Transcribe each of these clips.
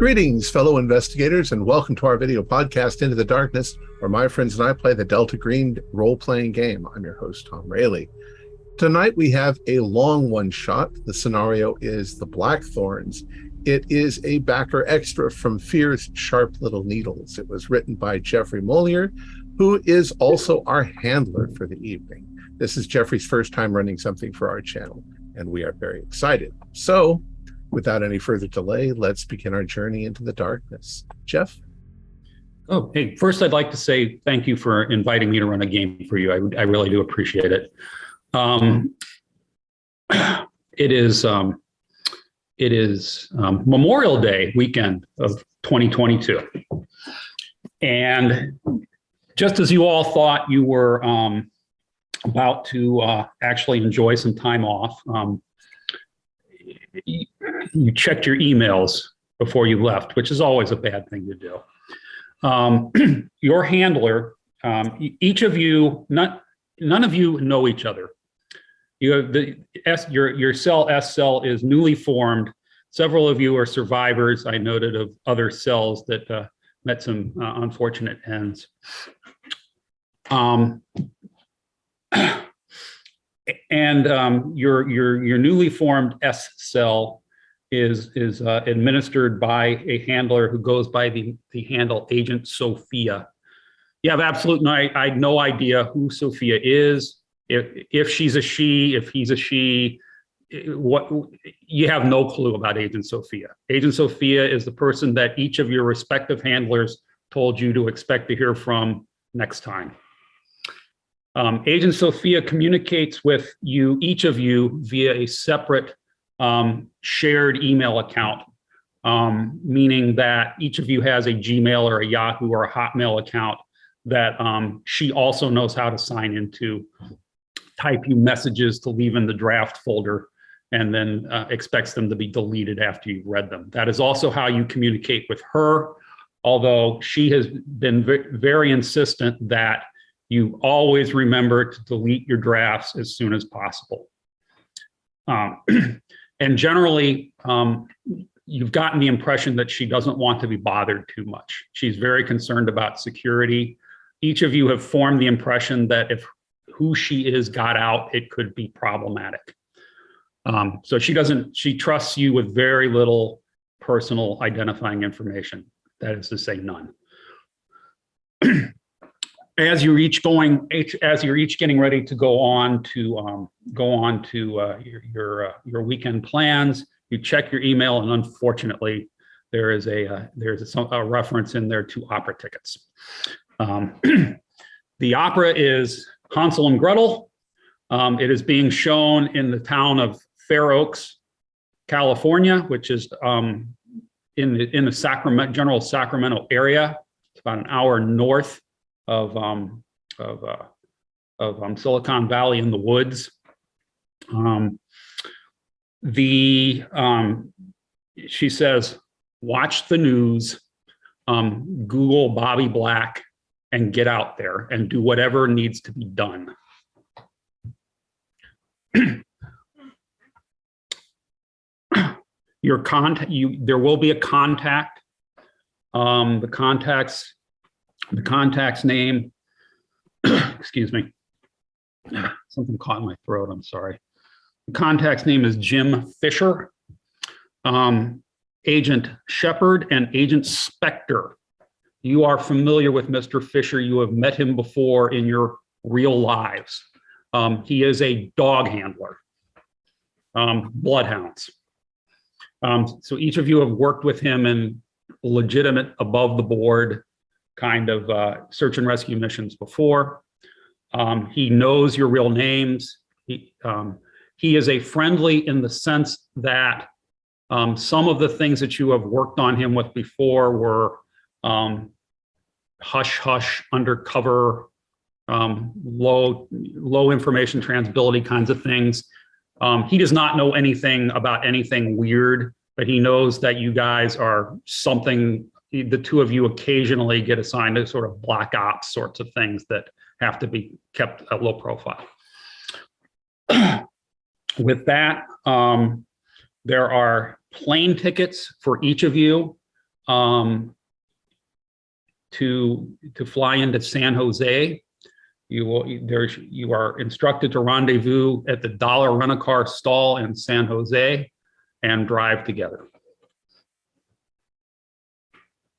Greetings, fellow investigators, and welcome to our video podcast, Into the Darkness, where my friends and I play the Delta Green role-playing game. I'm your host, Tom Rayleigh. Tonight we have a long one-shot. The scenario is The Blackthorns. It is a backer extra from Fear's Sharp Little Needles. It was written by Jeffrey Moeller, who is also our handler for the evening. This is Jeffrey's first time running something for our channel, and we are very excited. So, without any further delay, let's begin our journey into the darkness. Jeff? Oh, hey, first I'd like to say thank you for inviting me to run a game for you. I really do appreciate it. It is Memorial Day weekend of 2022. And just as you all thought you were about to actually enjoy some time off, you checked your emails before you left, which is always a bad thing to do. Your handler, each of you, none of you know each other. You have your cell, S cell, is newly formed. Several of you are survivors, I noted, of other cells that met some unfortunate ends. And your newly formed S cell is administered by a handler who goes by the handle Agent Sophia. You have no idea who Sophia is, if she's a she, if he's a she. What, you have no clue about Agent Sophia. Agent Sophia is the person that each of your respective handlers told you to expect to hear from next time. Agent Sophia communicates with you, each of you, via a separate shared email account, meaning that each of you has a Gmail or a Yahoo or a Hotmail account that she also knows how to sign into, type you messages to leave in the draft folder, and then expects them to be deleted after you've read them. That is also how you communicate with her, although she has been very insistent that you always remember to delete your drafts as soon as possible. And generally, you've gotten the impression that she doesn't want to be bothered too much. She's very concerned about security. Each of you have formed the impression that if who she is got out, it could be problematic. So she trusts you with very little personal identifying information. That is to say, none. As you're each getting ready to go on to your weekend plans, you check your email, and unfortunately, there's a reference in there to opera tickets. The opera is Hansel and Gretel. It is being shown in the town of Fair Oaks, California, which is in the general Sacramento area. It's about an hour north of Silicon Valley in the woods. She says, watch the news, Google Bobby Black, and get out there and do whatever needs to be done. There will be a contact. The contact's name, excuse me, something caught in my throat, I'm sorry. The contact's name is Jim Fisher, Agent Shepard, and Agent Spectre. You are familiar with Mr. Fisher. You have met him before in your real lives. He is a dog handler, bloodhounds. So each of you have worked with him in legitimate, above the board kind of search and rescue missions before. He knows your real names. He is a friendly in the sense that some of the things that you have worked on him with before were hush-hush, undercover, low information transability kinds of things. He does not know anything about anything weird, but he knows that you guys are something. The two of you occasionally get assigned to sort of black ops sorts of things that have to be kept at low profile. With that, there are plane tickets for each of you to fly into San Jose. You are instructed to rendezvous at the Dollar Rent-A-Car stall in San Jose and drive together.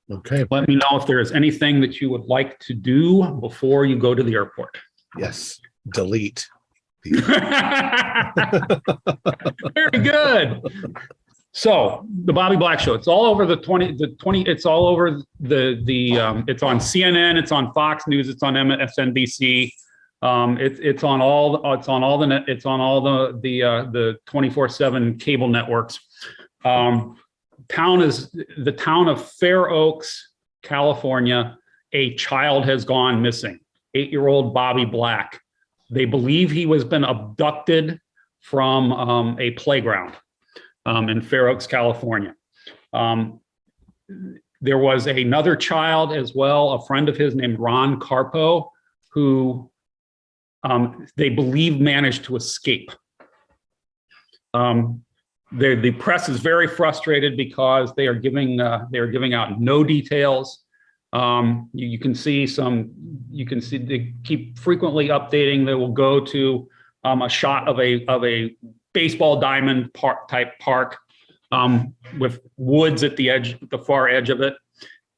Okay. Let me know if there is anything that you would like to do before you go to the airport. Yes. Delete. Very good. So the Bobby Black Show, it's all over it's all over it's on CNN, it's on Fox News, it's on MSNBC. It's on all the 24/7 cable networks. The town of Fair Oaks, California. A child has gone missing. 8-year-old Bobby Black. They believe he was been abducted from a playground in Fair Oaks, California. There was another child as well, a friend of his named Ron Carpo, who they believe managed to escape. The press is very frustrated because they are giving out no details. You can see they keep frequently updating. They will go to a shot of a baseball diamond type park with woods at the far edge of it,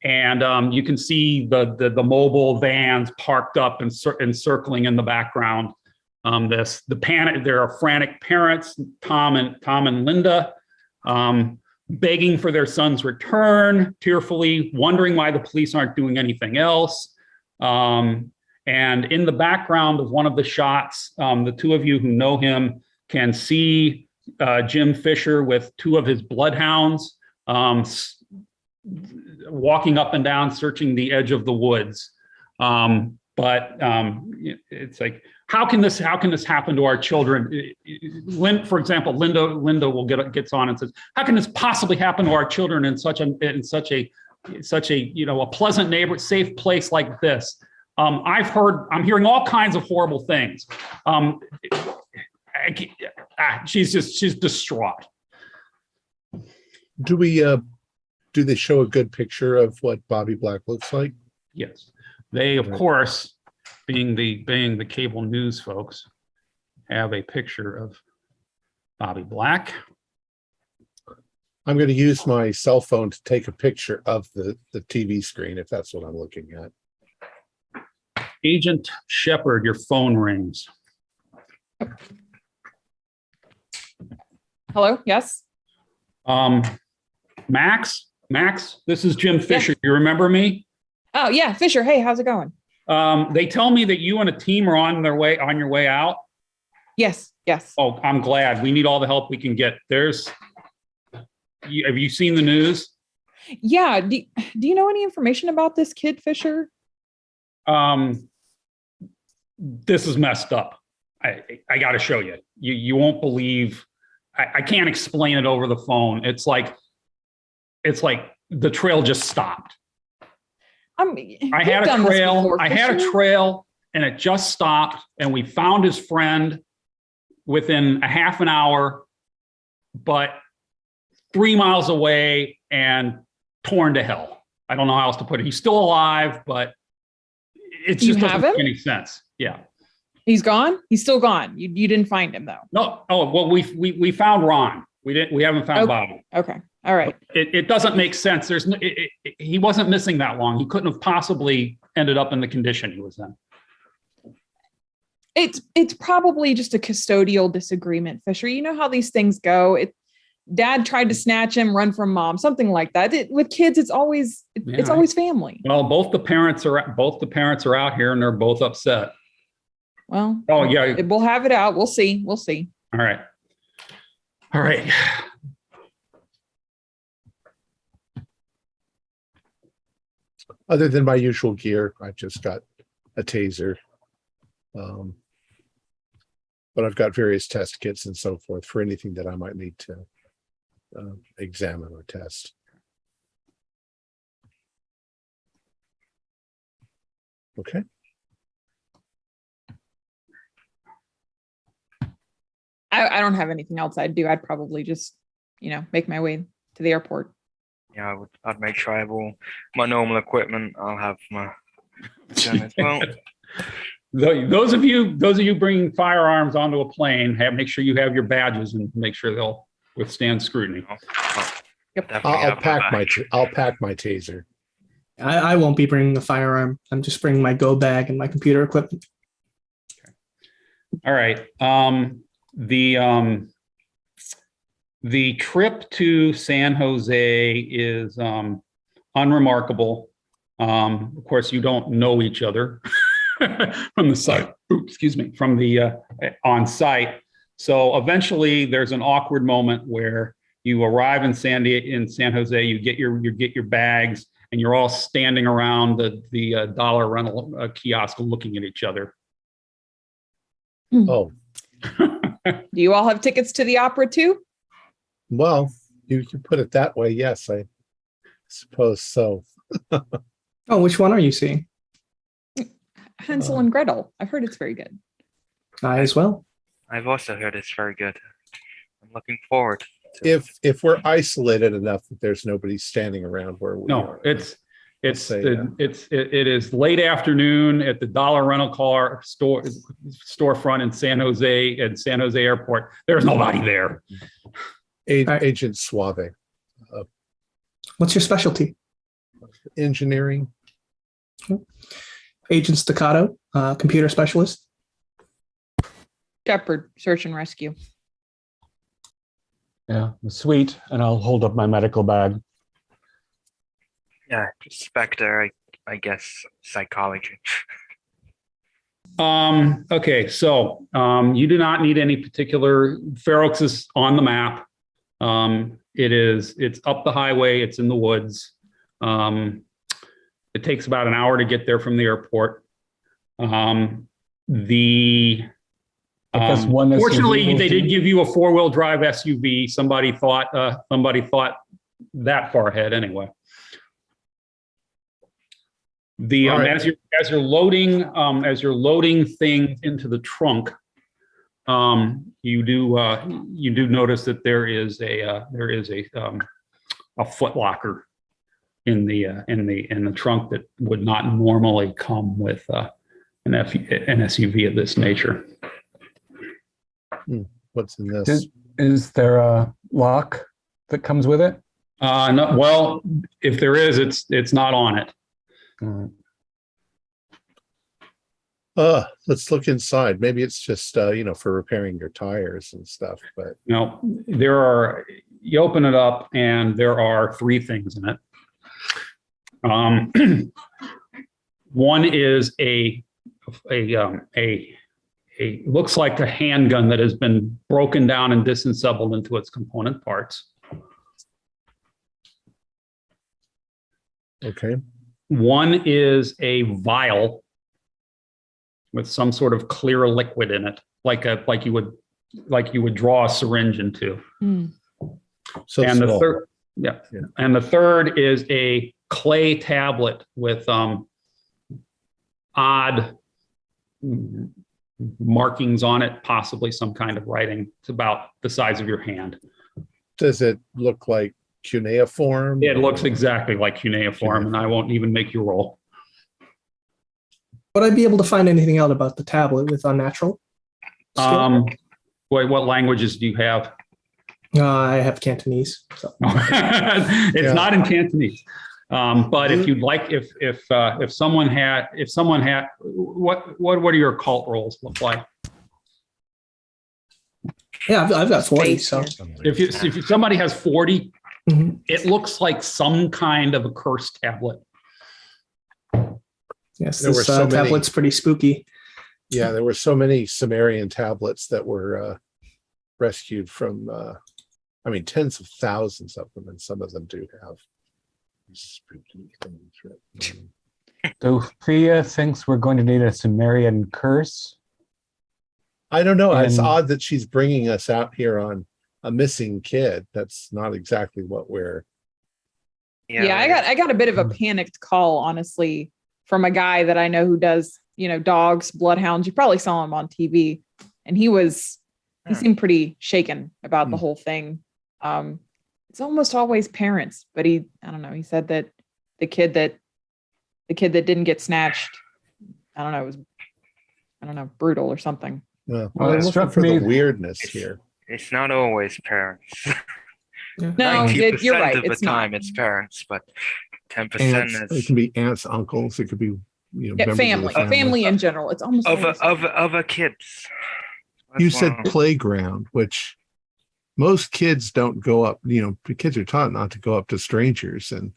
and you can see the mobile vans parked up and circling in the background. There are frantic parents, Tom and Linda, begging for their son's return, tearfully wondering why the police aren't doing anything else. And in the background of one of the shots, the two of you who know him can see Jim Fisher with 2 of his bloodhounds walking up and down, searching the edge of the woods. It's like, how can this happen to our children? For example, Linda gets on and says, how can this possibly happen to our children in such a pleasant neighborhood, safe place like this? I'm hearing all kinds of horrible things. She's distraught. Do they show a good picture of what Bobby Black looks like? Yes. They, of course, being the cable news folks, have a picture of Bobby Black. I'm going to use my cell phone to take a picture of the TV screen, if that's what I'm looking at. Agent Shepard, your phone rings. Hello, yes? Max, this is Jim Fisher. You remember me? Oh, yeah, Fisher. Hey, how's it going? They tell me that you and a team are on your way out. Yes. Oh, I'm glad. We need all the help we can get. Have you seen the news? Yeah. Do you know any information about this kid, Fisher? This is messed up. I got to show you. You won't believe. I can't explain it over the phone. It's like the trail just stopped. I had a trail and it just stopped, and we found his friend within a half an hour, but 3 miles away and torn to hell. I don't know how else to put it. He's still alive, but it just doesn't make any sense. Yeah. He's gone? He's still gone. You didn't find him though. No. Oh, well, we found Ron. We haven't found Bobby. Okay. All right. It doesn't make sense. He wasn't missing that long. He couldn't have possibly ended up in the condition he was in. It's probably just a custodial disagreement, Fisher. You know how these things go. Dad tried to snatch him, run from mom, something like that. With kids, it's always family. Well, both the parents are out here, and they're both upset. Well, oh yeah, we'll have it out. We'll see. All right. Other than my usual gear, I've just got a taser. But I've got various test kits and so forth for anything that I might need to examine or test. Okay. I don't have anything else I'd do. I'd probably just, make my way to the airport. Yeah, I'd make sure I have all my normal equipment. I'll have my gun as well. Those of you bringing firearms onto a plane, make sure you have your badges and make sure they'll withstand scrutiny. I'll pack my taser. I won't be bringing a firearm. I'm just bringing my go bag and my computer equipment. All right. The trip to San Jose is unremarkable. Of course, you don't know each other from the site. From the on site. So eventually, there's an awkward moment where you arrive in San Jose. You get your bags, and you're all standing around the dollar rental kiosk, looking at each other. Oh. Do you all have tickets to the opera too? Well, you can put it that way. Yes, I suppose so. Oh, which one are you seeing? Hansel and Gretel. I've heard it's very good. I as well. I've also heard it's very good. I'm looking forward to If we're isolated enough that there's nobody standing around where we are. It is late afternoon at the dollar rental car storefront in San Jose at San Jose Airport. There's nobody there. Agent Suave. What's your specialty? Engineering. Agent Staccato, computer specialist. Shepherd, search and rescue. Yeah, sweet. And I'll hold up my medical bag. Yeah, Spectre, I guess psychology. Okay, so you do not need any particular. Fair Oaks is on the map. It's up the highway. It's in the woods. It takes about an hour to get there from the airport. Fortunately, they did give you a 4-wheel drive SUV. Somebody thought that far ahead anyway. Right. As you're loading things into the trunk, you do notice that there is a foot locker in the trunk that would not normally come with an SUV of this nature. What's in this? Is there a lock that comes with it? No, well, if there is, it's not on it. Let's look inside. Maybe it's just for repairing your tires and stuff. But No, you open it up and there are 3 things in it. One is a looks like a handgun that has been broken down and disassembled into its component parts. okay. One is a vial with some sort of clear liquid in it, like you would draw a syringe into. So And small. the third is a clay tablet with odd markings on it, possibly some kind of writing. It's about the size of your hand. Does it look like cuneiform? It looks exactly like cuneiform, and I won't even make you roll. Would I be able to find anything out about the tablet with unnatural skill? What languages do you have? I have Cantonese. So. It's not in Cantonese. But if you'd like, if someone had, what do your occult rolls look like? Yeah, I've got 40. So If somebody has 40, it looks like some kind of a cursed tablet. Yes, There were this so many. tablet's pretty spooky. Yeah, there were so many Sumerian tablets that were rescued from, tens of thousands of them, and some of them do have spooky things written. Sophia thinks we're going to need a Sumerian curse. I don't know. It's And- odd that she's bringing us out here on a missing kid. That's not exactly what we're. Yeah, I got a bit of a panicked call, honestly, from a guy that I know who does, dogs, bloodhounds. You probably saw him on TV, and he seemed pretty shaken about the whole thing. It's almost always parents, but I don't know. He said that the kid that didn't get snatched, I don't know, it was, brutal or something. Well, Well, it I'm looking struck for me- the weirdness here. It's not always parents. Yeah. No, 90% you're right. of the It's time not. it's parents, but 10% Aunts, it is can be aunts, uncles. It could be members Family, of the family in general. It's almost always other kids. That's You said why- playground, which most kids don't go up. The kids are taught not to go up to strangers, and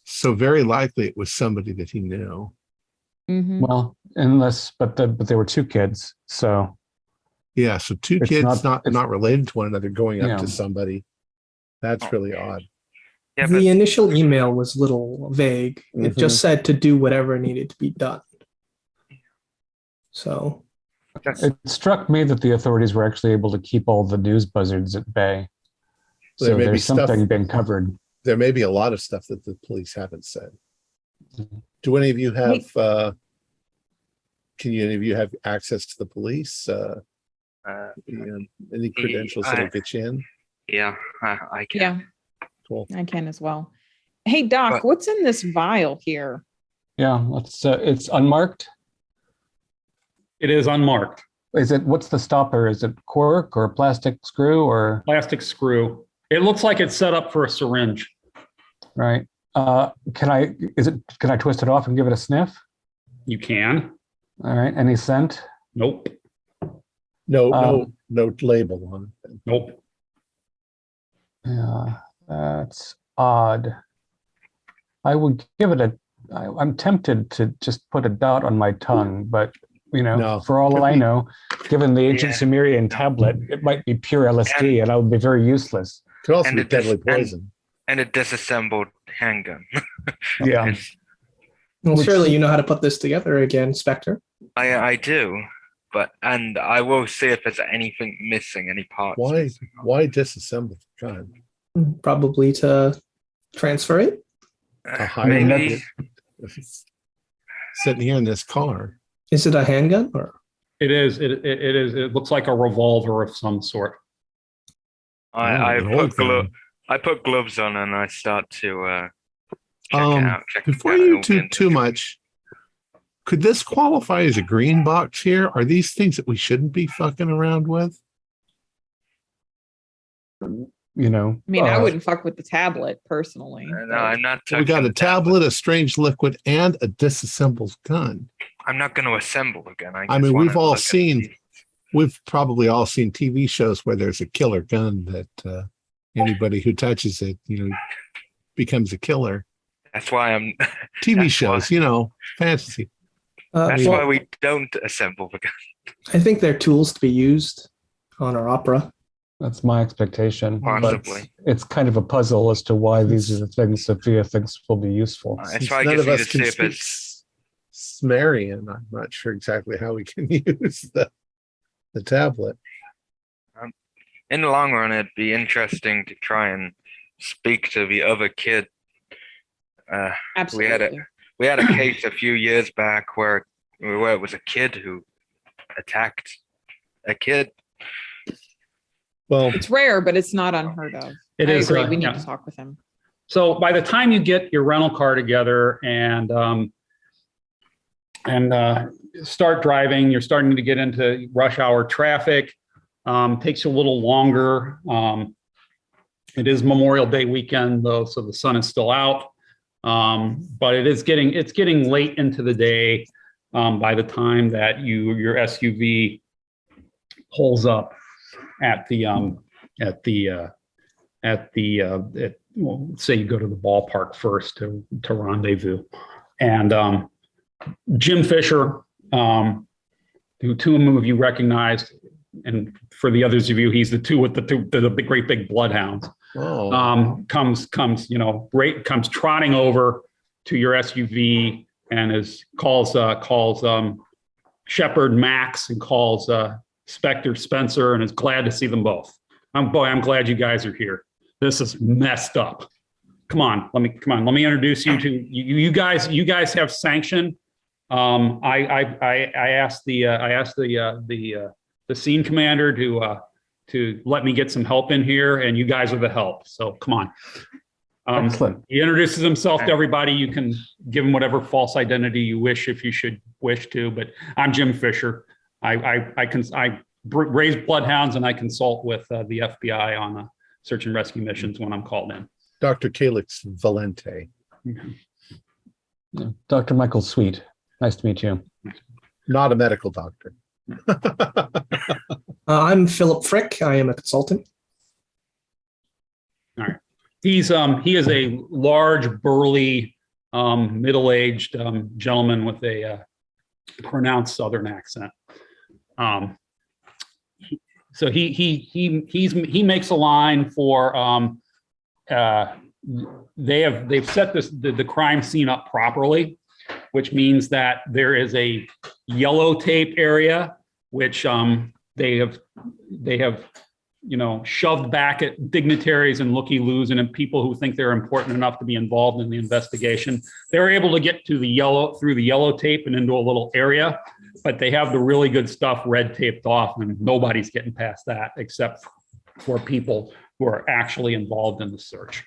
so very likely it was somebody that he knew. Mhm. Well, but they were two kids, so Yeah, so two It's kids not- not related to one another going up Yeah. to somebody. That's really odd. Yeah, but The initial email was a little vague. It just said to do whatever needed to be done. So that's, it struck me that the authorities were actually able to keep all the news buzzards at bay. There So may be there's stuff- something being covered. There may be a lot of stuff that the police haven't said. Mhm. Do any of you have? Any of you have access to the police? Any credentials that'll get you in? yeah, I can. Yeah, Cool. I can as well. Hey, Doc, But- what's in this vial here? Yeah, it's unmarked. It is unmarked. What's the stopper? Is it cork or plastic screw or Plastic screw. It looks like it's set up for a syringe. right? Can I twist it off and give it a sniff? You can. All right. Any scent? Nope. No label on it. Nope. Yeah, that's odd. I would give it I'm tempted to just put a dot on my tongue, but No. for all I know, given the ancient Yeah. Sumerian tablet, it might be pure LSD and I would be very useless. Could also And be it does- deadly poison. And a disassembled handgun. Yeah. It's- well, Which- surely you know how to put this together again, Spectre. I do, and I will see if there's anything missing, any parts. Why? missing. Why disassemble the gun? Probably to transfer it. To hide Maybe. it if it's sitting here in this car. Is it a handgun or? It is. It is. It looks like a revolver of some sort. I an old gun. put gloves on and I start to check Um, it out. Before you do too much, could this qualify as a green box here? Are these things that we shouldn't be fucking around with? I mean, I wouldn't fuck with the tablet personally. No, I'm not. We got touching a the tablet, a strange liquid, and a disassembled gun. I'm not going to assemble again. I just mean, wanna we've all look at seen- the- We've probably all seen TV shows where there's a killer gun that anybody who touches it, becomes a killer. That's why I'm. TV That's shows, fantasy. That's Well, why we don't assemble the gun. I think they're tools to be used on our opera. That's my expectation. but Possibly. It's kind of a puzzle as to why these are the things Sophia thinks will be useful. That's Since why I none just of need us to see can if speak it's. Sumerian, I'm not sure exactly how we can use the tablet. In the long run, it'd be interesting to try and speak to the other kid. Absolutely. We had a case a few years back where it was a kid who attacked a kid. Well, It's rare, but it's not unheard of. I agree. We need yeah. to talk with him. So by the time you get your rental car together and start driving, you're starting to get into rush hour traffic. Takes you a little longer. It is Memorial Day weekend though, so the sun is still out. But it's getting late into the day by the time that your SUV pulls up at say you go to the ballpark first to rendezvous, and Jim Fisher, who two of you recognized, and for the others of you, he's the two with the great big bloodhounds. Comes trotting over to your SUV and calls Shepard Max and calls Spectre Spencer and is glad to see them both. I'm glad you guys are here. This is messed up. Come on. Let me introduce you to you guys. You guys have sanction. I asked the scene commander to let me get some help in here, and you guys are the help. So come on. Excellent. He introduces himself to everybody. You can give him whatever false identity you wish, if you should wish to. But I'm Jim Fisher. I raise bloodhounds, and I consult with the FBI on search and rescue missions when I'm called in. Dr. Calix Valente. Dr. Michael Sweet. Nice to meet you. Not a medical doctor. I'm Philip Frick. I am a consultant. All right. He is a large, burly, middle-aged gentleman with a pronounced Southern accent. So he makes a line for they've set the crime scene up properly, which means that there is a yellow tape area which they have shoved back at dignitaries and looky-loos and people who think they're important enough to be involved in the investigation. They're able to get to through the yellow tape and into a little area, but they have the really good stuff red taped off, and nobody's getting past that except for people who are actually involved in the search.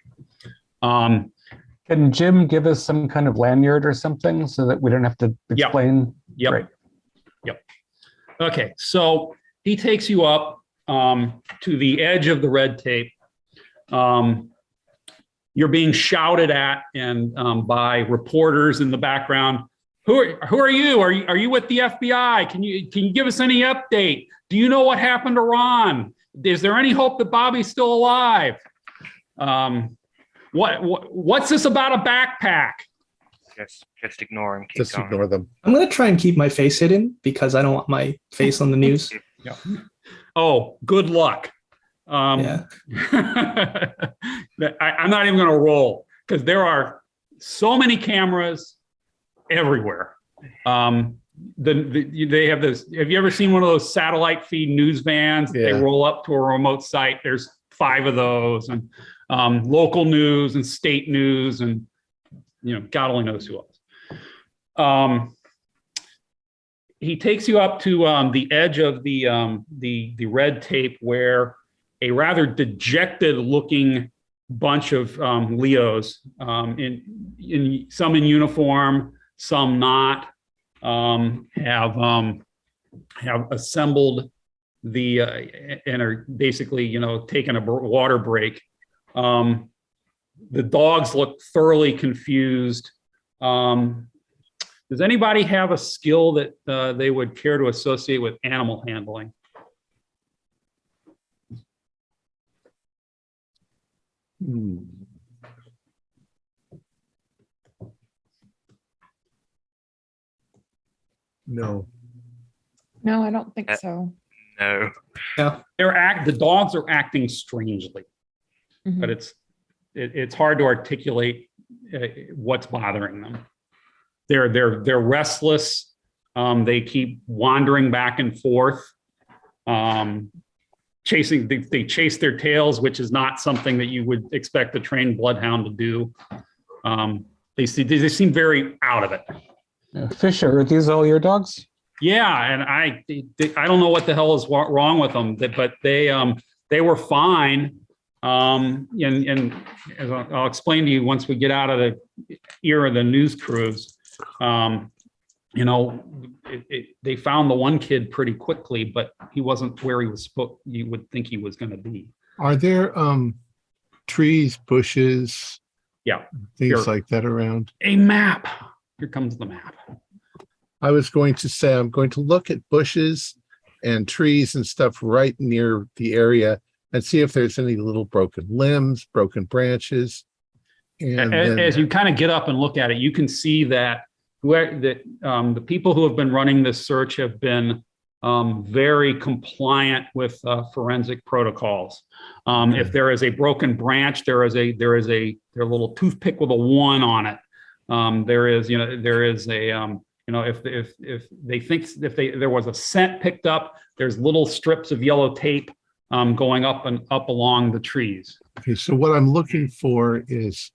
Can Jim give us some kind of lanyard or something so that we don't have to explain? Yep. Great. Yep. Okay, so he takes you up to the edge of the red tape. You're being shouted at and by reporters in the background. Who are you? Are you with the FBI? Can you give us any update? Do you know what happened to Ron? Is there any hope that Bobby's still alive? What's this about a backpack? Just ignore him. Just ignore them. I'm going to try and keep my face hidden because I don't want my face on the news. Yeah. Oh, good luck. Yeah. I'm not even going to roll because there are so many cameras everywhere. They have this. Have you ever seen one of those satellite feed news vans? Yeah. They roll up to a remote site. There's 5 of those, and local news and state news, and God only knows who else. He takes you up to the edge of the red tape, where a rather dejected-looking bunch of Leos, in some in uniform, some not, have assembled and are basically taking a water break. The dogs look thoroughly confused. Does anybody have a skill that they would care to associate with animal handling? No. No, I don't think so. No. Yeah. The dogs are acting strangely, Mhm. but it's hard to articulate what's bothering them. They're restless. They keep wandering back and forth, chasing. They chase their tails, which is not something that you would expect a trained bloodhound to do. They seem very out of it. Fisher, are these all your dogs? Yeah, and I don't know what the hell is wrong with them, but they were fine. And as I'll explain to you once we get out of the ear of the news crews. They found the one kid pretty quickly, but he wasn't where you would think he was going to be. Are there trees, bushes, things like that around? A map. Here comes the map. I was going to say I'm going to look at bushes and trees and stuff right near the area and see if there's any little broken limbs, broken branches. And as you kind of get up and look at it, you can see that the people who have been running this search have been very compliant with forensic protocols. If there is a broken branch, there is a little toothpick with a 1 on it. If there was a scent picked up, there's little strips of yellow tape going up and up along the trees. Okay, so what I'm looking for is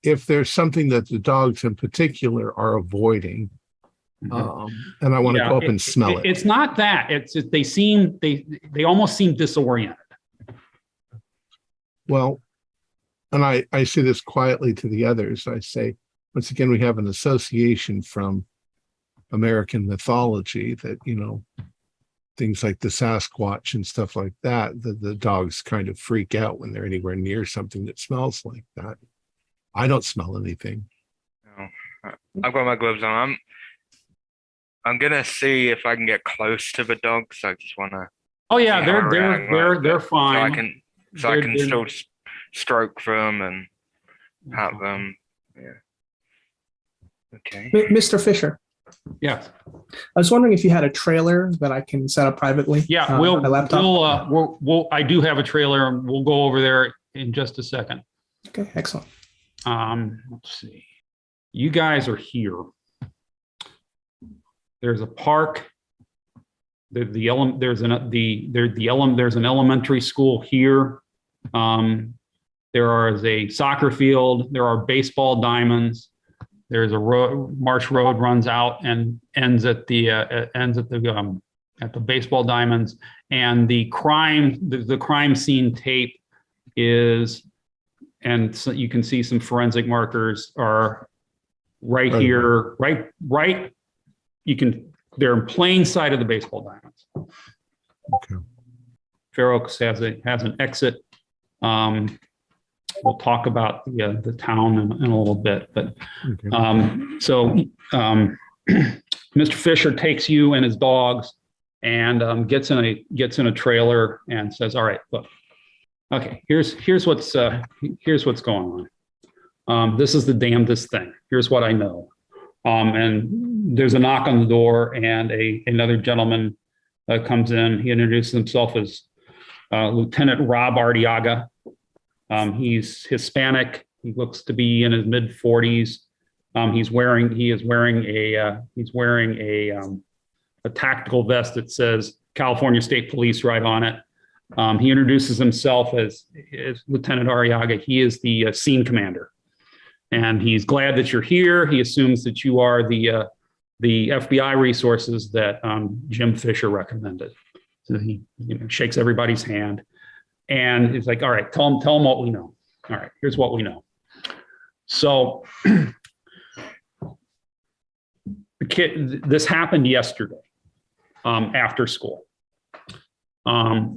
if there's something that the dogs in particular are avoiding, And I want to go up and smell it. It's not that. It's they almost seem disoriented. Well, and I say this quietly to the others. I say, once again, we have an association from American mythology that, things like the Sasquatch and stuff like that, the dogs kind of freak out when they're anywhere near something that smells like that. I don't smell anything. No. I've got my gloves on. I'm gonna see if I can get close to the dogs. I just wanna. Oh yeah, they're fine. So I can still stroke them and pat them. Yeah. Okay. Mr. Fisher. Yes. I was wondering if you had a trailer that I can set up privately. Yeah, on my laptop. I do have a trailer, and we'll go over there in just a second. Okay, excellent. Let's see. You guys are here. There's a park. There's an elementary school here. There is a soccer field. There are baseball diamonds. There's a Marsh Road runs out and ends at the baseball diamonds. And the crime scene tape is, and so you can see some forensic markers are right here, right. They're in plain sight of the baseball diamonds. Okay. Fair Oaks has an exit. We'll talk about the town in a little bit, but Mr. Fisher takes you and his dogs and gets in a trailer and says, "All right, look, okay, here's what's going on. This is the damnedest thing. Here's what I know." And there's a knock on the door, and another gentleman comes in. He introduces himself as Lieutenant Rob Artiaga. He's Hispanic. He looks to be in his mid 40s. He is wearing a tactical vest that says California State Police right on it. He introduces himself as Lieutenant Artiaga. He is the scene commander, and he's glad that you're here. He assumes that you are the FBI resources that Jim Fisher recommended. So he shakes everybody's hand. And he's like, "All right, tell them what we know. All right, here's what we know." So this happened yesterday after school. There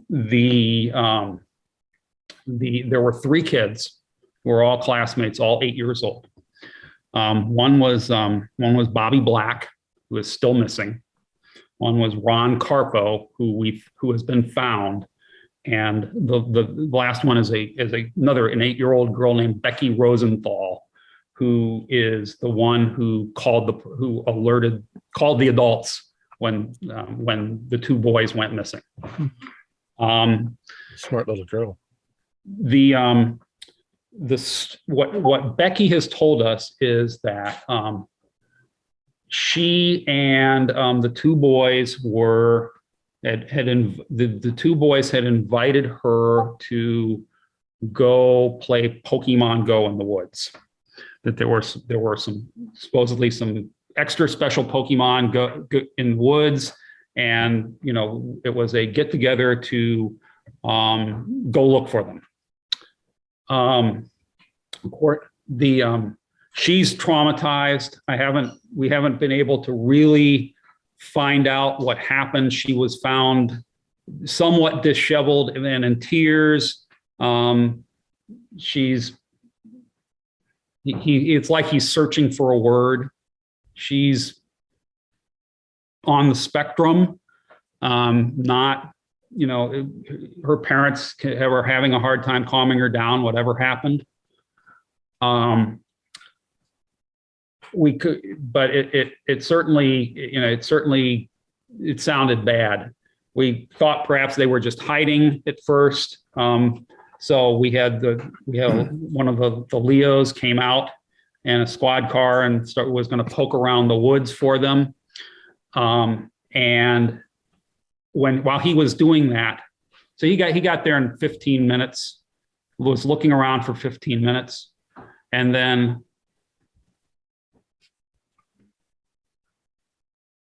were 3 kids who were all classmates, all 8 years old. One was Bobby Black, who is still missing. One was Ron Carpo, who has been found. And the last one is another 8-year-old girl named Becky Rosenthal, who is the one who called the adults when the 2 boys went missing. Smart little girl. What Becky has told us is that she and the 2 boys the 2 boys had invited her to go play Pokemon Go in the woods. That there were supposedly some extra special Pokemon go in the woods, and it was a get together to go look for them. She's traumatized. We haven't been able to really find out what happened. She was found somewhat disheveled and in tears. It's like he's searching for a word. She's on the spectrum. Her parents are having a hard time calming her down, whatever happened. We could, but it certainly sounded bad. We thought perhaps they were just hiding at first. So we had one of the Leos came out in a squad car and was going to poke around the woods for them. And while he was doing that, so he got there in 15 minutes, was looking around for 15 minutes, and then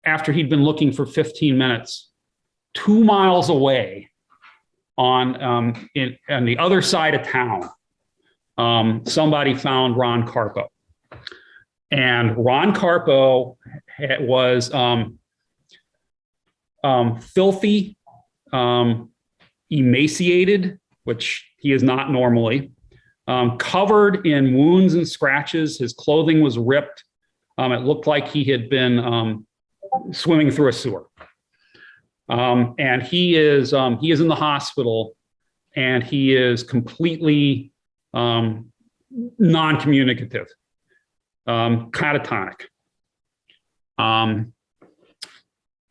after he'd been looking for 15 minutes, 2 miles away on the other side of town, somebody found Ron Carpo. And Ron Carpo was filthy, emaciated, which he is not normally, covered in wounds and scratches. His clothing was ripped. It looked like he had been swimming through a sewer. And he is in the hospital, and he is completely non-communicative, catatonic.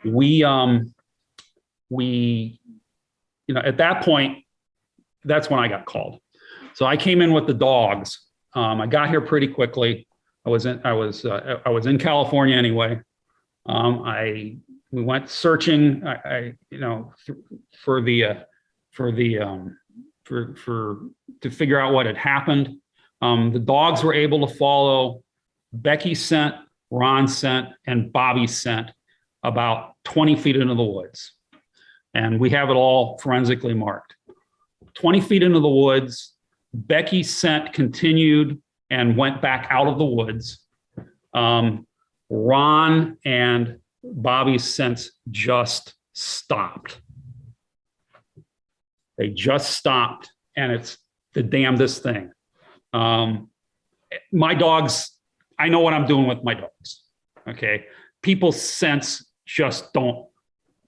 We, at that point, that's when I got called. So I came in with the dogs. I got here pretty quickly. I was in California anyway. We went searching, to figure out what had happened. The dogs were able to follow Becky's scent, Ron's scent, and Bobby's scent about 20 feet into the woods. And we have it all forensically marked. 20 feet into the woods, Becky's scent continued and went back out of the woods. Ron and Bobby's scent just stopped. They just stopped, and it's the damnedest thing. My dogs, I know what I'm doing with my dogs. Okay. People's scents just don't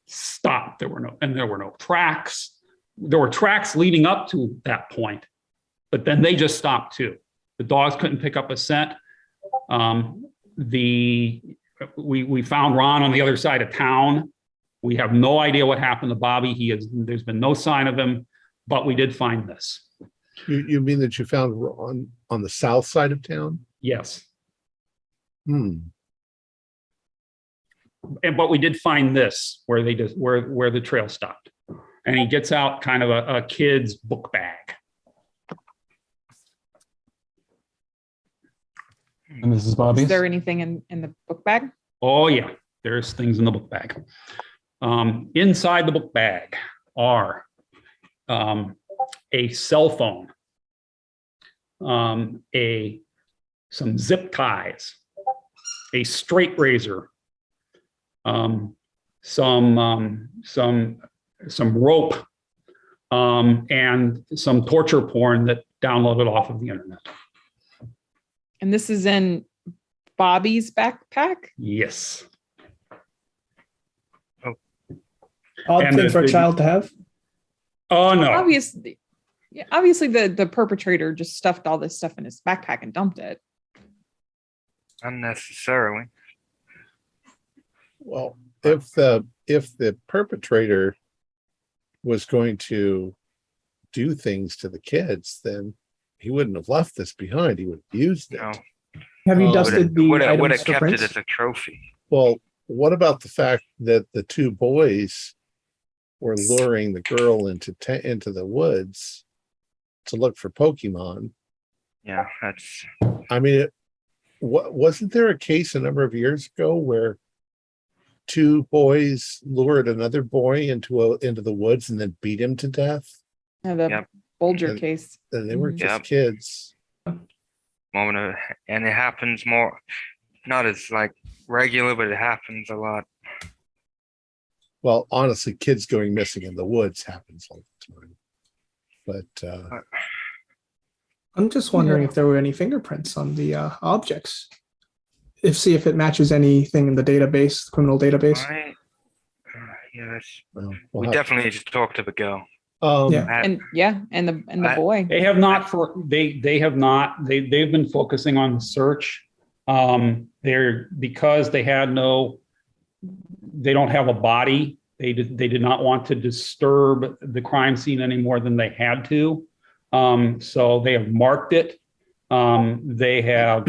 stop. There were no tracks. There were tracks leading up to that point, but then they just stopped too. The dogs couldn't pick up a scent. We found Ron on the other side of town. We have no idea what happened to Bobby. There's been no sign of him, but we did find this. You mean that you found Ron on the south side of town? Yes. But we did find this where the trail stopped, and he gets out kind of a kid's book bag. And this is Bobby's? Is there anything in the book bag? Oh yeah, there's things in the book bag. Inside the book bag are a cell phone, some zip ties, a straight razor, some rope, and some torture porn that downloaded off of the internet. And this is in Bobby's backpack? Yes. Odd thing for a child to have. Oh no. Obviously, the perpetrator just stuffed all this stuff in his backpack and dumped it. Unnecessarily. well, if the perpetrator was going to do things to the kids, then he wouldn't have left this behind. He would have used it. No. Have you Oh, dusted the Would have items for kept it prints? as a trophy. Well, what about the fact that the two boys were luring the girl into the woods to look for Pokemon? Yeah, that's I mean, wasn't there a case a number of years ago where two boys lured another boy into the woods and then beat him to death? The Yep. Bolger And- case. And they were just Yep. kids. moment of, and it happens more, not as like regular, but it happens a lot. Well, honestly, kids going missing in the woods happens all the time. But I'm just wondering if there were any fingerprints on the objects. See if it matches anything in the database, the criminal database. Yes, well, we definitely need to talk to the girl. Yeah. And the boy. They have not they've been focusing on the search. Because they don't have a body. They did not want to disturb the crime scene any more than they had to. So they have marked it. They have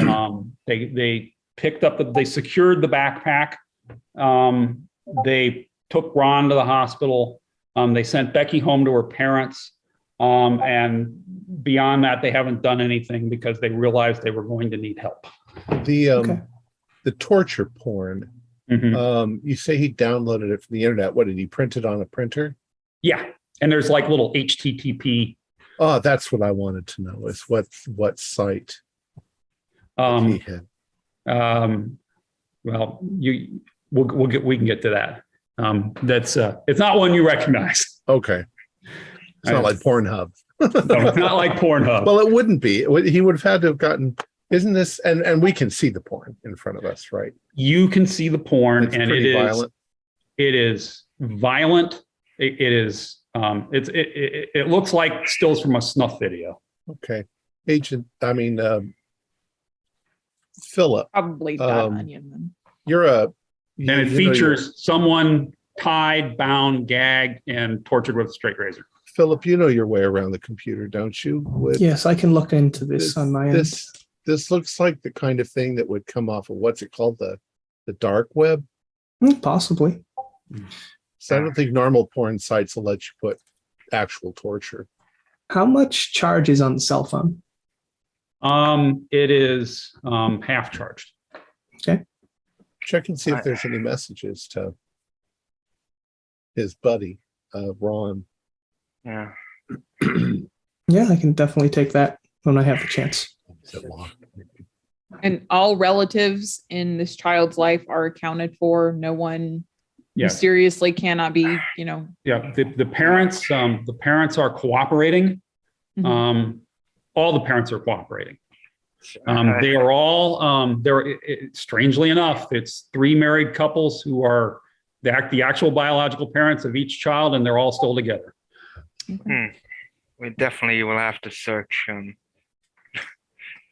they picked up they secured the backpack. They took Ron to the hospital. They sent Becky home to her parents. And beyond that, they haven't done anything because they realized they were going to need help. the torture porn, You say he downloaded it from the internet. What, did he print it on a printer? Yeah, and there's like little HTTP. Oh, that's what I wanted to know, is what site he had. Well, we can get to that. That's it's not one you recognize. Okay. It's not like Pornhub. No, it's not like Pornhub. Well, it wouldn't be. He would have had to have gotten, isn't this, and we can see the porn in front of us, right? You can see the porn, It's and pretty violent. It is violent. It is. It looks like stills from a snuff video. Okay. Philip. Probably that onion then. And it features someone tied, bound, gagged, and tortured with a straight razor. Philip, you know your way around the computer, don't you? Yes, I can look into this on my end. This looks like the kind of thing that would come off of, what's it called, the dark web? Possibly. So I don't think normal porn sites will let you put actual torture. How much charge is on the cell phone? It is half charged. Okay. Check and see if there's any messages to his buddy, Ron. Yeah. Yeah, I can definitely take that when I have the chance. And all relatives in this child's life are accounted for. No one mysteriously cannot be, Yeah, the parents are cooperating. All the parents are cooperating. They are all strangely enough, it's 3 married couples who are the actual biological parents of each child, and they're all still together. We definitely will have to search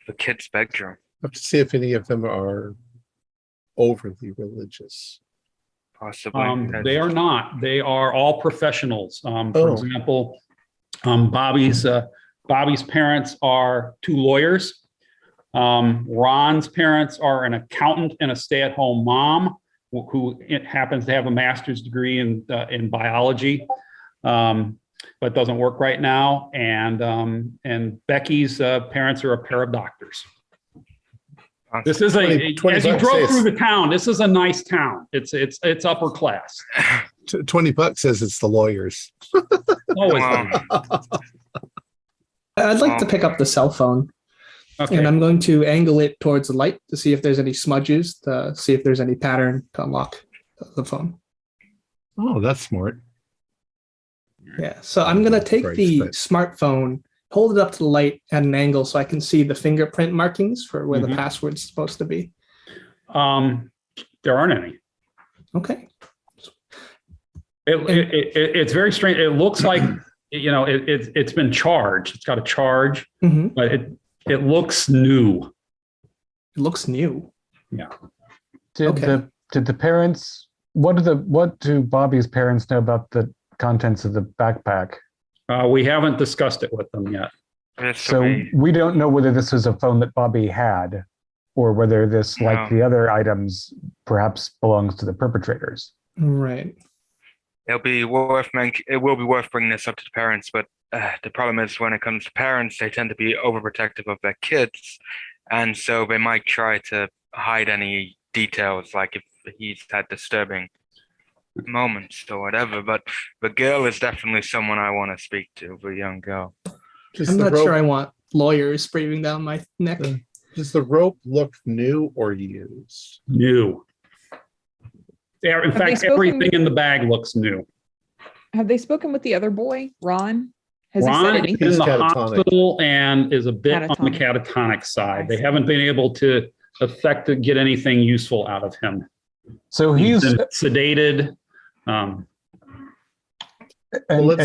the kid's bedroom. I have to see if any of them are overly religious. Possibly. They are not. They are all professionals. For example, Bobby's parents are 2 lawyers. Ron's parents are an accountant and a stay-at-home mom who happens to have a master's degree in biology, but doesn't work right now. And Becky's parents are a pair of doctors. This is as you drove through the town, this is a nice town. It's upper class. $20 says it's the lawyers. I'd like to pick up the cell phone. Okay. And I'm going to angle it towards the light to see if there's any smudges, to see if there's any pattern to unlock the phone. Oh, that's smart. Yeah. So I'm going to take the smartphone, hold it up to the light at an angle so I can see the fingerprint markings for where the password's supposed to be. There aren't any. Okay. It's very strange. It looks like, it's been charged. It's got a charge, but it looks new. It looks new. Yeah. Did the parents, what do Bobby's parents know about the contents of the backpack? We haven't discussed it with them yet. So we don't know whether this was a phone that Bobby had, or whether this, like the other items, perhaps belongs to the perpetrators. Right. It will be worth bringing this up to the parents, but the problem is when it comes to parents, they tend to be overprotective of their kids, and so they might try to hide any details, like if he's had disturbing moments or whatever. But the girl is definitely someone I want to speak to, the young girl. I'm not sure I want lawyers breathing down my neck. Does the rope look new or used? New. In fact, everything in the bag looks new. Have they spoken with the other boy, Ron? Has Ron he said is anything? in the hospital and is a bit on the catatonic side. They haven't been able to get anything useful out of him. So he's been sedated. And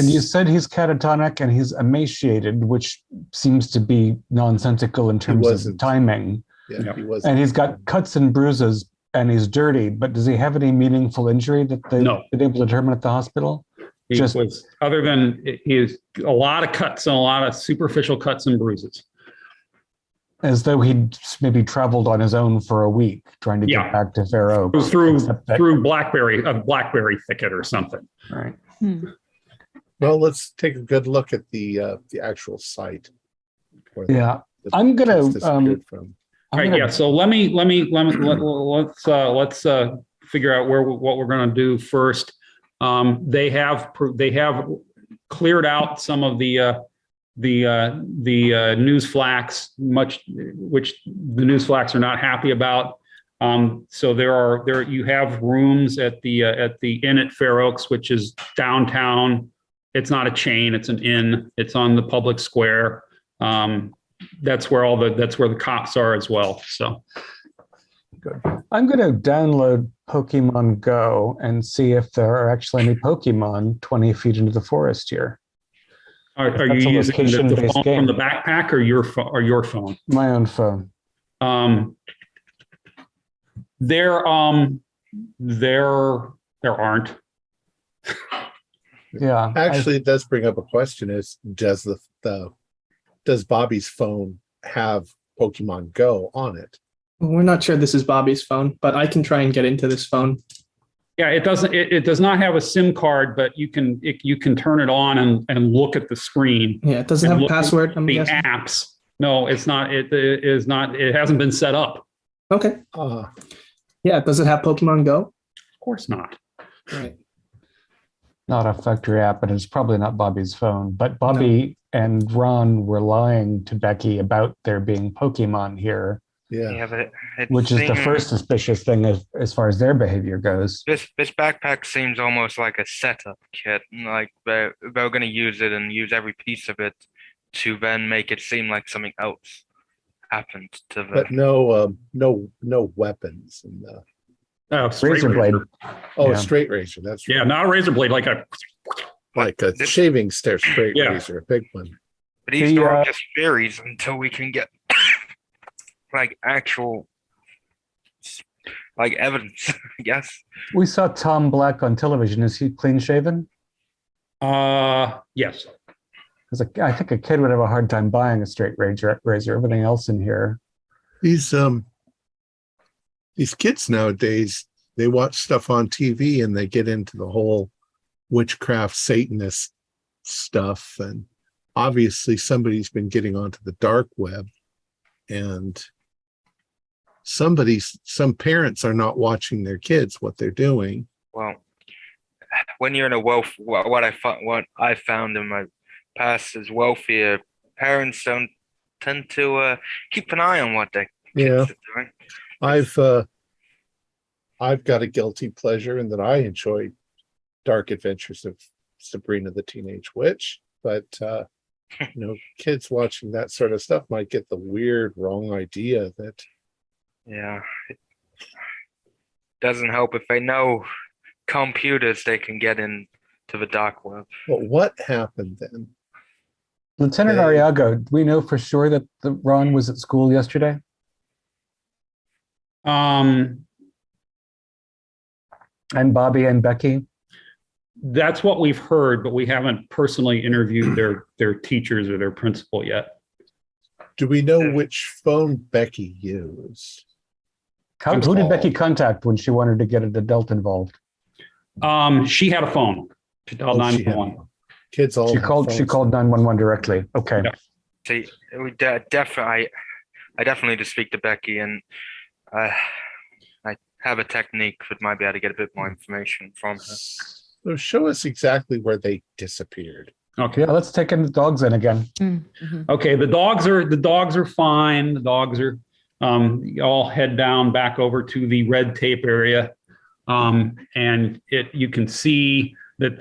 you said he's catatonic and he's emaciated, which seems to be nonsensical in terms of timing. Yeah, he wasn't. And he's got cuts and bruises and he's dirty, but does he have any meaningful injury that they've been able to determine at the hospital? Other than he has a lot of cuts and a lot of superficial cuts and bruises. As though he'd maybe traveled on his own for a week trying to get back to Fair Oaks. Through blackberry thicket or something. Right. Well, let's take a good look at the actual site. I'm gonna. So let's figure out what we're going to do first. They have cleared out some of the news flax, which the news flax are not happy about. So you have rooms at the inn at Fair Oaks, which is downtown. It's not a chain; it's an inn. It's on the public square. That's where the cops are as well. So, good. I'm going to download Pokemon Go and see if there are actually any Pokemon 20 feet into the forest here. Are you using the phone from the backpack or your phone? My own phone. There aren't. Yeah. Actually, it does bring up a question: does Bobby's phone have Pokemon Go on it? We're not sure this is Bobby's phone, but I can try and get into this phone. Yeah, it doesn't. It does not have a SIM card, but you can turn it on and look at the screen. Yeah, it doesn't have a password. I'm guessing. Apps. No, it's not. It is not. It hasn't been set up. Okay. Yeah, does it have Pokemon Go? Of course not. Right. Not a factory app, but it's probably not Bobby's phone. But Bobby and Ron were lying to Becky about there being Pokemon here. Yeah, but which is the first suspicious thing as far as their behavior goes. This backpack seems almost like a setup kit. Like they're going to use it and use every piece of it to then make it seem like something else happened to them. But no weapons. Razor blade. Oh, yeah. Straight razor. That's right. Yeah, not a razor blade, like a shaving straight razor, a big one. But these are all just theories until we can get like actual evidence, I guess. We saw Tom Black on television. Is he clean shaven? Yes. I think a kid would have a hard time buying a straight razor. Everything else in here. These kids nowadays, they watch stuff on TV and they get into the whole witchcraft Satanist stuff. And obviously somebody's been getting onto the dark web, and some parents are not watching their kids, what they're doing. Well, when you're in a what I found in my past is wealthier parents don't tend to keep an eye on what their kids are doing. I've got a guilty pleasure in that I enjoy Dark Adventures of Sabrina the Teenage Witch, but kids watching that sort of stuff might get the weird wrong idea that it doesn't help if they know computers, they can get into the dark web. Well, what happened then? Lieutenant Artiaga, do we know for sure that Ron was at school yesterday? And Bobby and Becky? That's what we've heard, but we haven't personally interviewed their teachers or their principal yet. Do we know which phone Becky used? Who did Becky contact when she wanted to get an adult involved? She had a phone. She dialed 911. Kids all she called 911 directly. Okay. Yeah. See, I definitely need to speak to Becky, and I have a technique that might be able to get a bit more information from her. So show us exactly where they disappeared. Okay, let's take the dogs in again. Mm-hmm. Okay, the dogs are fine. The dogs are all head down back over to the red tape area, and you can see that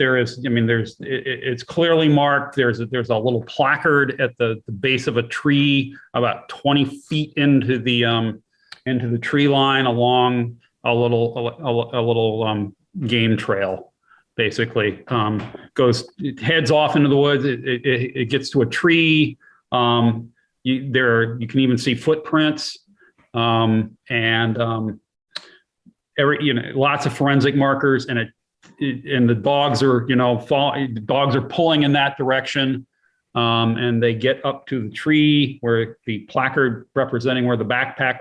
it's clearly marked. There's a little placard at the base of a tree about 20 feet into the tree line along a little game trail. Basically, heads off into the woods. It gets to a tree. You can even see footprints, and lots of forensic markers, and the dogs are the dogs are pulling in that direction, and they get up to the tree where the placard representing where the backpack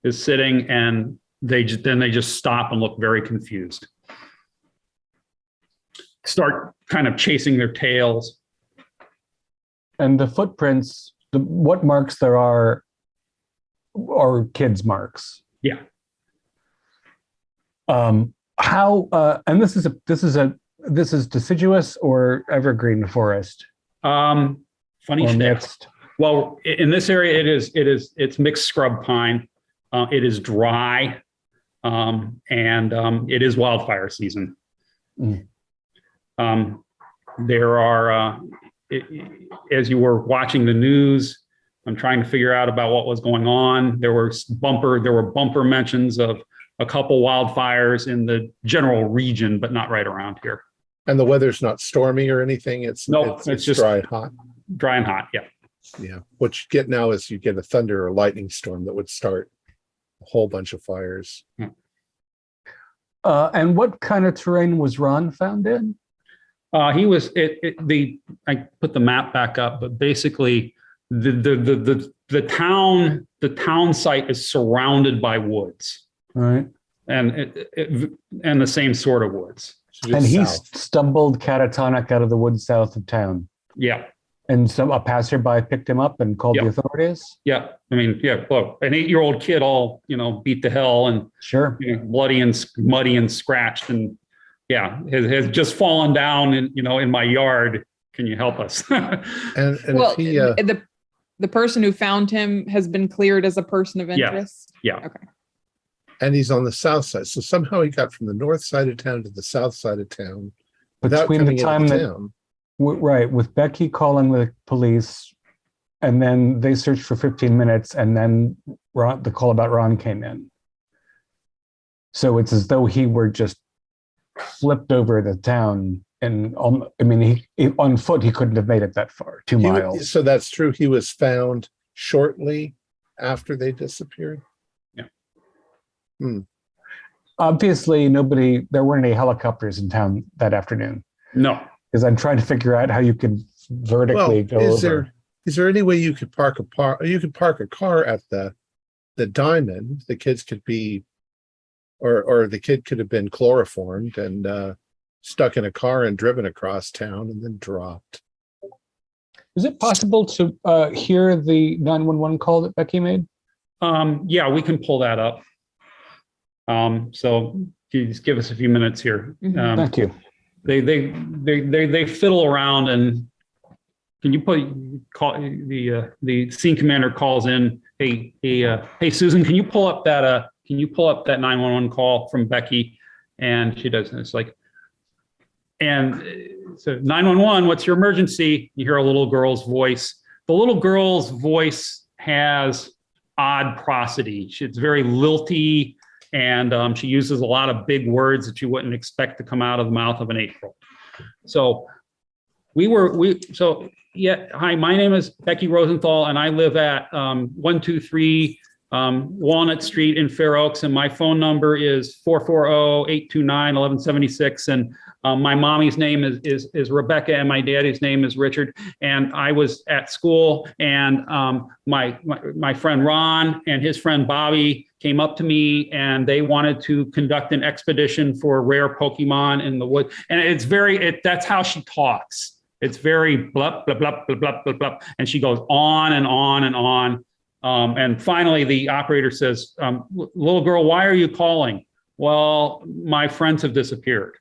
is sitting, and they just stop and look very confused. Start kind of chasing their tails. And the footprints, what marks there are kids' marks. Yeah. And this is deciduous or evergreen forest? Funny Or sticks. mixed? Well, in this area, it's mixed scrub pine. It is dry, and it is wildfire season. There are, as you were watching the news, I'm trying to figure out about what was going on. There were bumper mentions of a couple wildfires in the general region, but not right around here. And the weather's not stormy or anything. It's just dry and hot. Dry and hot, yeah. Yeah. What you get now is you get a thunder or lightning storm that would start a whole bunch of fires. And what kind of terrain was Ron found in? I put the map back up, but basically the town site is surrounded by woods. Right. And the same sort of woods. And he stumbled catatonic out of the woods south of town. Yeah. And so a passerby picked him up and called the authorities? Yeah. I mean, look, an 8-year-old kid all, beat to hell and bloody and muddy and scratched and has just fallen down in my yard. Can you help us? and well, the person who found him has been cleared as a person of interest? Yeah. Okay. And he's on the south side. So somehow he got from the north side of town to the south side of town without between coming the time into that town. Right, with Becky calling the police, and then they searched for 15 minutes, and then the call about Ron came in. So it's as though he were just flipped over the town, and he on foot he couldn't have made it that far, 2 miles. So that's true. He was found shortly after they disappeared. Obviously, there weren't any helicopters in town that afternoon. No. Because I'm trying to figure out how you could vertically go over. Is there any way you could park a car at the Diamond? The kids could be, or the kid could have been chloroformed and stuck in a car and driven across town and then dropped. Is it possible to hear the 911 call that Becky made? Yeah, we can pull that up. So just give us a few minutes here. Thank you. They fiddle around, and can you call the scene commander calls in? Hey Susan, can you pull up that 911 call from Becky? And she does, and it's like, and so 911, what's your emergency? You hear a little girl's voice. The little girl's voice has odd prosody. It's very lilty. And she uses a lot of big words that you wouldn't expect to come out of the mouth of an 8-year-old. So hi, my name is Becky Rosenthal, and I live at 123 Walnut Street in Fair Oaks, and my phone number is 440-829-1176. And my mommy's name is Rebecca, and my daddy's name is Richard. And I was at school, and my friend Ron and his friend Bobby came up to me, and they wanted to conduct an expedition for rare Pokemon in the woods. And that's how she talks. It's very blah, blah, blah, blah, blah, blah, blah. And she goes on and on and on. And finally, the operator says, little girl, why are you calling? Well, my friends have disappeared.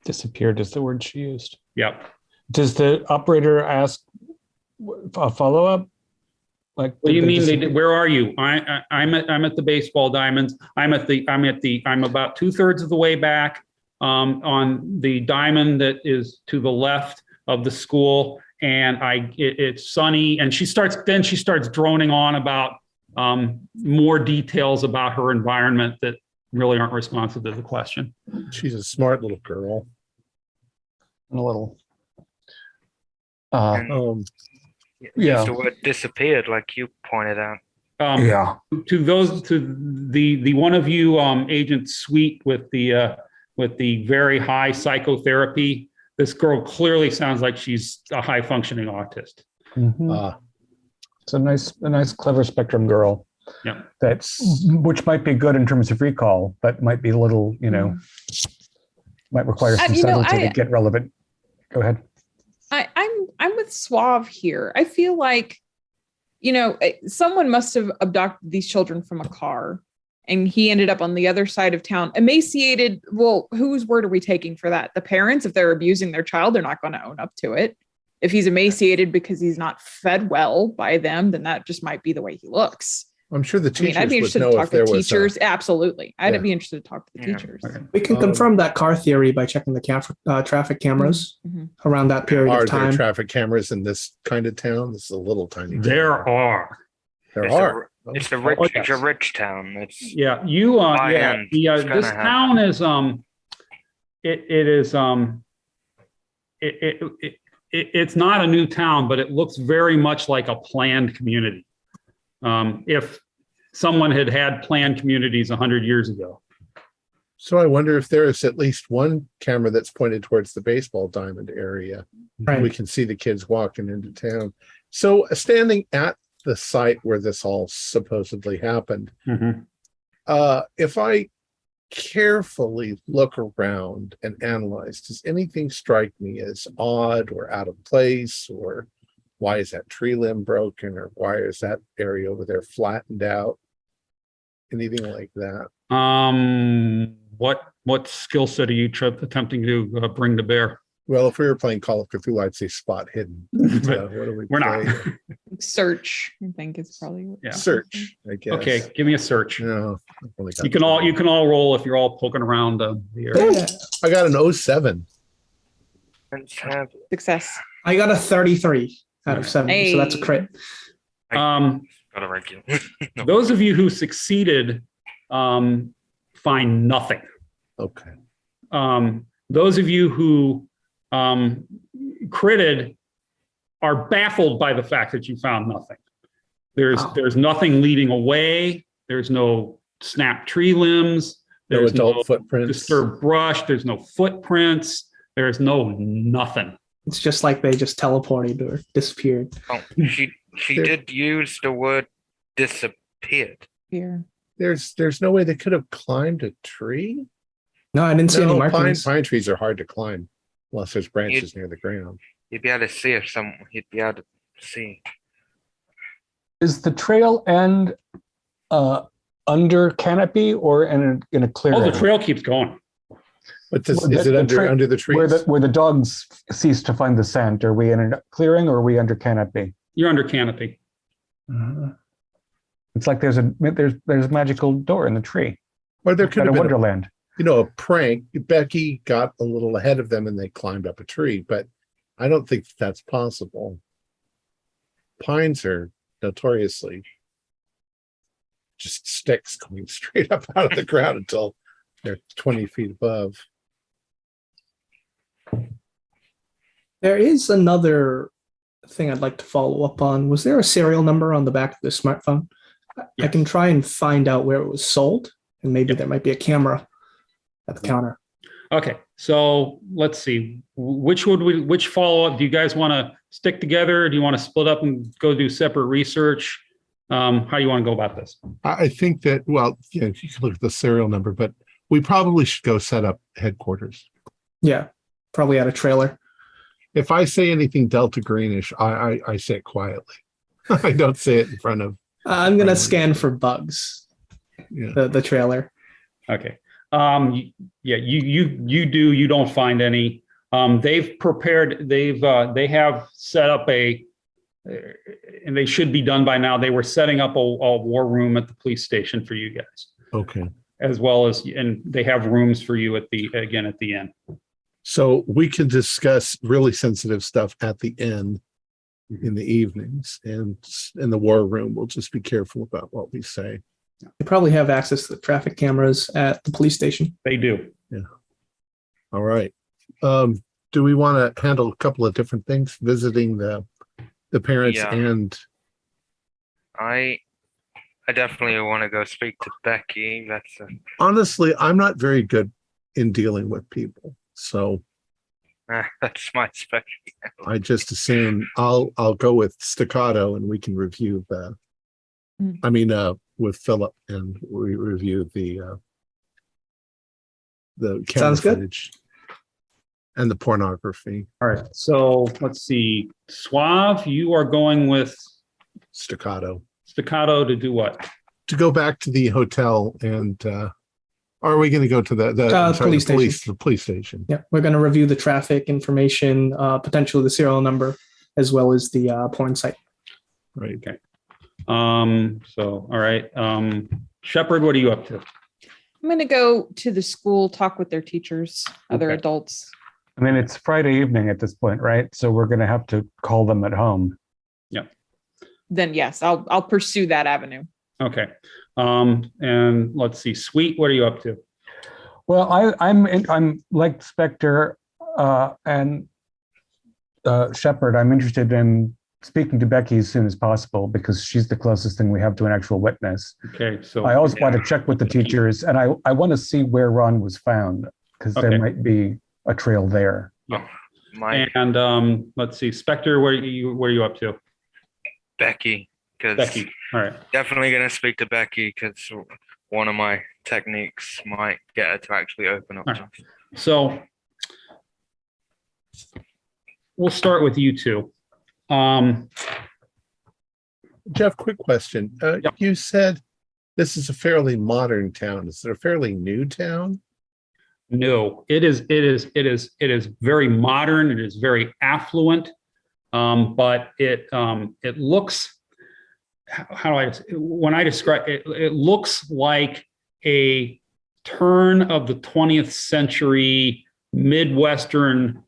Disappeared is the word she used. Yep. Does the operator ask a follow-up? Like, what do you mean? Where are you? I'm at the baseball diamonds. I'm about 2/3 of the way back on the diamond that is to the left of the school, and it's sunny. And she starts droning on about more details about her environment that really aren't responsive to the question. She's a smart little girl. And a little. The word disappeared, like you pointed out. To the one of you, Agent Sweet, with the very high psychotherapy, this girl clearly sounds like she's a high functioning autist. It's a nice, clever spectrum girl. Yeah, which might be good in terms of recall, but might be a little, might require some subtlety to get relevant. Go ahead. I'm with Suave here. I feel like, someone must have abducted these children from a car, and he ended up on the other side of town, emaciated. Well, whose word are we taking for that? The parents, if they're abusing their child, they're not going to own up to it. If he's emaciated because he's not fed well by them, then that just might be the way he looks. I'm sure the teachers I'd be interested would to know talk if there to was teachers. Absolutely. I'd be interested to talk to the teachers. Okay. We can confirm that car theory by checking the traffic cameras around that period of time. Are there traffic cameras in this kind of town? This is a little tiny town. There are. It's a rich town. It's This town is it's not a new town, but it looks very much like a planned community. If someone had planned communities 100 years ago. So I wonder if there is at least one camera that's pointed towards the baseball diamond area. Right. We can see the kids walking into town. So standing at the site where this all supposedly happened, if I carefully look around and analyze, does anything strike me as odd or out of place, or why is that tree limb broken, or why is that area over there flattened out? Anything like that? What skill set are you attempting to bring to bear? Well, if we were playing Call of Cthulhu, I'd say spot hidden. What do We're not. Search, I think is probably Search, I guess. Okay, give me a search. No, You can all roll if you're all poking around the area. Yeah. I got an 07. success. I got a 33 out of 70, so that's a crit. Got a regular. Those of you who succeeded find nothing. Okay. Those of you who critted are baffled by the fact that you found nothing. There's nothing leading away. There's no snapped tree limbs. There's no adult footprints. Disturbed brush. There's no footprints. There's no nothing. It's just like they just teleported or disappeared. Oh, she did use the word disappeared. Here. There's no way they could have climbed a tree. No, I didn't see any markings. Pine trees are hard to climb unless there's branches near the ground. You'd be able to see if you'd be able to see. Is the trail end under canopy or in a clear Oh, area? the trail keeps going. But is it under the trees? Where the dogs cease to find the scent? Are we in a clearing or are we under canopy? You're under canopy. It's like there's a magical door in the tree. Or there could have been Wonderland. a prank. Becky got a little ahead of them and they climbed up a tree, but I don't think that's possible. Pines are notoriously just sticks going straight up out of the ground until they're 20 feet above. There is another thing I'd like to follow up on. Was there a serial number on the back of the smartphone? Yes. I can try and find out where it was sold, and maybe there might be a camera at the counter. Okay, so let's see. Which follow-up do you guys want to stick together? Do you want to split up and go do separate research? How do you want to go about this? I think that, you can look at the serial number, but we probably should go set up headquarters. Yeah, probably at a trailer. If I say anything Delta Greenish, I say it quietly. I don't say it in front of. I'm going to scan for bugs. Yeah. The trailer. Okay. You don't find any. They have set up and they should be done by now. They were setting up a war room at the police station for you guys. Okay. As well as, and they have rooms for you at the end. So we can discuss really sensitive stuff at the end in the evenings, and in the war room, we'll just be careful about what we say. They probably have access to the traffic cameras at the police station. They do. Yeah. All right. Do we want to handle a couple of different things, visiting the parents and? I definitely want to go speak to Becky. Honestly, I'm not very good in dealing with people, so that's my specialty. I just assume I'll go with Staccato, and we can review with Philip, and we review the camera footage and the pornography. All right. So let's see. Suave, you are going with Staccato to do what? to go back to the hotel and are we going to go to the police station? Yeah, we're going to review the traffic information, potentially the serial number, as well as the porn site. Right. Okay. So, all right. Shepard, what are you up to? I'm going to go to the school, talk with their teachers, other adults. I mean, it's Friday evening at this point, right? So we're going to have to call them at home. Yeah. Then yes, I'll pursue that avenue. Okay. And let's see, Sweet, what are you up to? Well, I'm like Spectre and Shepard. I'm interested in speaking to Becky as soon as possible because she's the closest thing we have to an actual witness. Okay. So I also want to check with the teachers, and I want to see where Ron was found because there might be a trail there. Yeah. And let's see, Spectre, what are you up to? Becky. Becky. All right. Definitely going to speak to Becky because one of my techniques might get her to actually open up. Right. So we'll start with you two. Jeff, quick question. Yep. You said this is a fairly modern town. Is it a fairly new town? No, it is very modern. It is very affluent. But it looks, when I describe it, it looks like a turn of the 20th century Midwestern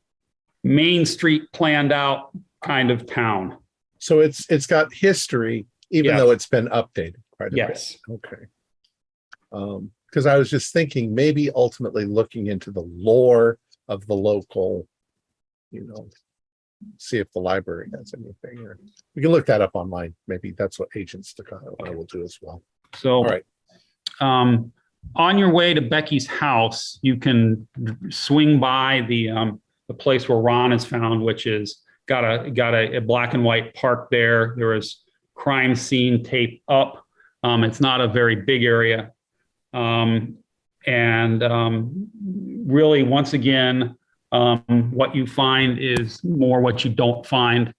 Main Street planned out kind of town. So it's got history, even though it's been updated quite a bit. Okay. Because I was just thinking maybe ultimately looking into the lore of the local, see if the library has anything, or we can look that up online. Maybe that's what Agents Staccato will do as well. So, all right. On your way to Becky's house, you can swing by the place where Ron is found, which is got a black and white park there. There is crime scene tape up. It's not a very big area, and really, once again. What you find is more what you don't find.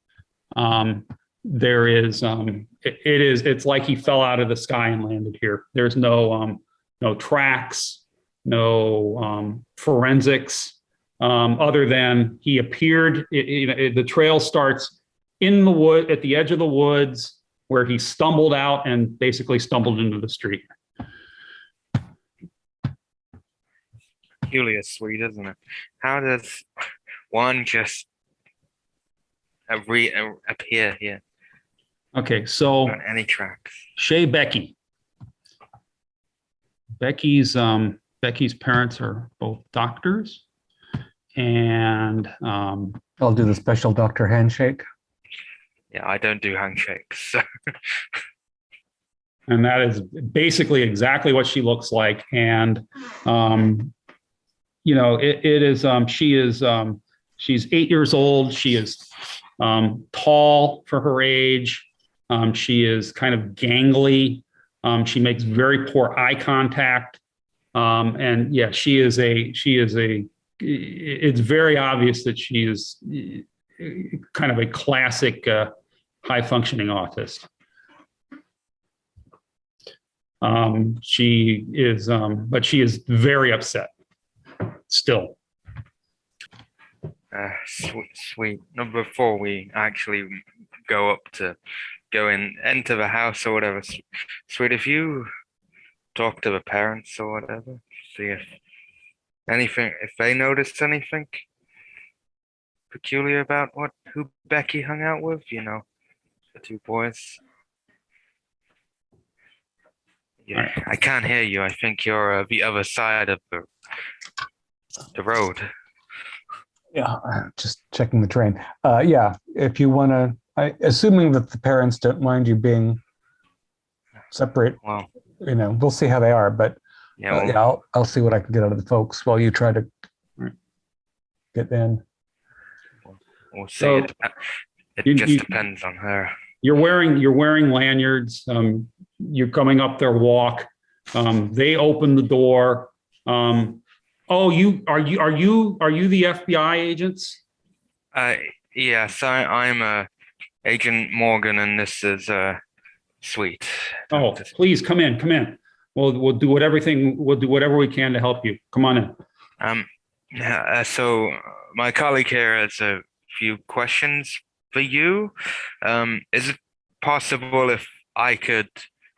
There is, it's like he fell out of the sky and landed here. There's no tracks, no forensics, other than he appeared. The trail starts in the wood, at the edge of the woods, where he stumbled out and basically stumbled into the street. Peculiar, Sweet, isn't it? How does one just appear here? Okay, so on any tracks? Becky. Becky's parents are both doctors, and I'll do the special doctor handshake. Yeah, I don't do handshakes. So. And that is basically exactly what she looks like, and. She's 8 years old. She is tall for her age. She is kind of gangly. She makes very poor eye contact. And yeah, it's very obvious that she is kind of a classic high functioning autist. She is, but she is very upset. Still. Sweet. No, before we actually go enter the house or whatever, Sweet, if you talk to the parents or whatever, see if they noticed anything peculiar about who Becky hung out with, the two boys. Yeah, right. I can't hear you. I think you're the other side of the road. Yeah, just checking the train. Yeah, if you want to, assuming that the parents don't mind you being separate, well, we'll see how they are. But I'll see what I can get out of the folks while you try to get in. We'll see. So it just depends on her. You're wearing lanyards. You're coming up their walk. They open the door. Are you the FBI agents? Yes, I'm Agent Morgan, and this is Sweet. Oh, please come in. Come in. We'll do whatever we can to help you. Come on in. So my colleague here has a few questions for you. Is it possible if I could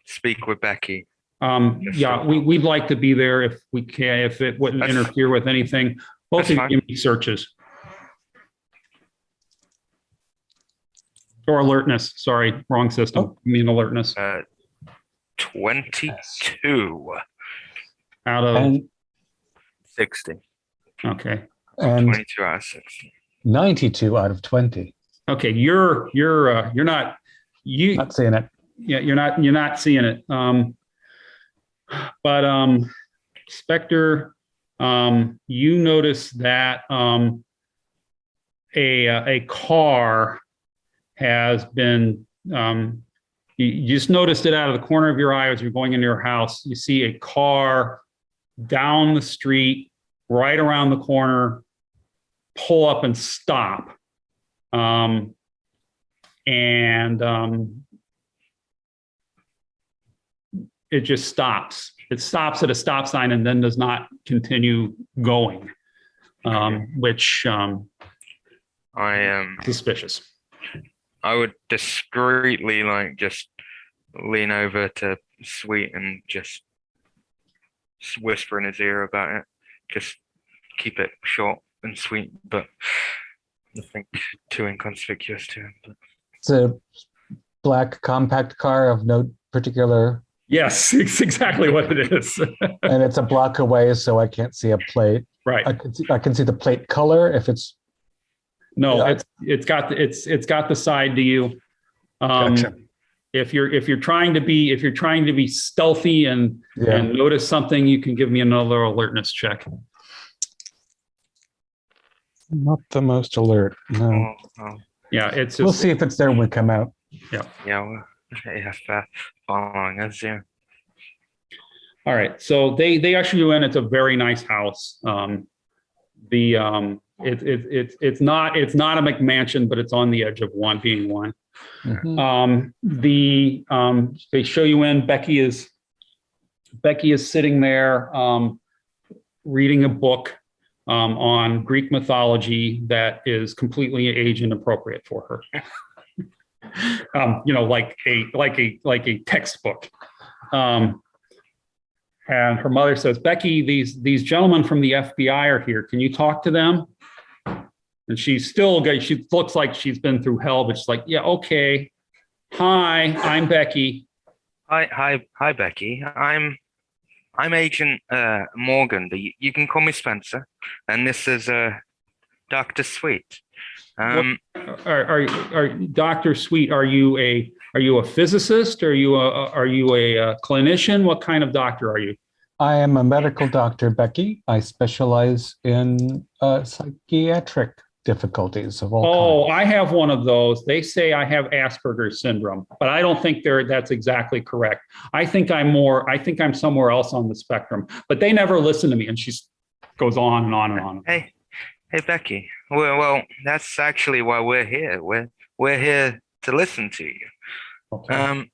speak with Becky? Yeah, we'd like to be there if we can, if it wouldn't interfere with anything. Both of you give me searches. Or alertness. Sorry, wrong system. I mean alertness. 22 out of 60. Okay. And 22 out of 60. 92 out of 20. Okay, you're not seeing it. Yeah, you're not seeing it. But Spectre, you notice that a car has been you just noticed it out of the corner of your eye as you're going into your house. You see a car down the street, right around the corner, pull up and stop. It just stops. It stops at a stop sign and then does not continue going, which I am suspicious. I would discreetly just lean over to Sweet and just whisper in his ear about it. Just keep it short and sweet, but nothing too inconspicuous to him. But. It's a black compact car of no particular. Yes, it's exactly what it is. And it's a block away, so I can't see a plate. Right. I can see the plate color if it's. No, it's got the side to you. Gotcha. If you're trying to be stealthy and notice something, you can give me another alertness check. Not the most alert. No. Oh. Yeah, it's. We'll see if it's there when we come out. Yeah. Yeah. Following us. Yeah. All right. So they usher you in. It's a very nice house. It's not a McMansion, but it's on the edge of being one. Mm-hmm. They show you in. Becky is sitting there reading a book on Greek mythology that is completely age inappropriate for her. Like a textbook. And her mother says, "Becky, these gentlemen from the FBI are here. Can you talk to them?" And she looks like she's been through hell, but she's like, "Yeah, okay. Hi, I'm Becky." Hi, Becky. I'm Agent Morgan, but you can call me Spencer. And this is Dr. Sweet. Are Dr. Sweet? Are you a physicist? Are you a clinician? What kind of doctor are you? I am a medical doctor, Becky. I specialize in psychiatric difficulties of all kinds. Oh, I have one of those. They say I have Asperger's syndrome, but I don't think that's exactly correct. I think I'm somewhere else on the spectrum, but they never listen to me. And she goes on and on and on. Hey, Becky. Well, that's actually why we're here. We're here to listen to you. Okay.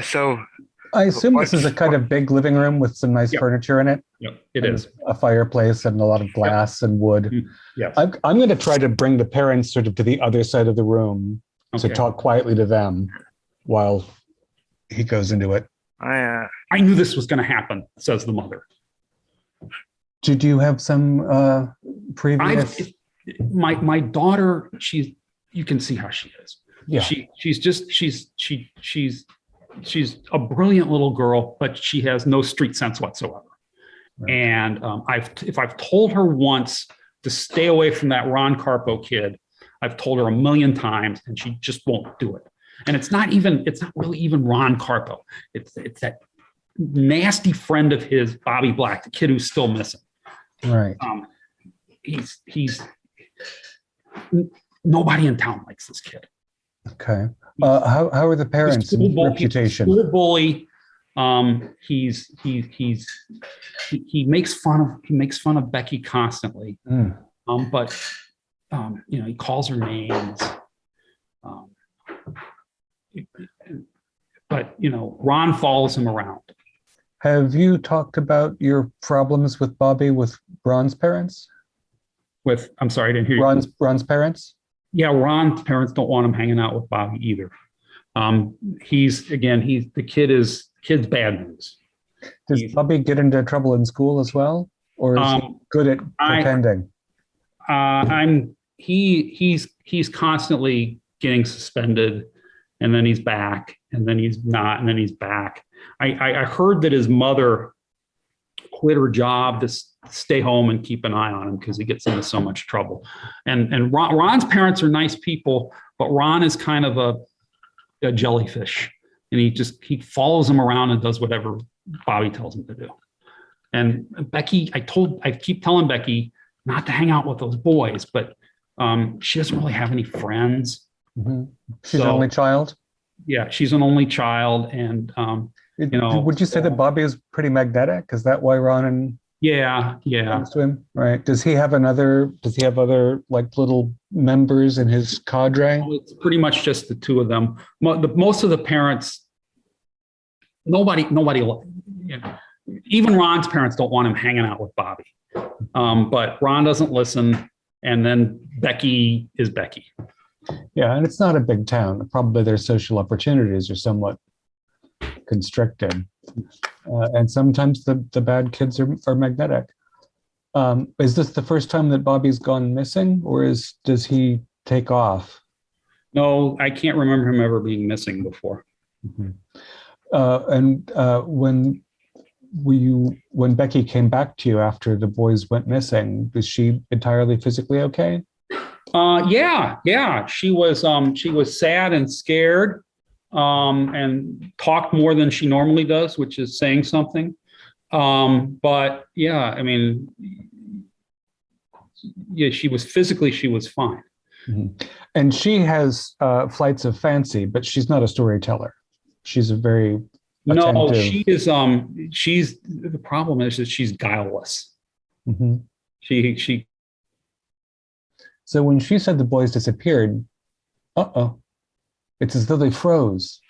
So I assume this is a kind of big living room with some nice furniture in it. Yep, it is. A fireplace and a lot of glass and wood. Yes. I'm going to try to bring the parents sort of to the other side of the room to talk quietly to them while he goes into it. I knew this was going to happen, says the mother. Did you have some previous? My daughter, you can see how she is. Yeah. She's a brilliant little girl, but she has no street sense whatsoever. Right. And if I've told her once to stay away from that Ron Carpo kid, I've told her a million times, and she just won't do it. And it's not really even Ron Carpo. It's that nasty friend of his, Bobby Black, the kid who's still missing. Right. He's nobody in town likes this kid. Okay. How are the parents' reputation? School bully. He makes fun of Becky constantly. But he calls her names. but Ron follows him around. Have you talked about your problems with Bobby with Ron's parents? I'm sorry, I didn't hear you. Ron's parents? Yeah, Ron's parents don't want him hanging out with Bobby either. The kid's bad news. Does Bobby get into trouble in school as well, or is he good at pretending? He's constantly getting suspended, and then he's back, and then he's not, and then he's back. I heard that his mother quit her job to stay home and keep an eye on him because he gets into so much trouble. And Ron's parents are nice people, but Ron is kind of a jellyfish, and he follows him around and does whatever Bobby tells him to do. And Becky, I keep telling Becky not to hang out with those boys, but she doesn't really have any friends. Mm-hmm. She's an only child. Yeah, she's an only child, and would you say that Bobby is pretty magnetic? Is that why Ron and comes to him? Right. Does he have other like little members in his cadre? It's pretty much just the two of them. Most of the parents, nobody, even Ron's parents don't want him hanging out with Bobby. But Ron doesn't listen, and then Becky is Becky. Yeah, and it's not a big town. Probably their social opportunities are somewhat constricted, and sometimes the bad kids are magnetic. Is this the first time that Bobby's gone missing, or does he take off? No, I can't remember him ever being missing before. Mm-hmm. When Becky came back to you after the boys went missing, was she entirely physically okay? Yeah. She was sad and scared, and talked more than she normally does, which is saying something. But yeah, I mean, yeah, she was fine. Mm-hmm. And she has flights of fancy, but she's not a storyteller. She's a very No, she is. She's the problem is that she's guileless. Mm-hmm. She. So when she said the boys disappeared, it's as though they froze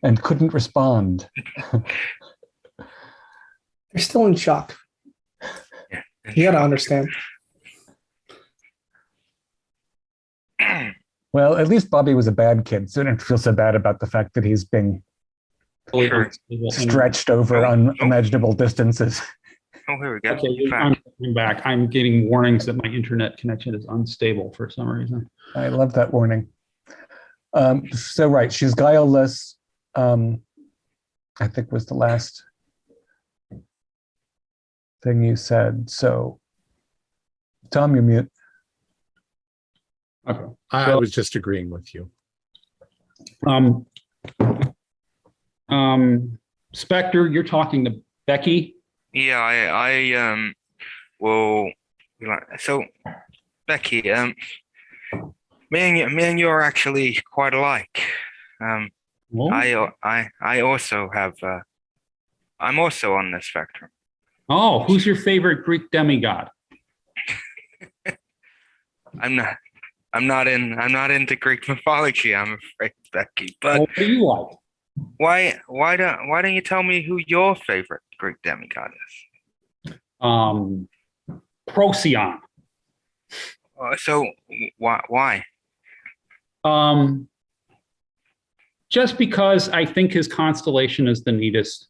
and couldn't respond. They're still in shock. You got to understand. Well, at least Bobby was a bad kid, so I don't feel so bad about the fact that he's being stretched over unimaginable distances. Oh, here we go. Okay, I'm back. I'm getting warnings that my internet connection is unstable for some reason. I love that warning. So right, she's guileless. I think was the last thing you said. So, Tom, you're mute. Okay. I was just agreeing with you. Spectre, you're talking to Becky. Yeah, I will. So, Becky, me and you are actually quite alike. I also have. I'm also on the spectrum. Oh, who's your favorite Greek demigod? I'm not into Greek mythology, I'm afraid, Becky. But what do you like? Why don't you tell me who your favorite Greek demigod is? Procyon. So why? Just because I think his constellation is the neatest.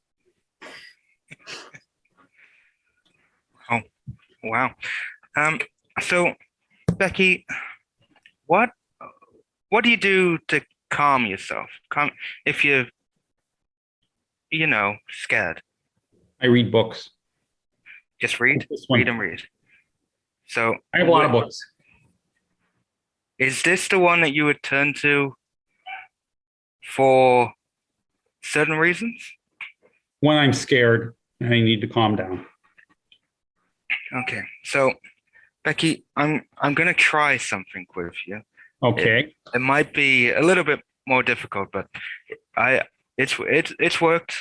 Oh, wow. So Becky, what do you do to calm yourself? If you're, scared. I read books. Just read and read. So I have a lot of books. Is this the one that you would turn to for certain reasons? When I'm scared and I need to calm down. Okay, so Becky, I'm gonna try something with you. Okay. It might be a little bit more difficult, but it's worked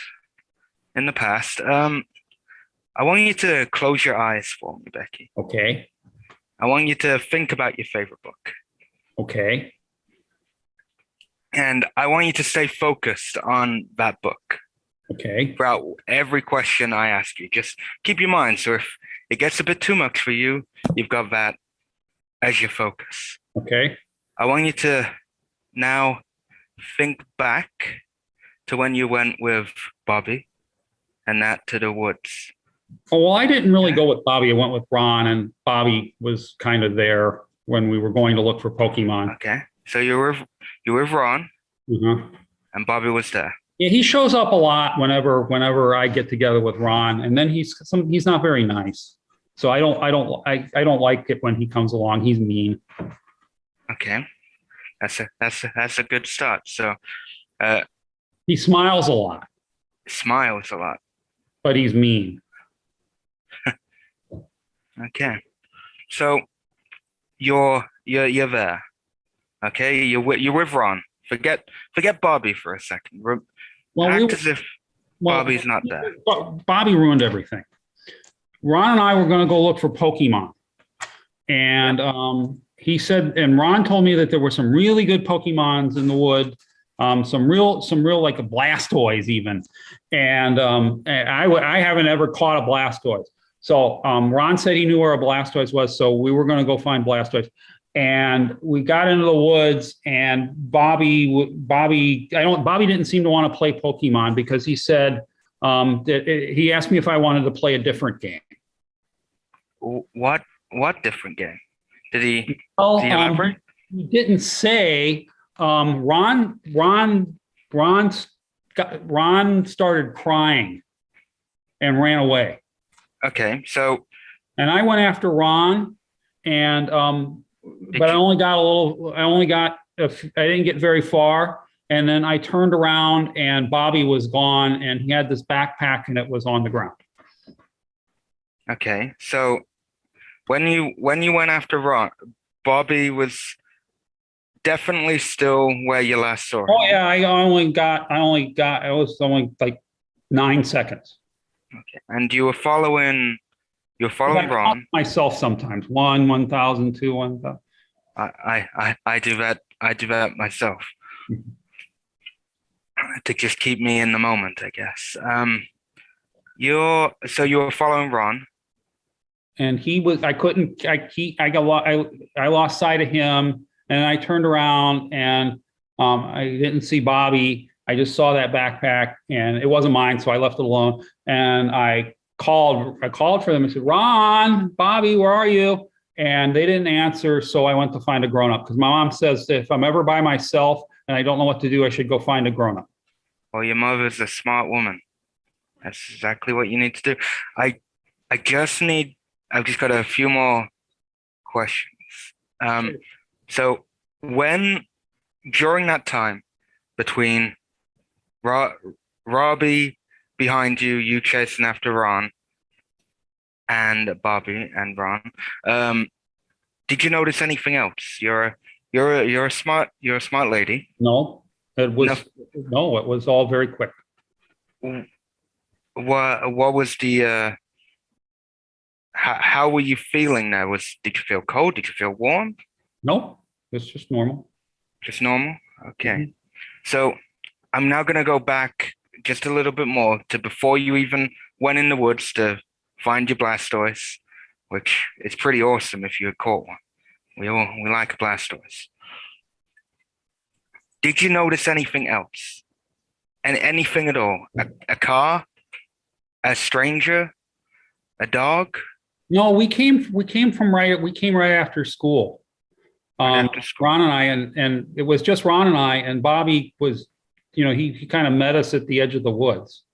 in the past. I want you to close your eyes for me, Becky. Okay. I want you to think about your favorite book. Okay. And I want you to stay focused on that book Okay. throughout every question I ask you. Just keep your mind. So if it gets a bit too much for you, you've got that as your focus. Okay. I want you to now think back to when you went with Bobby and that to the woods. Oh, well, I didn't really go with Bobby. I went with Ron, and Bobby was kind of there when we were going to look for Pokemon. Okay. So you're with Ron Mhm. and Bobby was there. Yeah, he shows up a lot whenever I get together with Ron, and then he's not very nice. So I don't like it when he comes along. He's mean. Okay. That's a good start. So He smiles a lot, smiles a lot. but he's mean. Okay. So you're there. Okay, you're with Ron. Forget Bobby for a second. Act as if Bobby's not there. Bobby ruined everything. Ron and I were going to go look for Pokemon, and he said, and Ron told me that there were some really good Pokemons in the wood, some real like a Blastoise even, and I haven't ever caught a Blastoise. So Ron said he knew where a Blastoise was, so we were going to go find Blastoise. And we got into the woods, and Bobby didn't seem to want to play Pokemon because he said he asked me if I wanted to play a different game. What different game? Did he elaborate? He didn't say. Ron started crying and ran away. Okay, so and I went after Ron, and but I didn't get very far. And then I turned around and Bobby was gone, and he had this backpack and it was on the ground. Okay. So when you went after Ron, Bobby was definitely still where you last saw him. Oh yeah, it was only like 9 seconds. Okay. And you were following Ron. Myself sometimes. 1,000, 2, 1,000. I do that myself. To just keep me in the moment, I guess. You were following Ron. And I lost sight of him, and I turned around and I didn't see Bobby. I just saw that backpack, and it wasn't mine, so I left it alone. And I called for them and said, Ron, Bobby, where are you? And they didn't answer, so I went to find a grown-up, because my mom says that if I'm ever by myself and I don't know what to do, I should go find a grown-up. Well, your mother's a smart woman. That's exactly what you need to do. I've just got a few more questions. So during that time between Robbie behind you chasing after Ron, and Bobby and Ron, did you notice anything else? You're a smart lady. No, it was all very quick. What was the how were you feeling there? Did you feel cold? Did you feel warm? No, it's just normal. Just normal? Okay. Mm-hmm. So I'm now gonna go back just a little bit more to before you even went in the woods to find your Blastoise, which is pretty awesome if you had caught one. We like a Blastoise. Did you notice anything else? And anything at all? A car? A stranger? A dog? No, we came right after school. After school. Ron and I, and it was just Ron and I, and Bobby was, he kind of met us at the edge of the woods.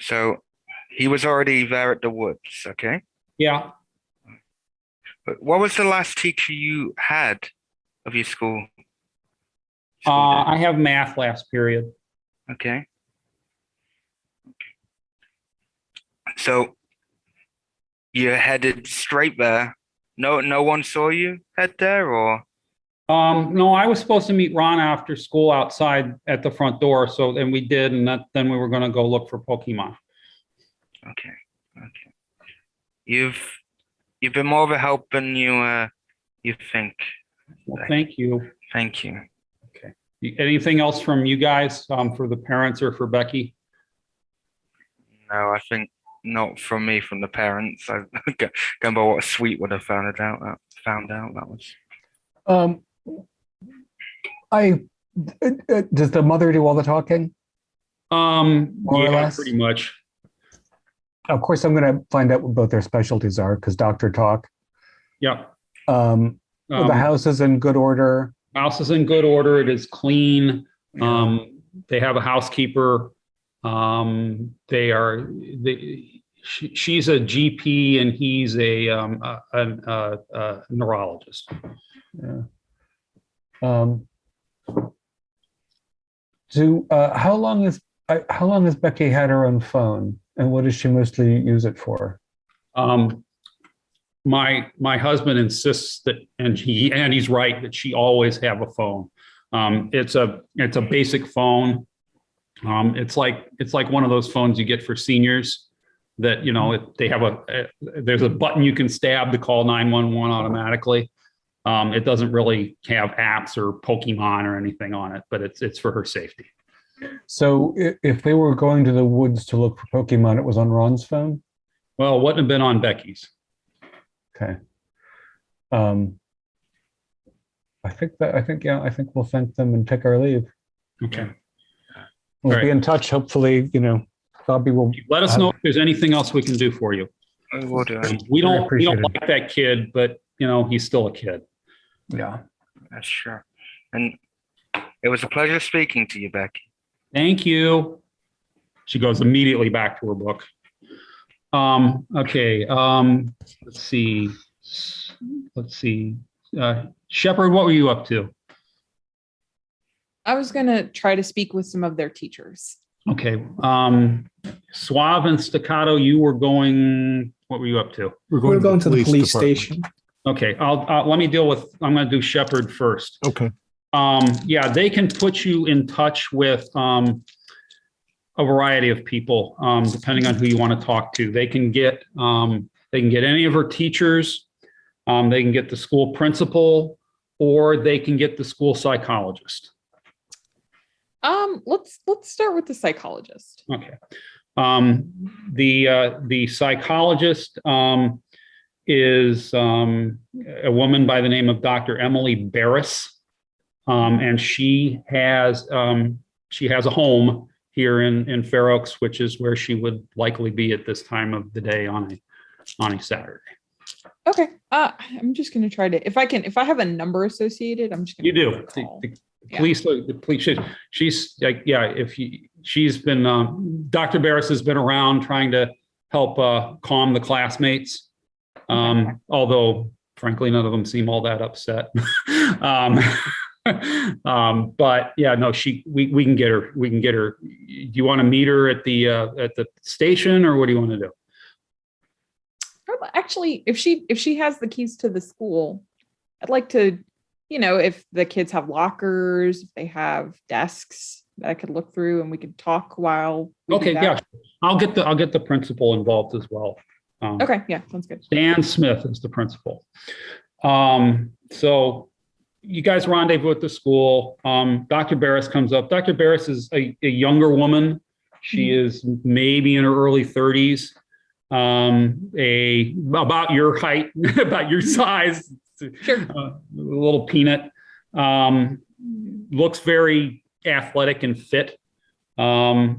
So he was already there at the woods, okay? Yeah. But what was the last teacher you had of your school? I have math last period. Okay. So you headed straight there. No one saw you head there, or? No, I was supposed to meet Ron after school outside at the front door. So, and we did, and then we were going to go look for Pokemon. Okay. You've been more of a help than you think. Well, thank you. Thank you. Okay. Anything else from you guys for the parents or for Becky? No, I think not from me, from the parents. I going by what Sweet would have found out. That was. Does the mother do all the talking? More or less? Pretty much. Of course, I'm going to find out what both their specialties are because doctor talk. Yep. The house is in good order. House is in good order. It is clean. Yeah. They have a housekeeper. She's a GP and he's a neurologist. Yeah. How long has Becky had her own phone, and what does she mostly use it for? My husband insists that, and he's right, that she always have a phone. It's a basic phone. It's like one of those phones you get for seniors that, they have there's a button you can stab to call 911 automatically. It doesn't really have apps or Pokemon or anything on it, but it's for her safety. So if they were going to the woods to look for Pokemon, it was on Ron's phone? Well, it wouldn't have been on Becky's. Okay. I think we'll thank them and take our leave. Okay. We'll be in touch. Hopefully, Bobby will let us know if there's anything else we can do for you. We'll do. We don't like that kid, but he's still a kid. Yeah. That's sure. And it was a pleasure speaking to you, Becky. Thank you. She goes immediately back to her book. Okay. Let's see. Shepard, what were you up to? I was going to try to speak with some of their teachers. Okay. Suave and Staccato, you were going, what were you up to? We're going to the police station. Okay. Let me deal with, I'm going to do Shepard first. Okay. Yeah, they can put you in touch with a variety of people, depending on who you want to talk to. They can get any of her teachers, they can get the school principal, or they can get the school psychologist. Let's start with the psychologist. Okay. The psychologist is a woman by the name of Dr. Emily Barris. And she has a home here in Fair Oaks, which is where she would likely be at this time of the day on a Saturday. Okay. I'm just going to try to, if I have a number associated, I'm just going to. You do. The police, she's like, yeah, she's been, Dr. Barris has been around trying to help calm the classmates. Although frankly, none of them seem all that upset. But yeah, no, we can get her. Do you want to meet her at the station, or what do you want to do? Actually, if she has the keys to the school, I'd like to, if the kids have lockers, if they have desks that I could look through and we could talk while. Okay. Yeah. I'll get the principal involved as well. Okay. Yeah. Sounds good. Stan Smith is the principal. So you guys rendezvous at the school. Dr. Barris comes up. Dr. Barris is a younger woman. She is maybe in her early 30s. About your height, about your size. Sure. A little peanut. Looks very athletic and fit. The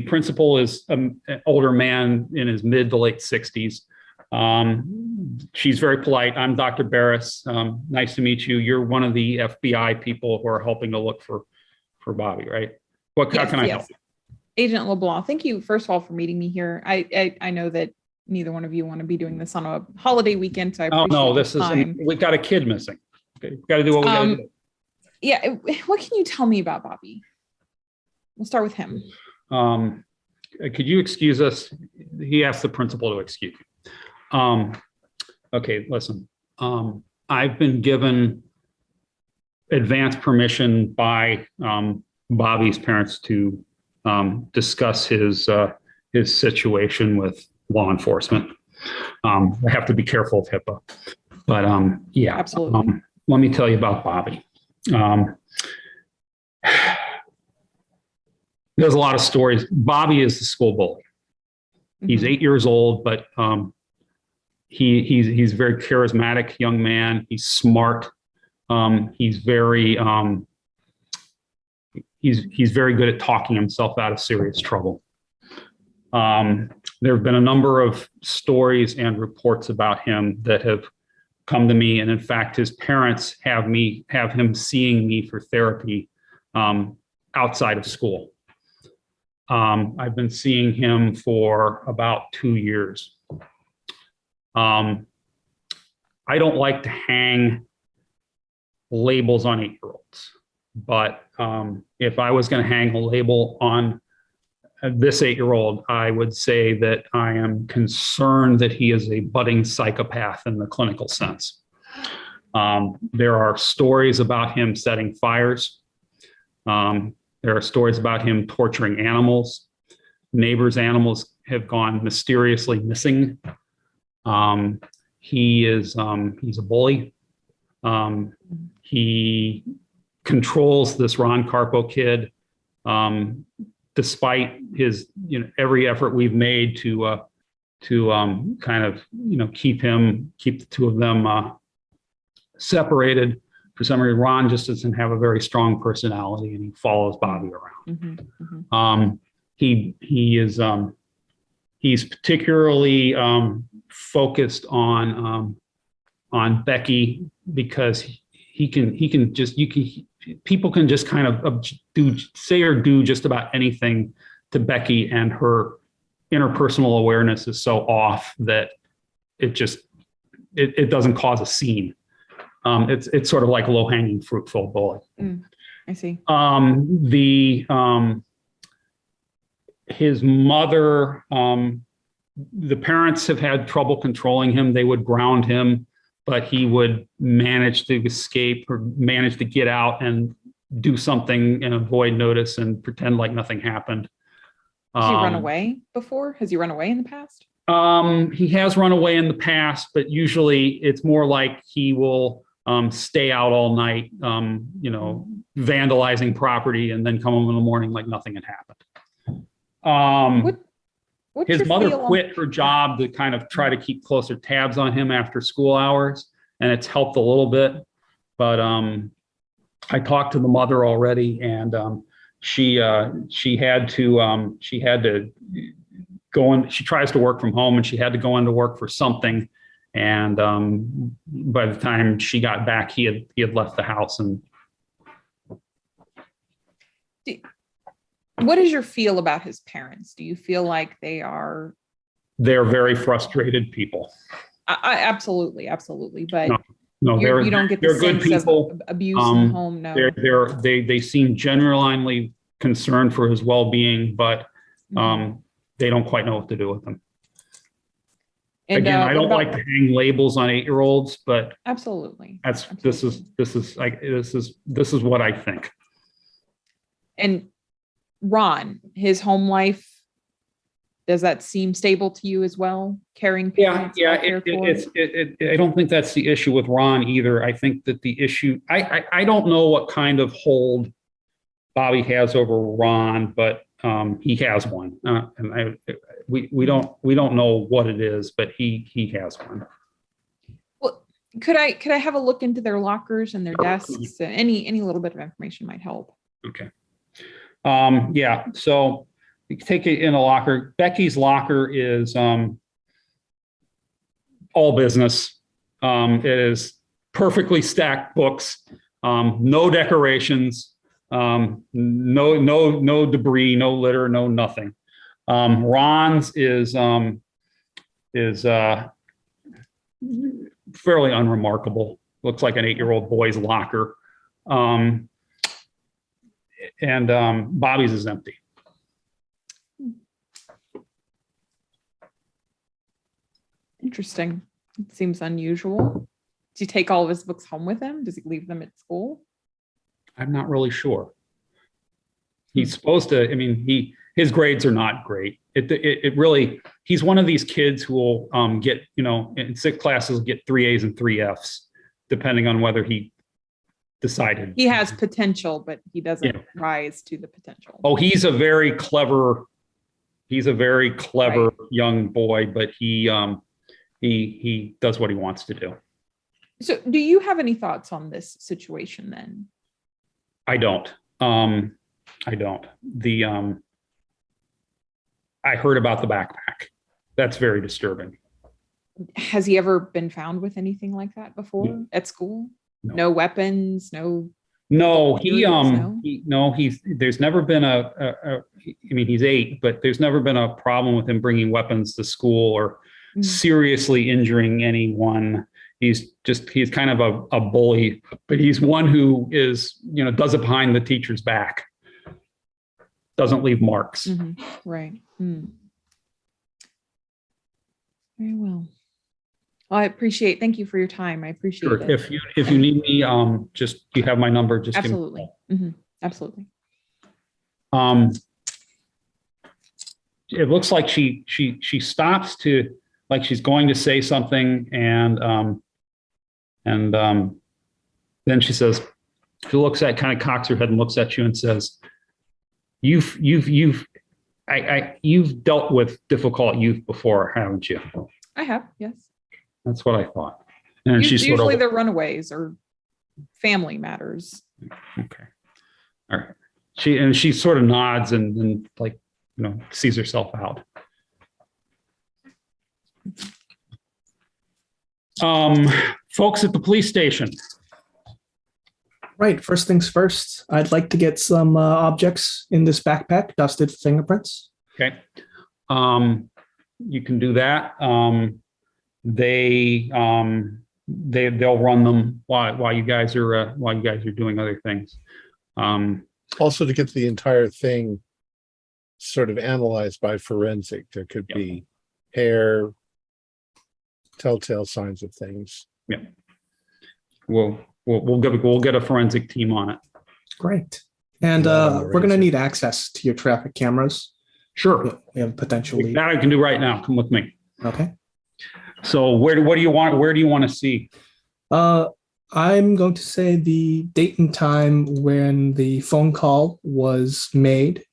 principal is an older man in his mid to late 60s. She's very polite. I'm Dr. Barris. Nice to meet you. You're one of the FBI people who are helping to look for Bobby, right? How can I help you? Agent LeBlanc, thank you, first of all, for meeting me here. I know that neither one of you want to be doing this on a holiday weekend, so I appreciate we've got a kid missing. Okay, we've got to do what we got to do. Yeah, what can you tell me about Bobby? We'll start with him. Could you excuse us? He asked the principal to excuse you. Okay, listen. I've been given advance permission by Bobby's parents to discuss his situation with law enforcement. I have to be careful of HIPAA, but yeah. Absolutely. Let me tell you about Bobby. There's a lot of stories. Bobby is the school bully. He's 8 years old, but he's a very charismatic young man. He's smart. He's very good at talking himself out of serious trouble. There have been a number of stories and reports about him that have come to me, and in fact, his parents have him seeing me for therapy outside of school. I've been seeing him for about 2 years. I don't like to hang labels on 8-year-olds, but if I was going to hang a label on this 8-year-old, I would say that I am concerned that he is a budding psychopath in the clinical sense. There are stories about him setting fires. There are stories about him torturing animals. Neighbors' animals have gone mysteriously missing. He's a bully. He controls this Ron Carpo kid, despite his, every effort we've made to kind of, keep the two of them separated. For some reason, Ron just doesn't have a very strong personality, and he follows Bobby around. He's particularly focused on Becky because people can just kind of say or do just about anything to Becky, and her interpersonal awareness is so off that it doesn't cause a scene. It's sort of like low-hanging fruit for a bully. I see. His mother, the parents have had trouble controlling him. They would ground him, but he would manage to escape or manage to get out and do something and avoid notice and pretend like nothing happened. Has he run away before? Has he run away in the past? He has run away in the past, but usually it's more like he will stay out all night, vandalizing property, and then come home in the morning like nothing had happened. His mother quit her job to kind of try to keep closer tabs on him after school hours, and it's helped a little bit. But I talked to the mother already, and she had to go in. She tries to work from home, and she had to go into work for something. And by the time she got back, he had left the house. And what is your feel about his parents? Do you feel like they're very frustrated people? I absolutely, but no, you don't get the sense people. Of abuse in the home. No, they seem genuinely concerned for his well-being, but they don't quite know what to do with him. And again, I don't like to hang labels on 8-year-olds, but absolutely, this is what I think. And Ron, his home life, does that seem stable to you as well? Caring parents? Yeah. I don't think that's the issue with Ron either. I think that the issue, I don't know what kind of hold Bobby has over Ron, but he has one, and we don't know what it is, but he has one. Well, could I have a look into their lockers and their desks? Any little bit of information might help. Okay. Yeah. So you take it in a locker. Becky's locker is all business. It is perfectly stacked books, no decorations, no debris, no litter, no nothing. Ron's is fairly unremarkable. Looks like an 8-year-old boy's locker. And Bobby's is empty. Interesting. It seems unusual. Does he take all of his books home with him? Does he leave them at school? I'm not really sure. He's supposed to. I mean, his grades are not great. It really. He's one of these kids who will get, in 6 classes, get 3 A's and 3 F's, depending on whether he decided. He has potential, but he doesn't rise to the potential. Oh, he's a very clever Right. young boy, but he does what he wants to do. So do you have any thoughts on this situation then? I don't. I don't. I heard about the backpack. That's very disturbing. Has he ever been found with anything like that before at school? No weapons, no. No, there's never been I mean, he's 8, but there's never been a problem with him bringing weapons to school or seriously injuring anyone. He's kind of a bully, but he's one who is, does it behind the teacher's back. Doesn't leave marks. Mm-hmm. Right. Very well. Thank you for your time. I appreciate it. If you need me, you have my number. Just absolutely. Absolutely. It looks like she stops to, like she's going to say something, and then she says, she looks at, kind of cocks her head and looks at you and says, you've dealt with difficult youth before, haven't you? I have, yes. That's what I thought. And she's usually they're runaways or family matters. Okay. All right. She sort of nods and like, sees herself out. Folks at the police station. Right. First things first, I'd like to get some objects in this backpack dusted for fingerprints. Okay. You can do that. They'll run them while you guys are doing other things. Also, to get the entire thing sort of analyzed by forensic, there could be hair, telltale signs of things. Yeah. We'll get a forensic team on it. Great. And we're going to need access to your traffic cameras. Sure. We have potentially. That I can do right now. Come with me. Okay. So what do you want? Where do you want to see? I'm going to say the date and time when the phone call was made.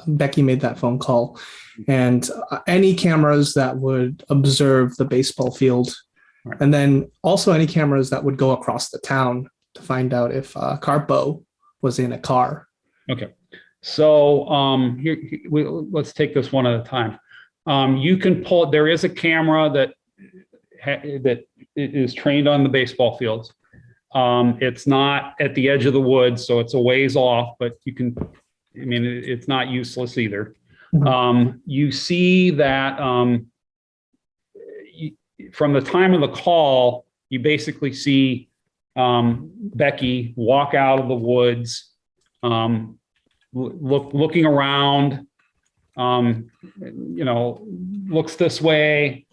Becky made that phone call, and any cameras that would observe the baseball field, right. And then also any cameras that would go across the town to find out if Carpo was in a car. Okay. So let's take this one at a time. You can pull. There is a camera that is trained on the baseball fields. It's not at the edge of the woods, so it's a ways off, but you can. I mean, it's not useless either. Mm-hmm. You see that from the time of the call, you basically see Becky walk out of the woods, looking around, looks this way,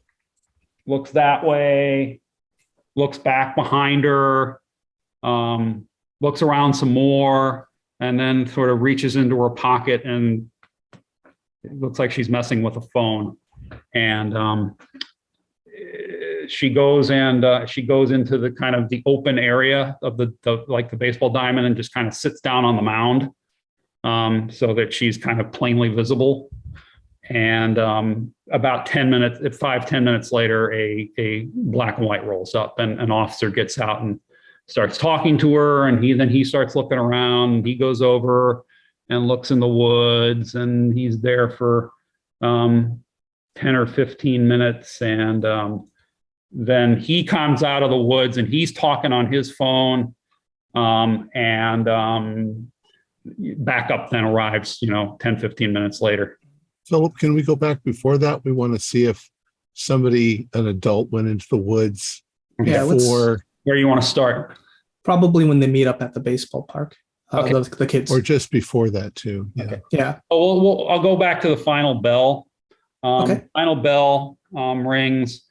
looks that way, looks back behind her, looks around some more, and then sort of reaches into her pocket, and it looks like she's messing with a phone. And she goes into the kind of the open area of the baseball diamond and just kind of sits down on the mound, so that she's kind of plainly visible. And about 10 minutes later, a black and white rolls up, and an officer gets out and starts talking to her, and he starts looking around, and he goes over and looks in the woods, and he's there for 10 or 15 minutes. And then he comes out of the woods and he's talking on his phone, and backup then arrives, 10, 15 minutes later. Philip, can we go back before that? We want to see if an adult went into the woods before. Where do you want to start? Probably when they meet up at the baseball park. Okay. The kids. Or just before that too. Yeah. Okay. Yeah. Oh, I'll go back to the final bell. Okay. Final bell rings.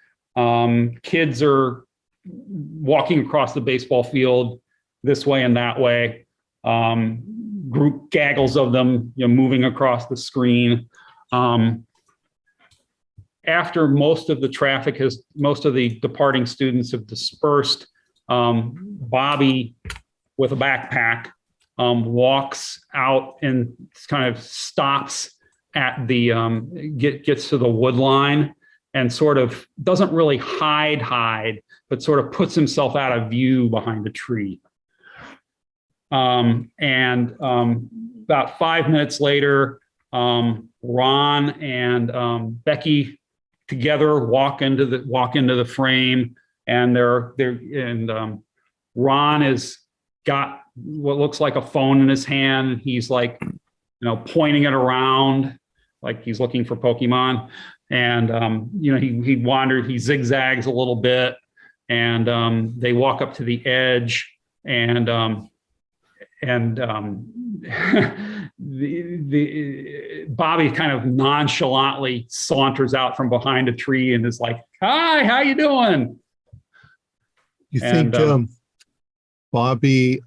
Kids are walking across the baseball field this way and that way. Group gaggles of them, moving across the screen. After most of the departing students have dispersed, Bobby with a backpack walks out and kind of stops at the gets to the wood line and sort of doesn't really hide, but sort of puts himself out of view behind a tree. About 5 minutes later, Ron and Becky together walk into the frame, and Ron has got what looks like a phone in his hand. He's like, pointing it around like he's looking for Pokemon. And he zigzags a little bit, and they walk up to the edge, and Bobby kind of nonchalantly saunters out from behind a tree and is like, "Hi, how you doing?" You think Bobby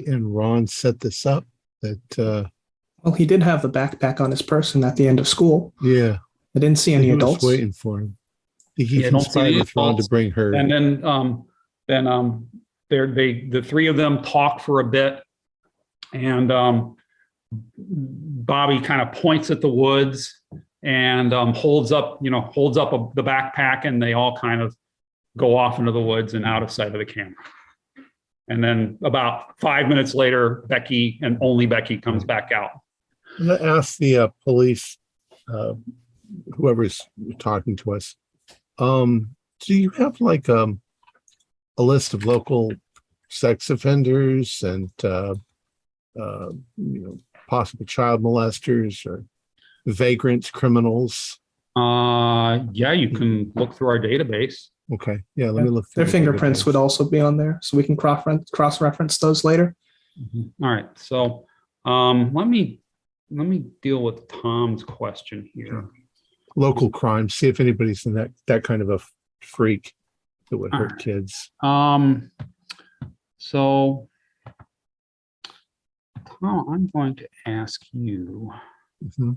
and Ron set this up? That Well, he did have the backpack on his person at the end of school. yeah, I didn't see any adults waiting for him. He conspired with Ron to bring her. And then the three of them talk for a bit, and Bobby kind of points at the woods and holds up the backpack, and they all kind of go off into the woods and out of sight of the camera. And then about 5 minutes later, Becky, and only Becky, comes back out. I'm going to ask the police, whoever's talking to us, do you have like a list of local sex offenders and possible child molesters or vagrant criminals? Yeah, you can look through our database. Okay, yeah, let me look through Their fingerprints would also be on there, so we can cross-reference those later. Mm-hmm. All right, so let me deal with Tom's question here. Local crime. See if anybody's in that kind of a freak that would hurt kids. So Tom, I'm going to ask you. Mm-hmm.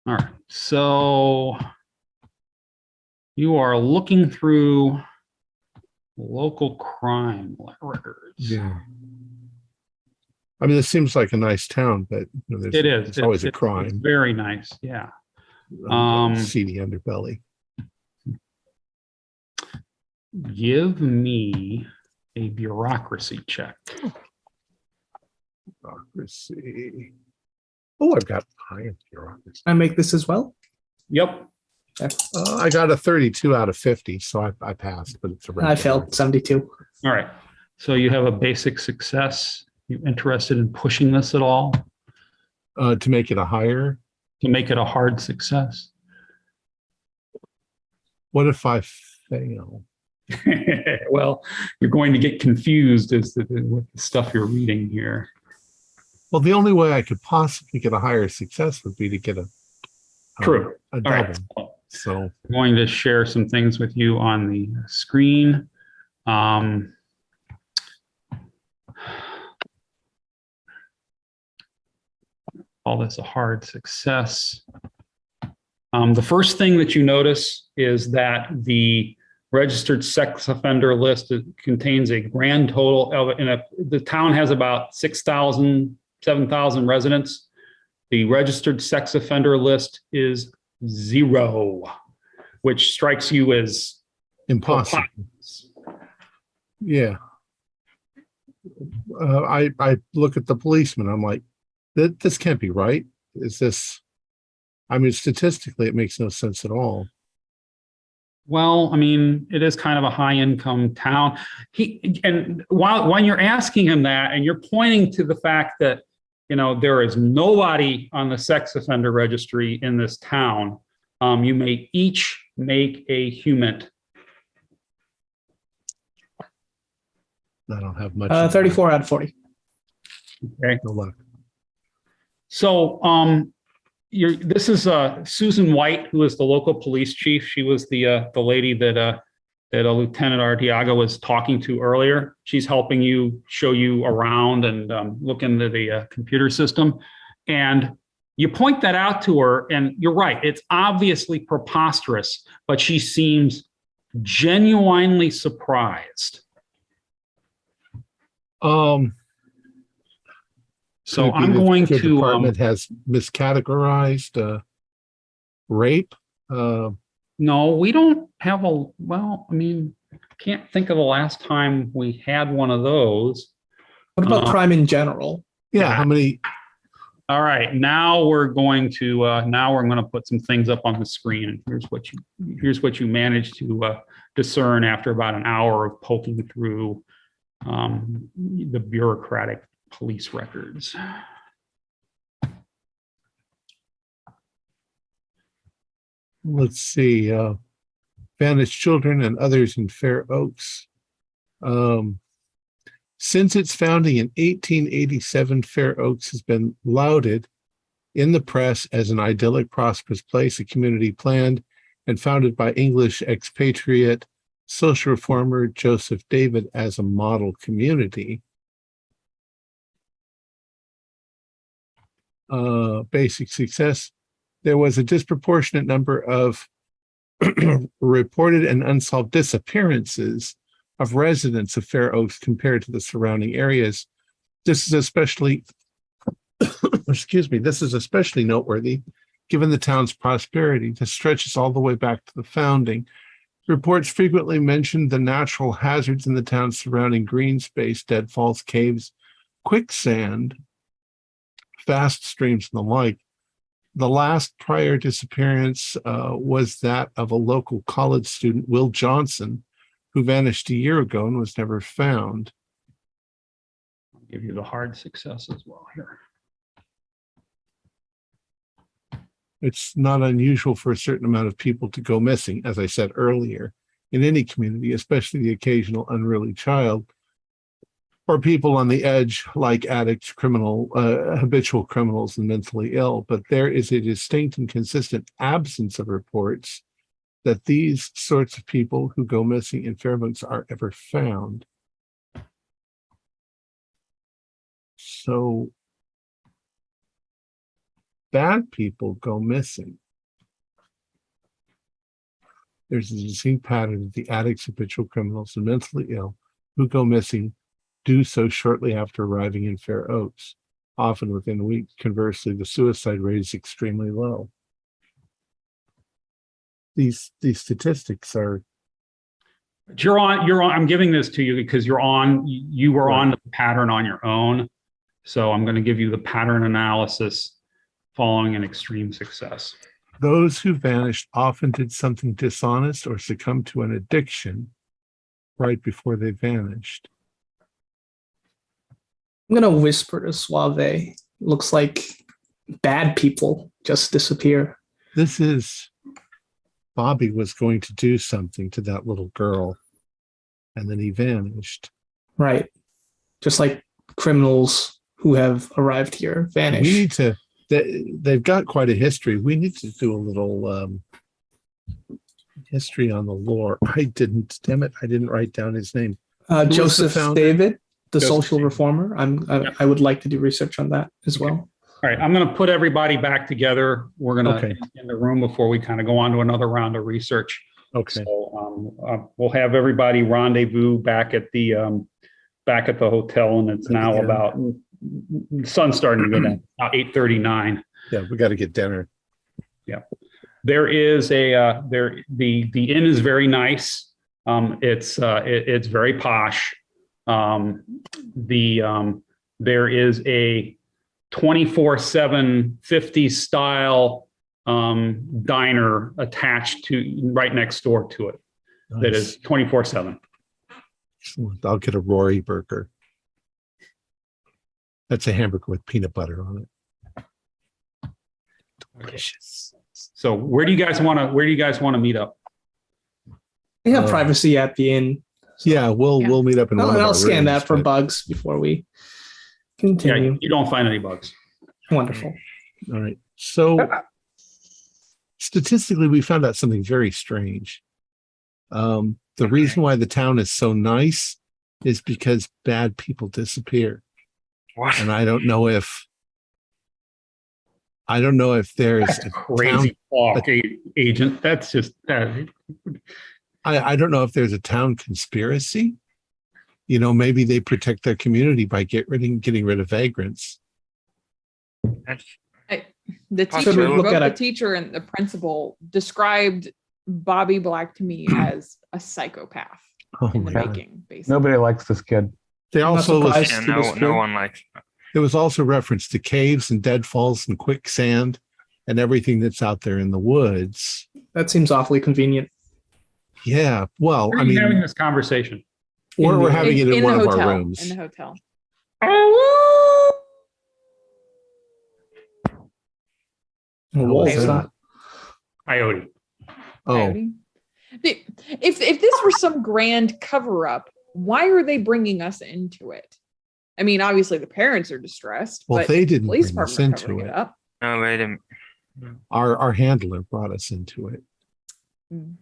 All right, so you are looking through local crime records. Yeah. I mean, this seems like a nice town, but it is. It's always a crime. It's very nice. Yeah. Seedy underbelly. Give me a bureaucracy check. Bureaucracy. Oh, I've got high bureaucracy. I make this as well. Yep. I got a 32 out of 50, so I passed, but it's a I failed 72. All right. So you have a basic success. You interested in pushing this at all? To make it a higher? To make it a hard success? What if I fail? Well, you're going to get confused with the stuff you're reading here. Well, the only way I could possibly get a higher success would be to get a True. A double. Right. So I'm going to share some things with you on the screen. Call this a hard success. The first thing that you notice is that the registered sex offender list contains a grand total of, the town has about 6,000, 7,000 residents. The registered sex offender list is 0, which strikes you as impossible. Yeah. I look at the policeman. I'm like, this can't be right. Is this? I mean, statistically, it makes no sense at all. Well, I mean, it is kind of a high-income town. And when you're asking him that, and you're pointing to the fact that there is nobody on the sex offender registry in this town, you may each make a human. I don't have much. 34 out of 40. Okay. No luck. So this is Susan White, who is the local police chief. She was the lady that Lieutenant Artiaga was talking to earlier. She's helping you, show you around, and look into the computer system. And you point that out to her, and you're right. It's obviously preposterous, but she seems genuinely surprised. So could it be I'm that going your to. department has miscategorized rape. No, we don't have a. Well, I mean, can't think of the last time we had one of those. What about crime in general? Yeah, how many? All right, now we're going to put some things up on the screen, and here's what you managed to discern after about an hour of poking through the bureaucratic police records. Let's see. Vanished children and others in Fair Oaks. Since its founding in 1887, Fair Oaks has been lauded in the press as an idyllic, prosperous place, a community planned and founded by English expatriate social reformer Joseph David as a model community. Basic success. There was a disproportionate number of reported and unsolved disappearances of residents of Fair Oaks compared to the surrounding areas. This is especially, this is especially noteworthy given the town's prosperity that stretches all the way back to the founding. Reports frequently mention the natural hazards in the town surrounding green space, deadfalls, caves, quicksand, fast streams, and the like. The last prior disappearance was that of a local college student, Will Johnson, who vanished a year ago and was never found. I'll give you the hard success as well here. It's not unusual for a certain amount of people to go missing, as I said earlier, in any community, especially the occasional unruly child or people on the edge like addicts, habitual criminals, and mentally ill. But there is a distinct and consistent absence of reports that these sorts of people who go missing in Fair Oaks are ever found. So bad people go missing. There's a distinct pattern of the addicts, habitual criminals, and mentally ill who go missing do so shortly after arriving in Fair Oaks, often within a week. Conversely, the suicide rate is extremely low. These statistics are. You're on. I'm giving this to you because you were on the pattern on your own. So I'm going to give you the pattern analysis following an extreme success. Those who vanished often did something dishonest or succumbed to an addiction right before they vanished. I'm going to whisper to Suave. Looks like bad people just disappear. This is Bobby was going to do something to that little girl, and then he vanished. Right. Just like criminals who have arrived here vanish. We need to, they've got quite a history. We need to do a little history on the lore. I didn't write down his name. Joseph David, the Joseph social David. Reformer. I would like to do research on that as well. All right, I'm going to put everybody back together. We're going to in the room before we kind of go on to another round of research. Okay. So we'll have everybody rendezvous back at the hotel, and it's now about the sun's starting to go down. About 8:39. Yeah, we got to get dinner. Yeah, there is the inn is very nice. It's very posh. There is a 24/7 50s style diner attached to right next door to it. Nice. That is 24/7. I'll get a Rory burger. That's a hamburger with peanut butter on it. Delicious. So where do you guys want to meet up? We have privacy at the inn. So. Yeah, we'll meet up in one of our I'll scan rooms, that for bugs before we continue. Yeah, you don't find any bugs. Wonderful. All right. So statistically, we found out something very strange. The reason why the town is so nice is because bad people disappear. What? And I don't know if there's That's a crazy talk, agent. That's just I don't know if there's a town conspiracy maybe they protect their community by getting rid of vagrants. That's The Possibly. teacher, Look both at the it. teacher and the principal described Bobby Black to me as a psychopath Oh in the my God. making, basically. Nobody likes this kid. They I'm not also was, surprised. yeah, to no disappear. one likes. there was also reference to caves and deadfalls and quicksand and everything that's out there in the woods. That seems awfully convenient. Yeah, well, Where are I you having mean, this conversation? we're the- having it in the one of hotel, our rooms. In the hotel. A What wolf, was huh? that? Coyote. Oh, Coyote. If this were some grand cover up, why are they bringing us into it? I mean, obviously the parents are distressed, well, but they the didn't police bring us department are into covering it. it up. No, they didn't. Our handler brought us into it. Mm.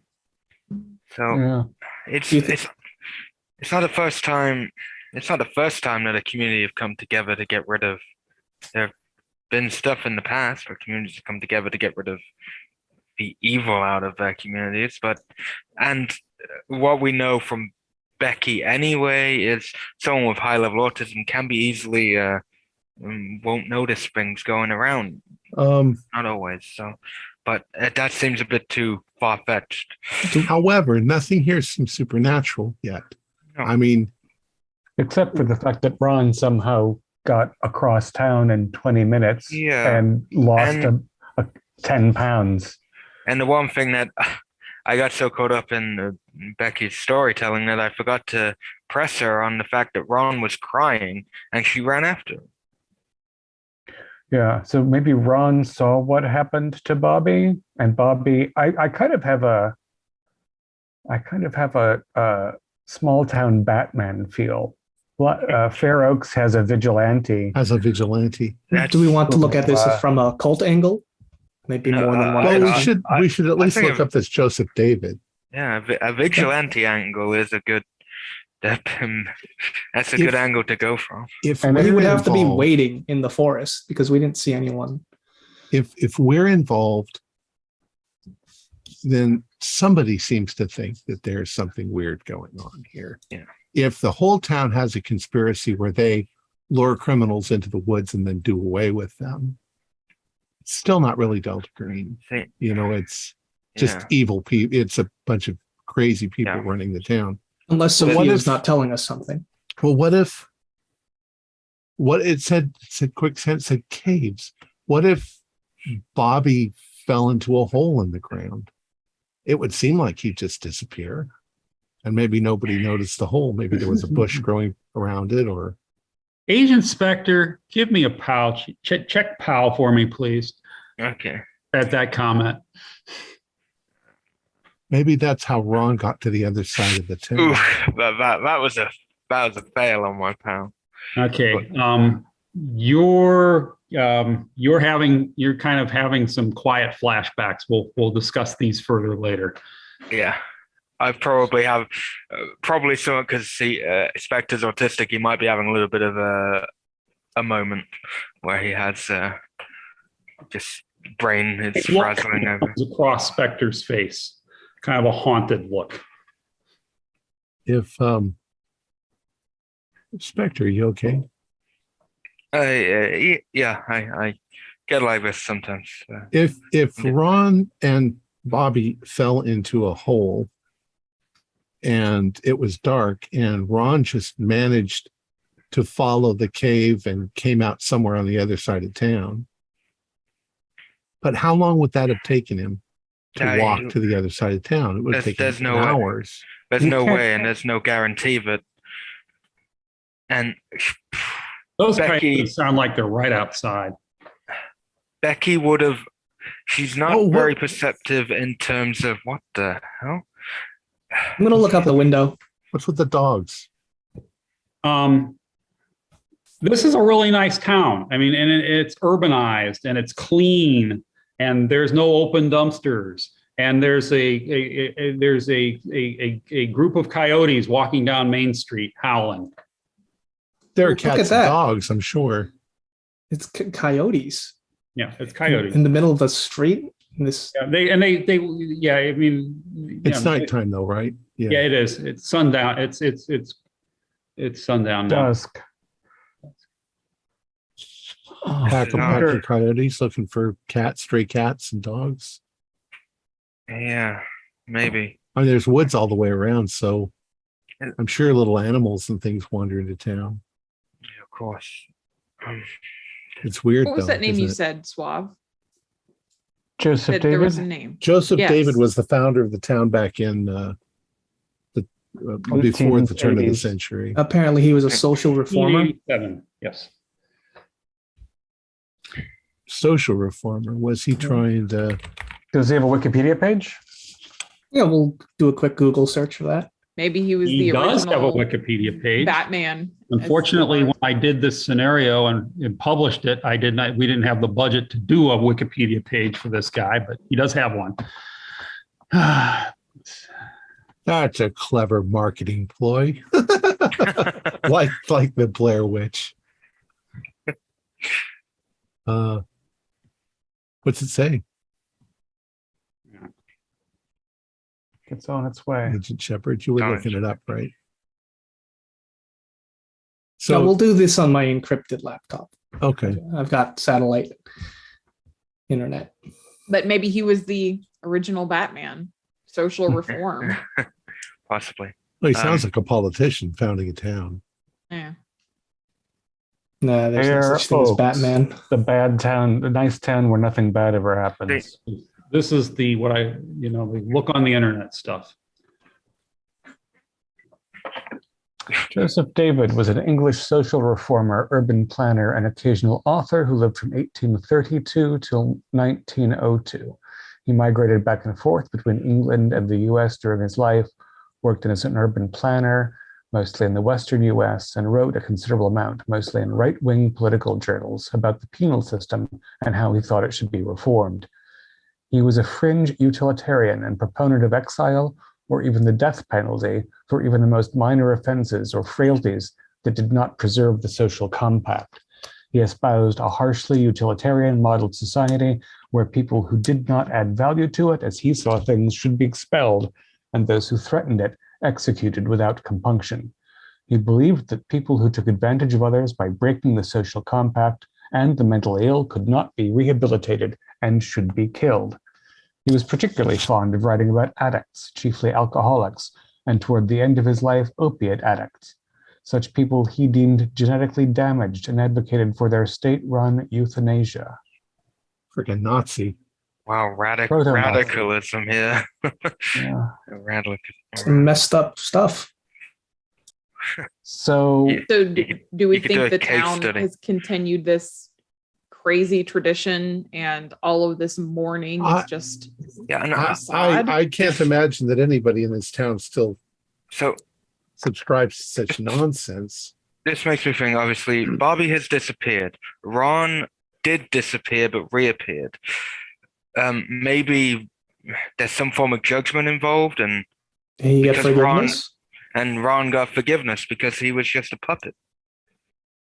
So Yeah. it's Do you think- it's not the first time. It's not the first time that a community have come together to get rid of. There have been stuff in the past where communities have come together to get rid of the evil out of their communities, and what we know from Becky anyway is someone with high level autism can be easily won't notice things going around. Not always. So, but that seems a bit too far fetched. However, nothing here seems supernatural yet. No. I mean, Except for the fact that Ron somehow got across town in 20 minutes Yeah. and lost And- 10 pounds. And the one thing that I got so caught up in Becky's storytelling that I forgot to press her on the fact that Ron was crying and she ran after him. Yeah, so maybe Ron saw what happened to Bobby, and Bobby. I kind of have a small town Batman feel. Fair Oaks has a vigilante. as a vigilante. Do we want to look at this Uh, from a cult angle? Maybe more than one. Well, person? we should at least think look up this Joseph David. Yeah, a vigilante angle is a good. That's a If- good angle to go from. If And We we're would have to be involved- waiting in the forest because we didn't see anyone. if we're involved, then somebody seems to think that there's something weird going on here. Yeah. If the whole town has a conspiracy where they lure criminals into the woods and then do away with them, it's still not really Delta Green. See, It's just yeah. evil people. It's a bunch of crazy people Yeah. running the town. Unless What Sophia if- is not telling us something. Well, what it said quicksand, said caves. What if Bobby fell into a hole in the ground? It would seem like he'd just disappear. And maybe nobody noticed the hole. Maybe there was a bush growing around it, or Agent Spectre, give me a PAL. Check PAL for me, please, Okay. at that comment. maybe that's how Ron got to the other side of the town. Ooh, that was a fail on my part. Okay. You're kind of having some quiet flashbacks. We'll discuss these further later. Yeah, I probably have probably so because Spectre's autistic. He might be having a little bit of a moment where he has just brain is frazzling over. Comes across Spectre's face, kind of a haunted look. If Spectre, are you okay? Yeah, I get like this sometimes. If Yeah. Ron and Bobby fell into a hole and it was dark and Ron just managed to follow the cave and came out somewhere on the other side of town. But how long would that have taken him to Yeah, walk to the other side of town? It would have taken there's him no way. hours. There's You no can't- way, and there's no guarantee that. And Those Becky- guys sound like they're right outside. Becky would have. She's not Oh, what- very perceptive in terms of what the hell. I'm going to look out the window. What's with the dogs? This is a really nice town. I mean, and it's urbanized and it's clean, and there's no open dumpsters, and there's a group of coyotes walking down Main Street howling. There are Look at cats and that. dogs, I'm sure. It's coyotes Yeah, it's coyotes. in the middle of the street. This Yeah, yeah. I mean, It's yeah, nighttime though, right? Yeah, it is. It's sundown. It's It's sundown now. Dusk. Pack of no. coyotes looking for cats, stray cats, and dogs. Yeah, maybe. I mean, there's woods all the way around, so I'm sure little animals and things wander into town. Yeah, of course. It's weird. What was though, that name isn't you it? said, Suave? Joseph That there was a David. name. Joseph Yes. David was the founder of the town back in before the turn of the 1880s. century. Apparently, he was a social reformer. 1987. Yes. Social reformer. Was he trying to? Does he have a Wikipedia page? Yeah, we'll do a quick Google search for that. Maybe he was He the does have a original Wikipedia page. Batman. Unfortunately, when I did this scenario and published it, we didn't have the budget to do a Wikipedia page for this guy, but he does have one. That's a clever marketing ploy, like the Blair Witch. What's it say? It's on its way. Agent Shepard, you were Oh, looking it up, right? So So we'll do this on my encrypted laptop. okay, I've got satellite internet. But maybe he was the original Batman. Social reform. Possibly. well, he sounds like a politician founding a town. Yeah. Nah, there's no Fair such thing as folks. Batman. The bad town, the nice town where nothing bad ever happens. This is the look on the internet stuff. Joseph David was an English social reformer, urban planner, and occasional author who lived from 1832 till 1902. He migrated back and forth between England and the US during his life, worked as an urban planner, mostly in the Western US, and wrote a considerable amount, mostly in right-wing political journals, about the penal system and how he thought it should be reformed. He was a fringe utilitarian and proponent of exile or even the death penalty for even the most minor offenses or frailties that did not preserve the social compact. He espoused a harshly utilitarian modeled society where people who did not add value to it as he saw things should be expelled, and those who threatened it executed without compunction. He believed that people who took advantage of others by breaking the social compact and the mentally ill could not be rehabilitated and should be killed. He was particularly fond of writing about addicts, chiefly alcoholics, and toward the end of his life, opiate addicts. Such people he deemed genetically damaged and advocated for their state-run euthanasia. Freaking Nazi. Wow, Proto-Nazi. radicalism here. Yeah. Some messed up stuff. So Yeah. So do we you could do think a the case town study. has continued this crazy tradition and all of this mourning is just Yeah, no, I can't imagine that anybody in this town still so subscribes to such nonsense. this makes me think, obviously, Bobby has disappeared. Ron did disappear but reappeared. Maybe there's some form of judgment involved, and He got Because forgiveness. Ron got forgiveness because he was just a puppet.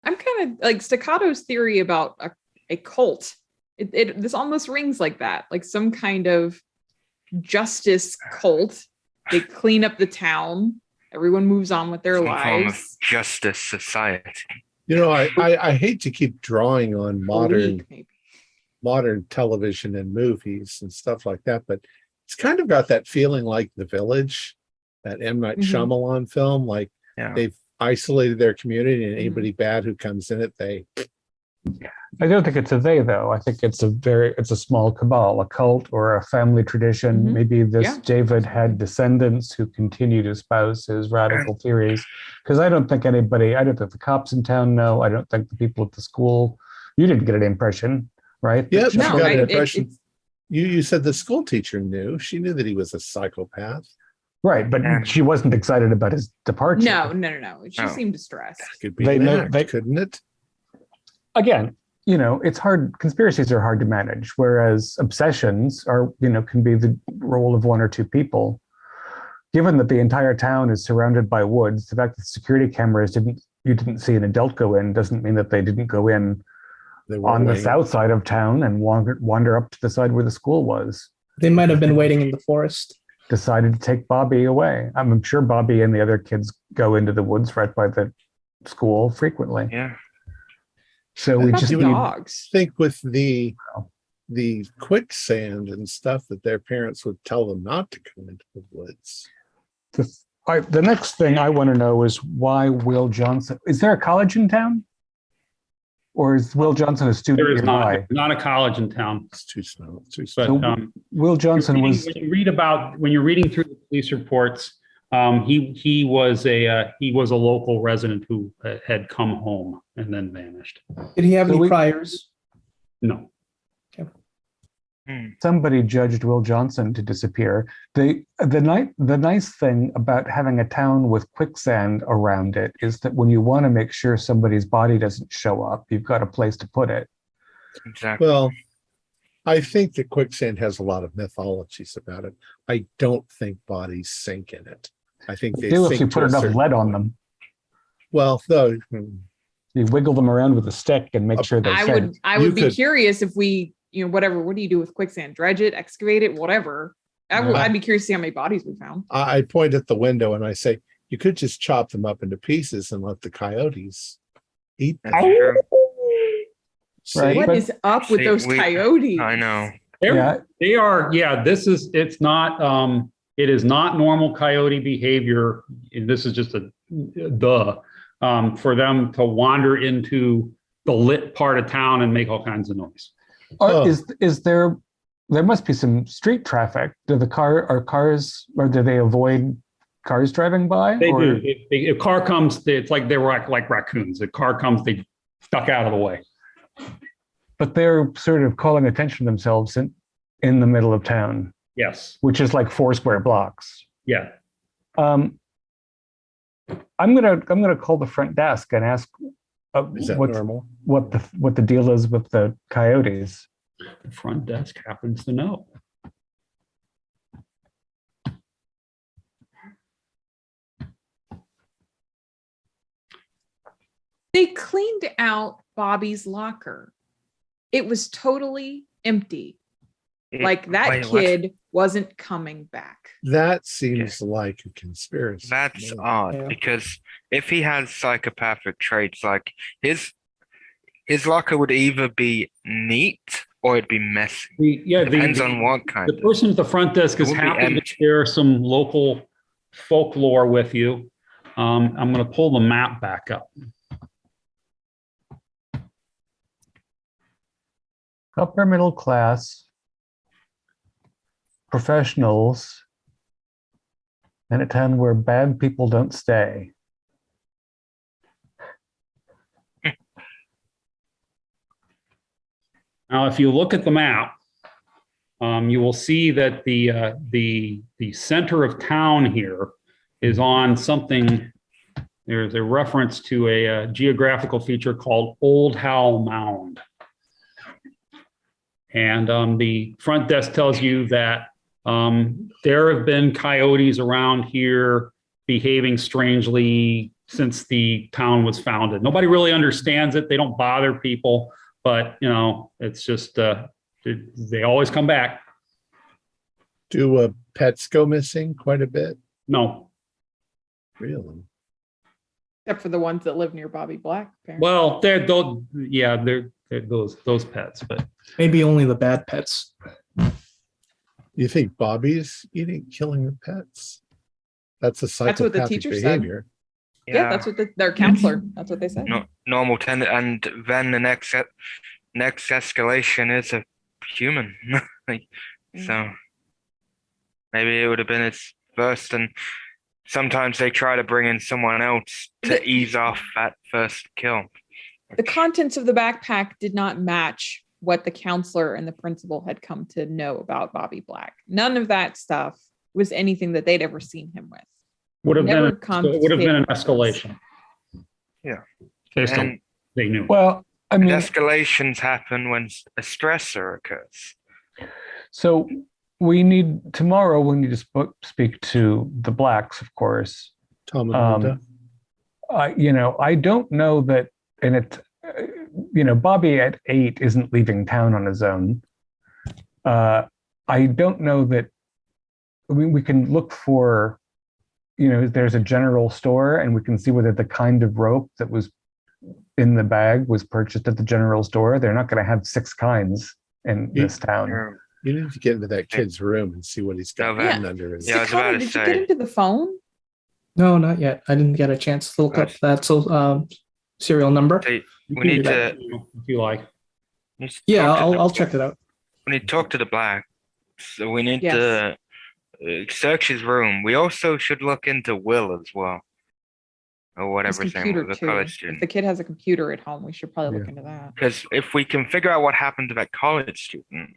I'm kind of like Staccato's theory about a cult. This almost rings like that, like some kind of justice cult. They clean up the town. Everyone moves on with their Some form of lives. justice society. You know, I hate to keep drawing on League, maybe. modern television and movies and stuff like that, but it's kind of got that feeling like The Village, that M. Night Mhm. Shyamalan film. Like Yeah. they've isolated their community, and Mhm. anybody bad who comes in it, they I don't think it's a they though. I think it's a small cabal, a cult or a family tradition. Mhm. Maybe this Yeah. David had descendants who continue to espouse his radical theories. Because I don't think the cops in town know. I don't think the people at the school. You didn't get an impression, right? Yeah, That she No, got I, an it, impression. it's You said the school teacher knew. She knew that he was a psychopath. right, but Yeah. she wasn't excited about his departure. no. She No. seemed distressed. That could be They an know- act, they- couldn't it? Again, it's hard. Conspiracies are hard to manage, whereas obsessions can be the role of one or two people. Given that the entire town is surrounded by woods, the fact that security cameras you didn't see an adult go in doesn't mean that they didn't go in They were on the waiting. south side of town and wander up to the side where the school was. They might have been waiting in the forest. decided to take Bobby away. I'm sure Bobby and the other kids go into the woods right by the school frequently. Yeah. So What we about just the need, dogs? Think with the quicksand and stuff that their parents would tell them not to come into the woods. the next thing I want to know is why Will Johnson, is there a college in town? Or is Will Johnson a student There is nearby? not a college in town. It's too slow. It's too But slow. So Will Johnson was, when you're reading through the police reports, he was a local resident who had come home and then vanished. Did he have So any we- priors? No. somebody judged Will Johnson to disappear. The nice thing about having a town with quicksand around it is that when you want to make sure somebody's body doesn't show up, you've got a place to put it. Exactly. Well, I think that quicksand has a lot of mythologies about it. I don't think bodies sink in it. I think they Do if sink you to put a enough certain lead on point. them. Well, though, You wiggle them around with a stick and make sure they sink. I You would be could- curious if we, whatever. What do you do with quicksand? Dredge it, excavate it, whatever. I'd be curious to see how many bodies we found. I point at the window and I say, you could just chop them up into pieces and let the coyotes eat them. That's true. See? Right. What but- is up with See, those we- coyotes? I know. Yeah, They are, it's not, it is not normal coyote behavior. And this is just for them to wander into the lit part of town and make all kinds of noise. Oh. Is there must be some street traffic. Do they avoid cars driving by? They or? do. A car comes, it's like they're like raccoons. A car comes, they duck out of the way. But they're sort of calling attention to themselves in the middle of town, Yes. which is like 4 square blocks. Yeah. I'm gonna call the front desk and ask Is that what normal? the deal is with the coyotes. The front desk happens to know. They cleaned out Bobby's locker. It was totally empty. Like that Wait, what? kid wasn't coming back. That seems like a conspiracy. That's to me. odd Yeah. because if he has psychopathic traits, like his locker would either be neat or it'd be messy. Depends on what kind. The person at the front desk is It would be happy to empty. share some local folklore with you. I'm going to pull the map back up. Upper middle class, professionals, and a town where bad people don't stay. Now, if you look at the map, you will see that the center of town here is on something. There's a reference to a geographical feature called Old Howe Mound. And the front desk tells you that there have been coyotes around here behaving strangely since the town was founded. Nobody really understands it. They don't bother people, but it's just they always come back. Do pets go missing quite a bit? No, Really? Except for the ones that live near Bobby Black. Apparently. well, they're those pets, but Maybe only the bad pets. You think Bobby's killing the pets? That's a That's what the psychopathic teacher said. behavior. Yeah, that's what their counselor. That's what they said. Normal tendency, and then the next escalation is a human. So maybe it would have been its first, and sometimes they try to bring in someone else to ease off that first kill. The contents of the backpack did not match what the counselor and the principal had come to know about Bobby Black. None of that stuff was anything that they'd ever seen him with. would have Never been come to an table. escalation. Yeah. Based on And they knew. Well, I mean, escalations happen when a stressor occurs. so tomorrow we need to speak to the Blacks, of course. Tom and Linda. I don't know that, and Bobby at 8 isn't leaving town on his own. I don't know that we can look for, there's a general store, and we can see whether the kind of rope that was in the bag was purchased at the general store. They're not going to have 6 kinds in this town. You need to get into that kid's room and see what he's got hidden under his. Yeah, I was about to Did say. you get into the phone? No, not yet. I didn't get a chance to look up that serial number. We You need can do to. that if you like. Yeah, I'll check it out. We need to talk to the black. So we need Yes. to search his room. We also should look into Will as well. Or whatever His his name computer was, the too. college If student. the kid has a computer at home, we should probably look into that. Because if we can figure out what happened to that college student,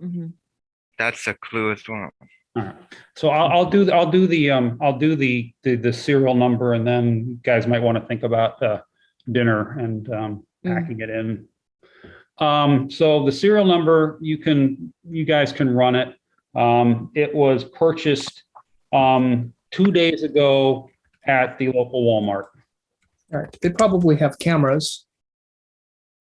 Mm-hmm. that's a clue as well. All right. So I'll do the serial number, and then you guys might want to think about dinner and packing it in. So the serial number, you guys can run it. It was purchased 2 days ago at the local Walmart. All right. They probably have cameras.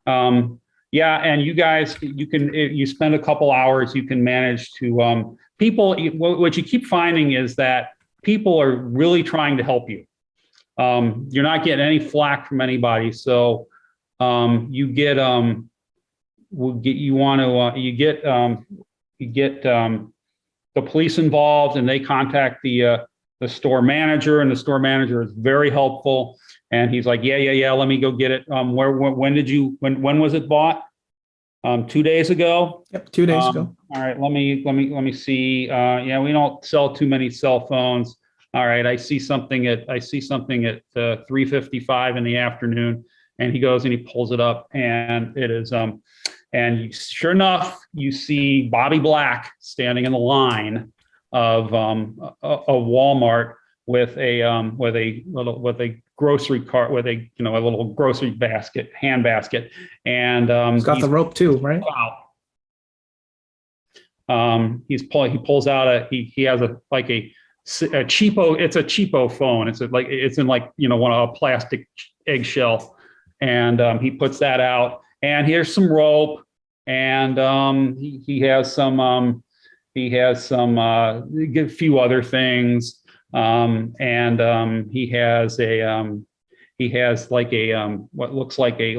Yeah, and you guys, if you spend a couple hours, you can manage to people. What you keep finding is that people are really trying to help you. You're not getting any flack from anybody, so you get the police involved, and they contact the store manager, and the store manager is very helpful. And he's like, yeah, let me go get it. When was it bought? 2 days ago? Yep, 2 days ago. All right, let me see. Yeah, we don't sell too many cell phones. All right, I see something at 3:55 in the afternoon. And he goes and he pulls it up, and it is and sure enough, you see Bobby Black standing in the line of a Walmart with a grocery cart, with a little grocery hand basket, and He's got the rope too, right? He pulls out he has a cheapo. It's a cheapo phone. It's in a plastic eggshell, and he puts that out. And here's some rope, and he has some a few other things, and he has what looks like a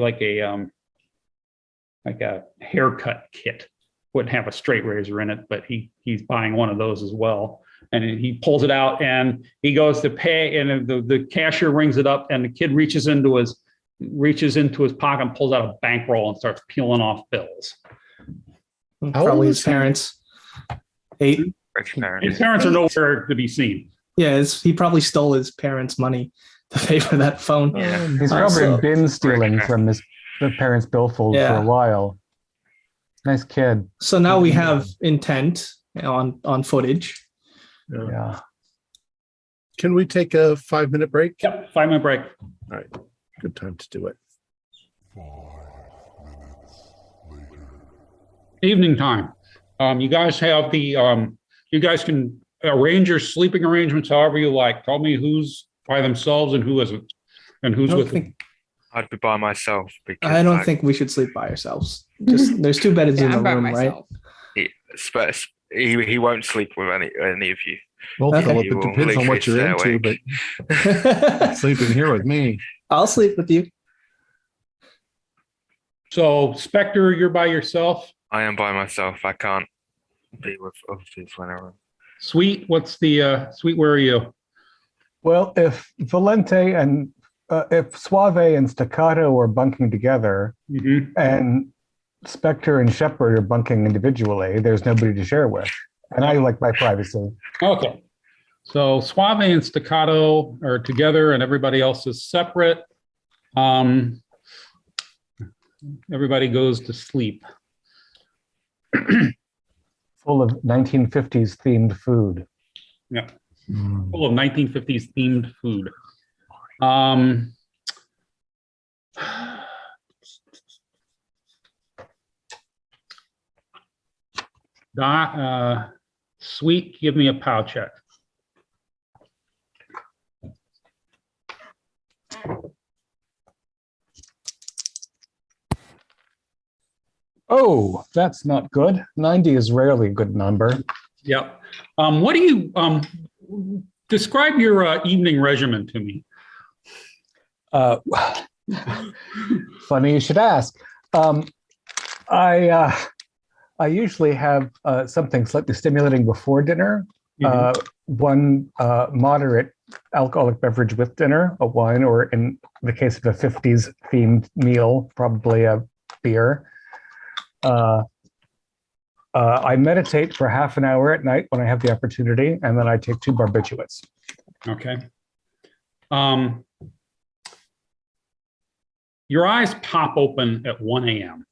haircut kit. Wouldn't have a straight razor in it, but he's buying one of those as well. And he pulls it out, and he goes to pay, and the cashier rings it up, and the kid reaches into his pocket and pulls out a bankroll and starts peeling off bills. Probably his parents. 8. His parents are nowhere to be seen. Yeah, he probably stole his parents' money to pay for that phone. Yeah. He's probably been stealing from the parents' billfold for a while. Nice kid. So now we have intent on footage. Yeah. Can we take a 5-minute break? Yep, 5-minute break. All right. Good time to do it. Evening time. You guys have you guys can arrange your sleeping arrangements however you like. Tell me who's by themselves and who isn't, and who's with them. I'd be by myself. Because I don't think we should sleep by ourselves. Just there's 2 beds in the I'm by room, right? myself. he won't sleep with any of you. Well, Okay. Philip, it depends on what you're into, but sleeping here with me. I'll sleep with you. So, Spectre, you're by yourself. I am by myself. I can't be with others whenever. Sweet, what's the Sweet? Where are you? Well, if Valente and if Suave and Staccato are bunking together, and Spectre and Shepard are bunking individually, there's nobody to share with. And I like my privacy. Okay. So Suave and Staccato are together, and everybody else is separate. Everybody goes to sleep. Full of 1950s themed food. Yeah. Full of 1950s themed food. Sweet, give me a POW check. Oh, that's not good. 90 is rarely a good number. Yep. What do you describe your evening regimen to me? Uh, funny you should ask. I usually have something slightly stimulating before dinner. One moderate alcoholic beverage with dinner, a wine, or in the case of a 50s themed meal, probably a beer. I meditate for half an hour at night when I have the opportunity, and then I take 2 barbiturates. Okay. Your eyes pop open at 1 a.m.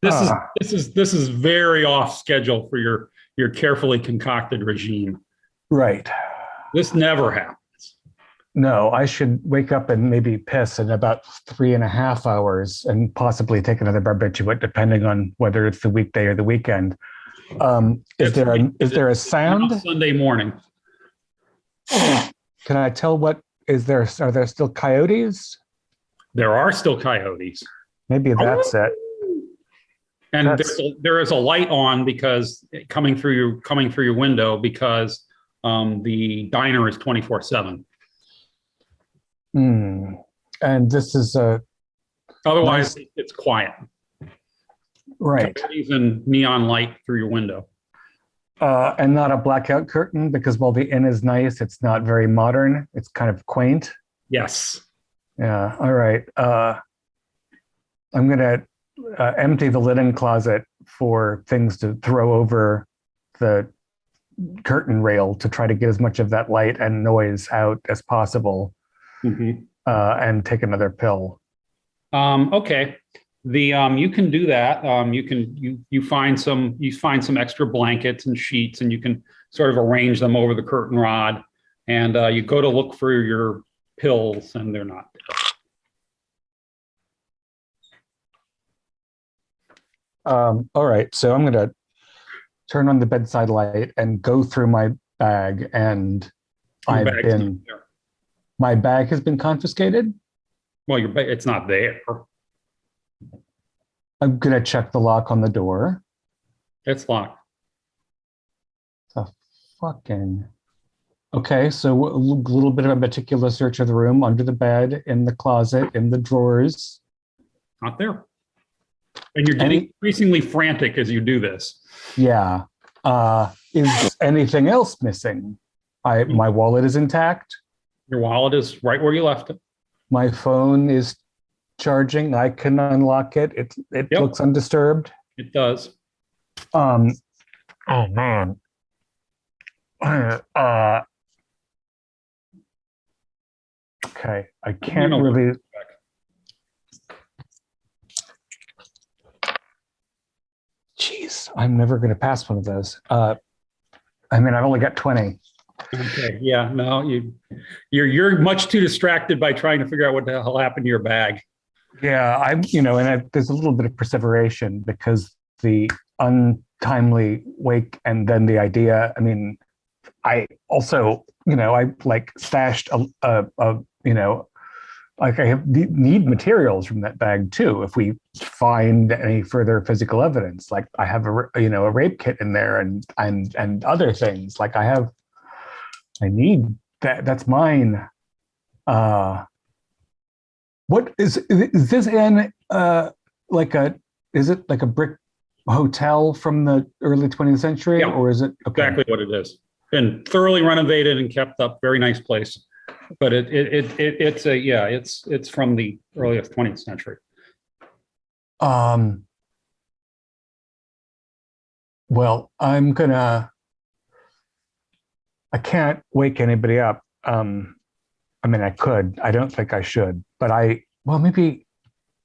This is very off schedule for your carefully concocted regime. Right. This never happens. No, I should wake up and maybe piss in about 3.5 hours and possibly take another barbiturate, depending on whether it's the weekday or the weekend. Is there a sound? Sunday morning. Can I tell what is there? Are there still coyotes? There are still coyotes. Maybe that's it. And there is a light on because coming through your window because the diner is 24/7. And this is otherwise it's quiet. Right. Even neon light through your window. And not a blackout curtain because while the inn is nice, it's not very modern. It's kind of quaint. Yes. Yeah. All right. I'm gonna empty the linen closet for things to throw over the curtain rail to try to get as much of that light and noise out as possible. And take another pill. Okay. You can do that. You find some extra blankets and sheets, and you can sort of arrange them over the curtain rod. And you go to look for your pills, and they're not there. All right. So I'm going to turn on the bedside light and go through my bag, and my bag has been confiscated? Well, it's not there. I'm going to check the lock on the door. It's locked. Okay, so a little bit of a meticulous search of the room, under the bed, in the closet, in the drawers. Not there. And you're getting increasingly frantic as you do this. Yeah. Is anything else missing? My wallet is intact. Your wallet is right where you left it. My phone is charging. I can unlock it. It looks undisturbed. It does. Oh man. Okay. I can't really. Jeez, I'm never going to pass one of those. I've only got 20. Okay. Yeah. No, you're much too distracted by trying to figure out what the hell happened to your bag. Yeah, there's a little bit of perseveration because the untimely wake and then the idea. I mean, I also, I stashed I need materials from that bag too. If we find any further physical evidence, like I have a rape kit in there and other things. Like I need that. That's mine. What is this in? Is it like a brick hotel from the early 20th century, or is it exactly what it is? Been thoroughly renovated and kept up. Very nice place. But it's from the earliest 20th century. Well, I can't wake anybody up. I could. I don't think I should, but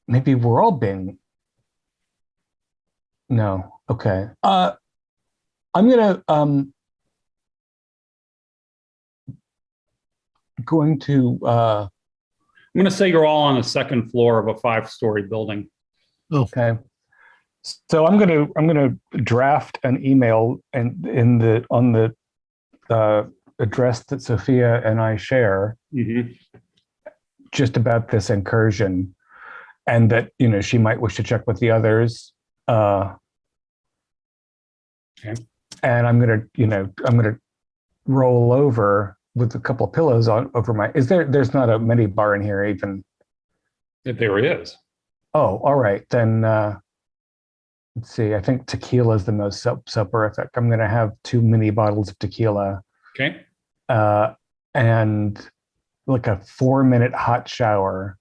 maybe we're all being. No. Okay. I'm going to say you're all on the second floor of a 5-story building. Okay. So I'm gonna draft an email and on the address that Sophia and I share, just about this incursion, and that she might wish to check with the others. Okay. And I'm gonna roll over with a couple of pillows over my. There's not a mini bar in here even. There is. Oh, all right then. Let's see. I think tequila is the most soporific. I'm gonna have 2 mini bottles of tequila. Okay. And like a 4-minute hot shower,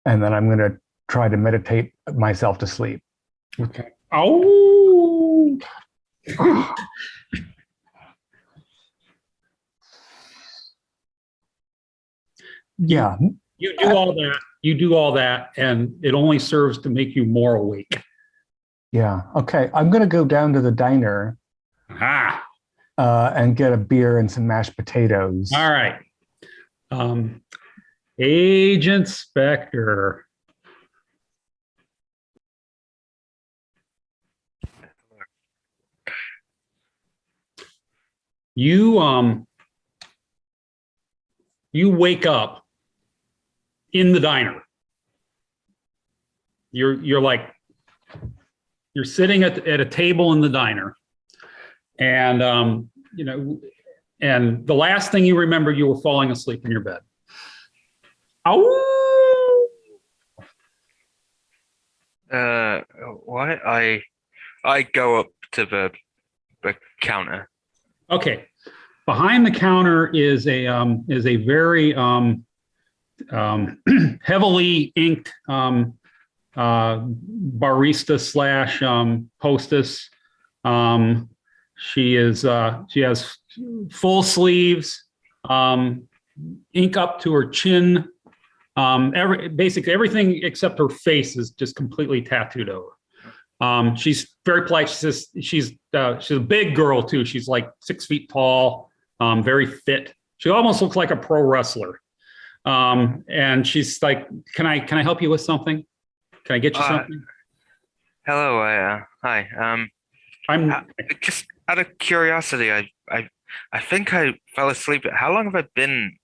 and then I'm gonna try to meditate myself to sleep. Okay. Oh. Yeah. You do all that. You do all that, and it only serves to make you more awake. Yeah. Okay. I'm gonna go down to the diner Ah. and get a beer and some mashed potatoes. All right. Agent Spectre. You wake up in the diner. You're sitting at a table in the diner, and and the last thing you remember, you were falling asleep in your bed. Oh. What? I go up to the counter. Okay. Behind the counter is a very heavily inked barista slash hostess. She has full sleeves, ink up to her chin. Basically everything except her face is just completely tattooed over. She's very polite. She says she's a big girl too. She's like 6 feet tall, very fit. She almost looks like a pro wrestler. And she's like, "Can I help you with something? Can I get you something?" Hello. Hi. I'm Just out of curiosity, I think I fell asleep. How long have I been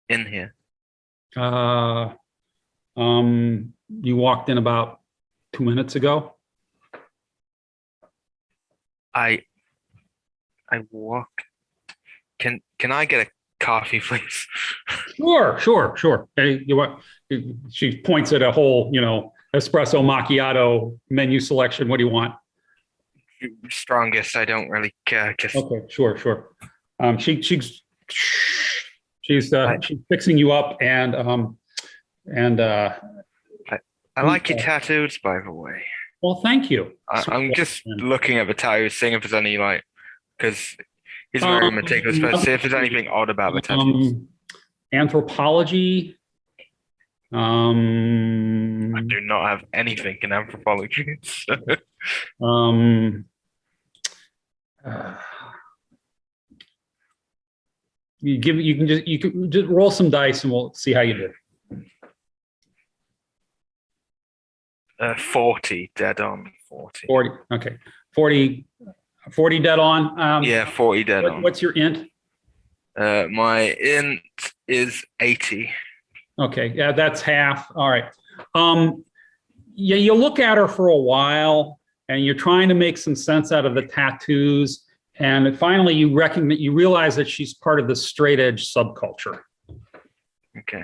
in here? You walked in about 2 minutes ago. I walk. Can I get a coffee, please? Sure. Hey, she points at a whole, espresso macchiato menu selection. What do you want? Strongest. I don't really care. Just Okay, sure. She's fixing you up, and I like your tattoos, by the way. well, thank you. I'm just looking at the tattoos, seeing if there's any because he's very meticulous, but see if there's anything odd about the tattoos. Anthropology. I do not have anything in anthropology. So. You can just roll some dice and we'll see how you do. 40 dead on. 40. Okay. 40 dead on. Yeah, 40 dead on. What's your int? My int is 80. Okay. Yeah, that's half. All right. Yeah, you look at her for a while and you're trying to make some sense out of the tattoos. And finally you realize that she's part of the straight edge subculture. Okay.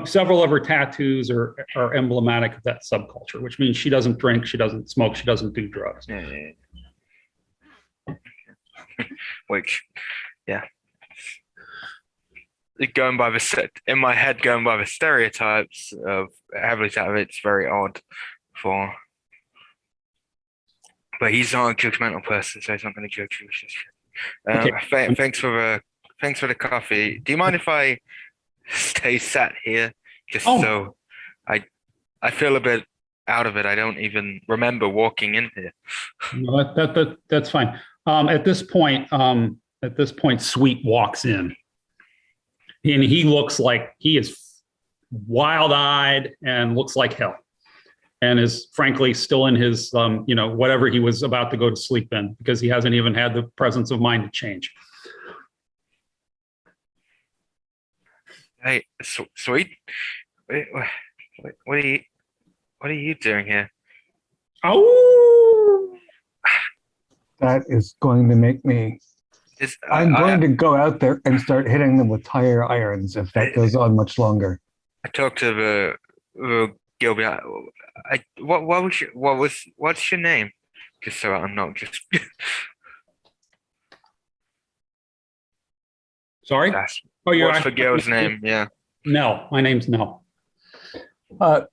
Several of her tattoos are emblematic of that subculture, which means she doesn't drink, she doesn't smoke, she doesn't do drugs. Yeah. Which, yeah. Going by in my head, going by the stereotypes of heavily tattooed, it's very odd but he's not a judgmental person, so he's not going to judge you. Okay. Thanks for the coffee. Do you mind if I stay sat here so I feel a bit out of it? I don't even remember walking in here. No, that's fine. At this point, Sweet walks in, and he looks like he is wild-eyed and looks like hell, and is frankly still in his, whatever he was about to go to sleep in, because he hasn't even had the presence of mind to change. Hey, Sweet, what are you doing here? Oh, That is going to make me. I'm going to go out there and start hitting them with tire irons if that goes on much longer. I talked to the Gilby. What's your name? Just so I'm not just. Sorry? What's the girl's name? Yeah. Nell. My name's Nell. Can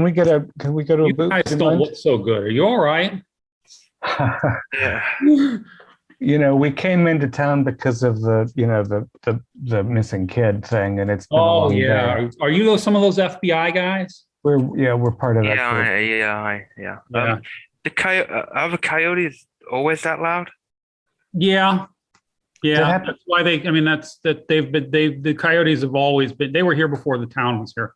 we go to a booth? I don't look so good. Are you all right? Yeah. We came into town because of the missing kid thing, and it's been a long day. Are you some of those FBI guys? We're part of that group. Yeah. Are the coyotes always that loud? Yeah. That's why the coyotes have always been. They were here before the town was here.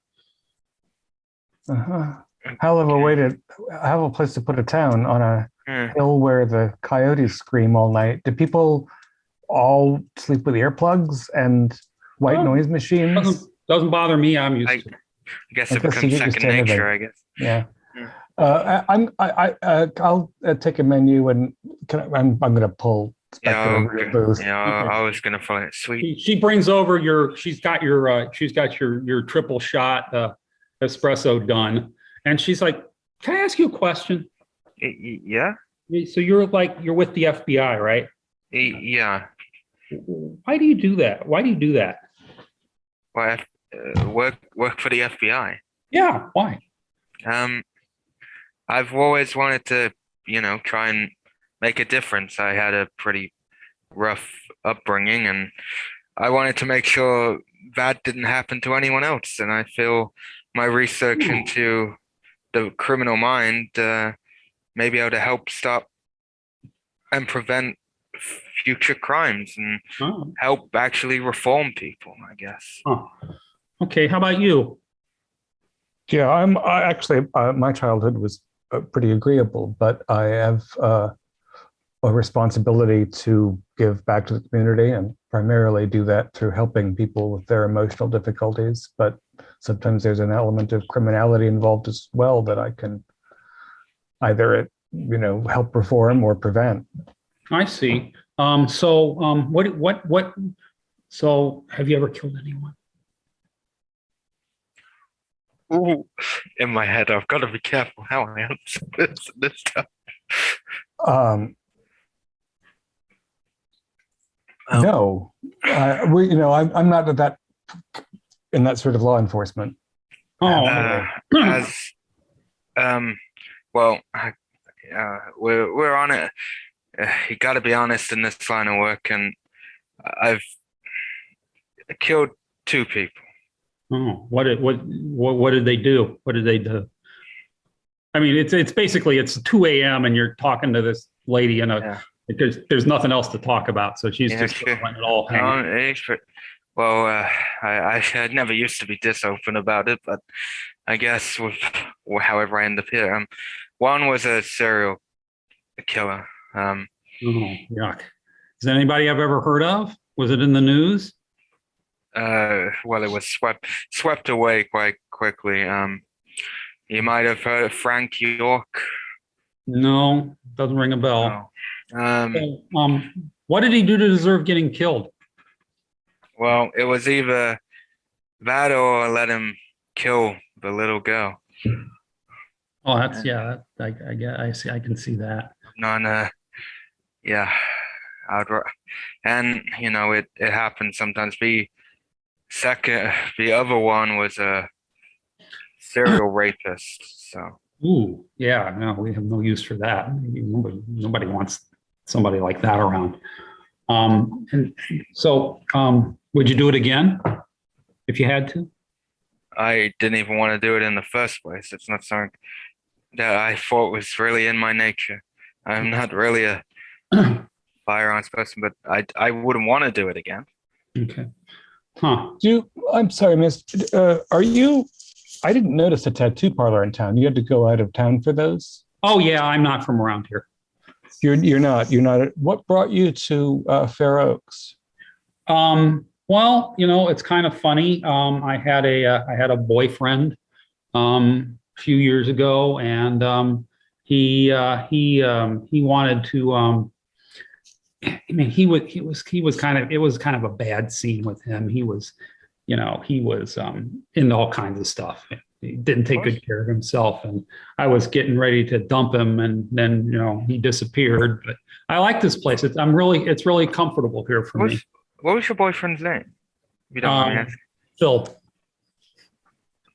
Hell of a way to have a place to put a town on a hill where the coyotes scream all night. Do people all sleep with earplugs and white noise machines? Doesn't bother me. I'm used to it. I guess it becomes second nature, I guess. Yeah. I'll take a menu and I'm going to pull. I was going to find it sweet. She brings over she's got your triple shot espresso done, and she's like, "Can I ask you a question?" Yeah. So you're with the FBI, right? Yeah. Why do you do that? Why work for the FBI? Yeah. Why? I've always wanted to, try and make a difference. I had a pretty rough upbringing, and I wanted to make sure that didn't happen to anyone else. And I feel my research into the criminal mind may be able to help stop and prevent future crimes and help actually reform people, I guess. Okay, how about you? Yeah, my childhood was pretty agreeable, but I have a responsibility to give back to the community and primarily do that through helping people with their emotional difficulties. But sometimes there's an element of criminality involved as well that I can either, help reform or prevent. I see. So have you ever killed anyone? Ooh, in my head, I've got to be careful how I answer this time. No, I'm not in that sort of law enforcement. Oh, we're on it. You got to be honest in this line of work, and I've killed 2 people. Oh, what did they do? What did they do? I mean, it's basically 2 a.m. and you're talking to this lady because there's nothing else to talk about, so she's just letting it all hang. Well, I never used to be this open about it, but I guess however I end up here, one was a serial killer. Yuck! Is there anybody I've ever heard of? Was it in the news? Well, it was swept away quite quickly. You might have heard of Frank York. No, doesn't ring a bell. No. What did he do to deserve getting killed? Well, it was either that or let him kill the little girl. Oh, I see. I can see that. Yeah, and it happens sometimes. The other one was a serial rapist. So. Ooh, yeah. No, we have no use for that. Nobody wants somebody like that around. And so, would you do it again if you had to? I didn't even want to do it in the first place. It's not something that I thought was really in my nature. I'm not really a firearms person, but I wouldn't want to do it again. Okay. Huh. I'm sorry, miss. Are you? I didn't notice a tattoo parlor in town. You had to go out of town for those? Oh yeah, I'm not from around here. You're not. What brought you to Fair Oaks? Well, it's kind of funny. I had a boyfriend a few years ago, and He wanted to. I mean, he was kind of. It was kind of a bad scene with him. He was into all kinds of stuff. He didn't take good care of himself, and I was getting ready to dump him, and then he disappeared. But I like this place. It's really comfortable here for me. What was your boyfriend's name? If you don't mind me asking. Phil.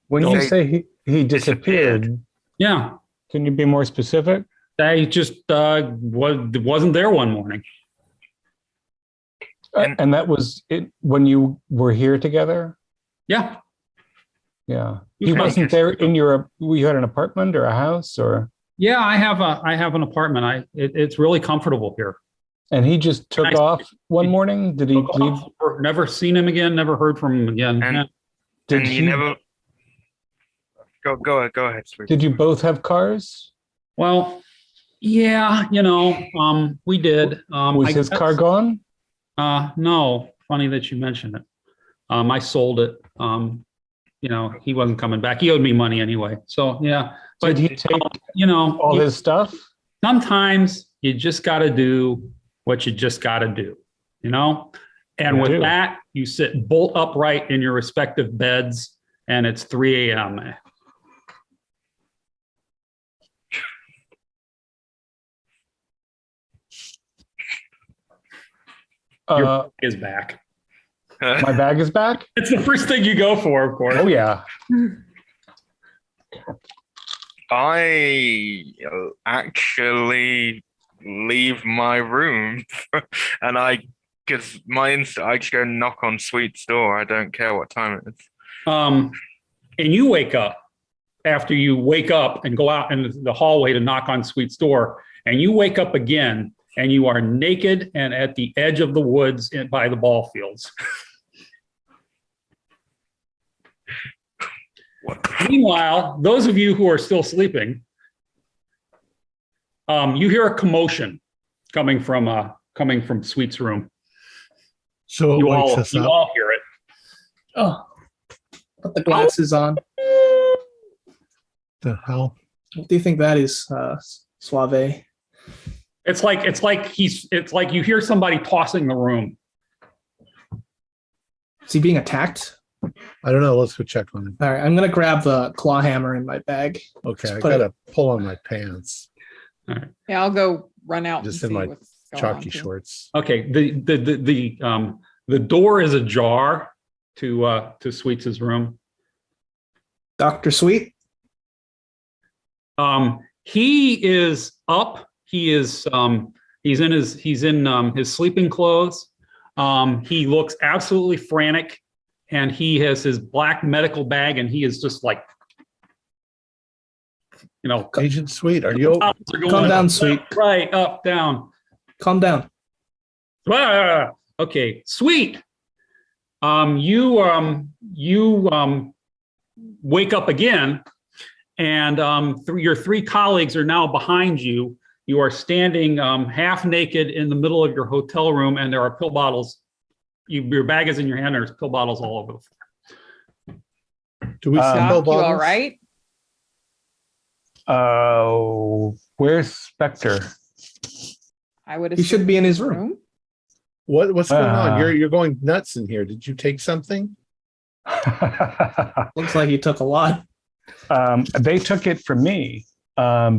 When you say he disappeared, Yeah, can you be more specific? I just wasn't there one morning. And that was it when you were here together? Yeah. Yeah. He wasn't there in you had an apartment or a house or? Yeah, I have an apartment. It's really comfortable here. And he just took off one morning? Did he leave? Never seen him again, never heard from him again. And you never go ahead, sweet. Did you both have cars? Well, yeah, we did. Was his car gone? No, funny that you mentioned it. I sold it. He wasn't coming back. He owed me money anyway. So yeah. But did he take all his stuff? Sometimes you just got to do what you just got to do, And with that, you sit bolt upright in your respective beds, and it's 3 a.m. Your bag is back. My bag is back? It's the first thing you go for, of course. Oh, yeah. I actually leave my room and because I just go knock on Sweet's door. I don't care what time it is. And you wake up after you wake up and go out in the hallway to knock on Sweet's door, and you wake up again and you are naked and at the edge of the woods by the ball fields. Meanwhile, those of you who are still sleeping, you hear a commotion coming from Sweet's room. So you all hear it. Oh, put the glasses on. The hell? What do you think that is, Suave? It's like you hear somebody tossing the room. Is he being attacked? I don't know. Let's go check on him. All right, I'm gonna grab the claw hammer in my bag. Okay, I gotta pull on my pants. All right. Yeah, I'll go run out. Just and in see my what's going chalky on, too. shorts. Okay. The door is ajar to Sweets' room. Dr. Sweet? He is up. He is he's in his sleeping clothes. He looks absolutely frantic, and he has his black medical bag, and he is just like, Agent Sweet, are you? Calm down, Sweet. Right, up, down. Calm down. Okay, Sweet. You wake up again, and your 3 colleagues are now behind you. You are standing half naked in the middle of your hotel room, and there are pill bottles. Your bag is in your hand. There's pill bottles all over the floor. Do we see Doc, pill you bottles? all right? Where's Spectre? I would. He should be in his room. What's going on? You're going nuts in here. Did you take something? Looks like he took a lot. They took it from me.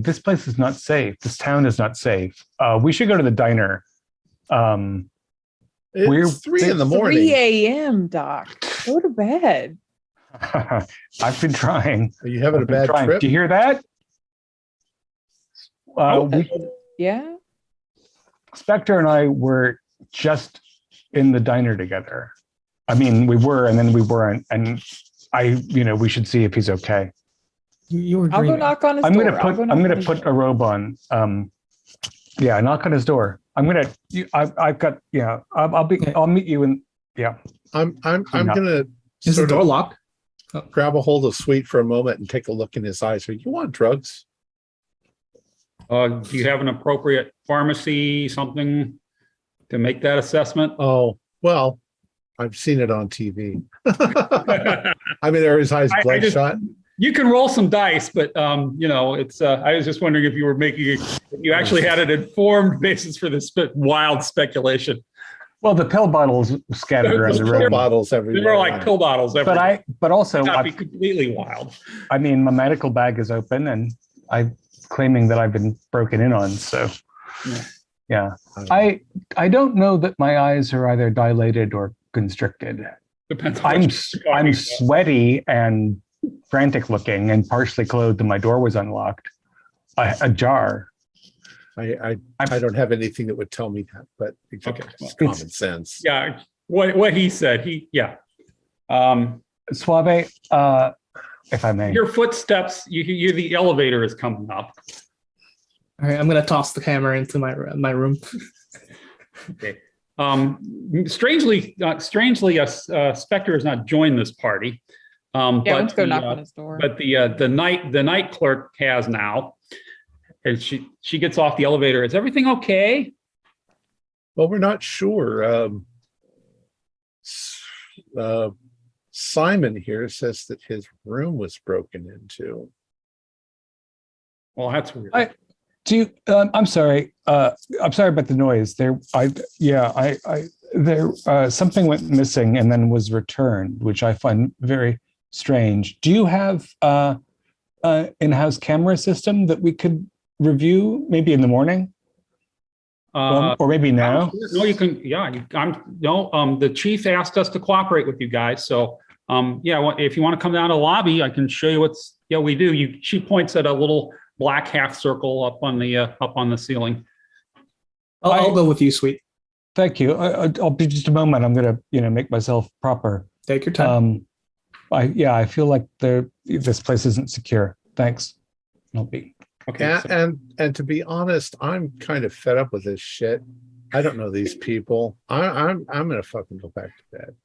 This place is not safe. This town is not safe. We should go to the diner. It's 3 in the morning. 3 a.m., Doc. Go to bed. I've been trying. Are you having a bad trip? Do you hear that? Yeah. Spectre and I were just in the diner together. I mean, we were, and then we weren't. And we should see if he's okay. You were I'll dreaming. go knock on his I'm door. gonna put a robe on. Knock on his door. I'll meet you in. Yeah. I'm gonna. Is the door locked? Grab a hold of Sweet for a moment and take a look in his eyes. So you want drugs? Do you have an appropriate pharmacy, something to make that assessment? Oh, well, I've seen it on TV. I mean, are his eyes bloodshot? You can roll some dice, but it's. I was just wondering if you were if you actually had an informed basis for this wild speculation. Well, the pill bottles scattered around the Pill room. bottles everywhere. There are like pill bottles everywhere. But also, Not be completely wild. I mean, my medical bag is open, and I'm claiming that I've been broken in on. So, yeah. I don't know that my eyes are either dilated or constricted. Depends on I'm sweaty and frantic looking, and partially clothed, and my door was unlocked, ajar. I don't have anything that would tell me that, but it's common sense. Yeah, what he said. Suave, if I may. Your footsteps. You the elevator is coming up. All right, I'm gonna toss the camera into my room. Okay. Strangely, Spectre has not joined this party. Let's go knock on his door. But the night clerk has now, and she gets off the elevator. Is everything okay? Well, we're not sure. Simon here says that his room was broken into. Well, that's weird. I'm sorry. I'm sorry about the noise. Something went missing and then was returned, which I find very strange. Do you have in-house camera system that we could review maybe in the morning? Or maybe now? No, you can. Yeah, the chief asked us to cooperate with you guys. So, if you want to come down to the lobby, I can show you what's. Yeah, we do. She points at a little black half circle up on the ceiling. I'll go with you, sweet. Thank you. I'll be just a moment. I'm gonna, make myself proper. Take your time. I feel like this place isn't secure. Thanks. I'll be. Okay. And to be honest, I'm kind of fed up with this shit. I don't know these people. I'm gonna fucking go back to bed.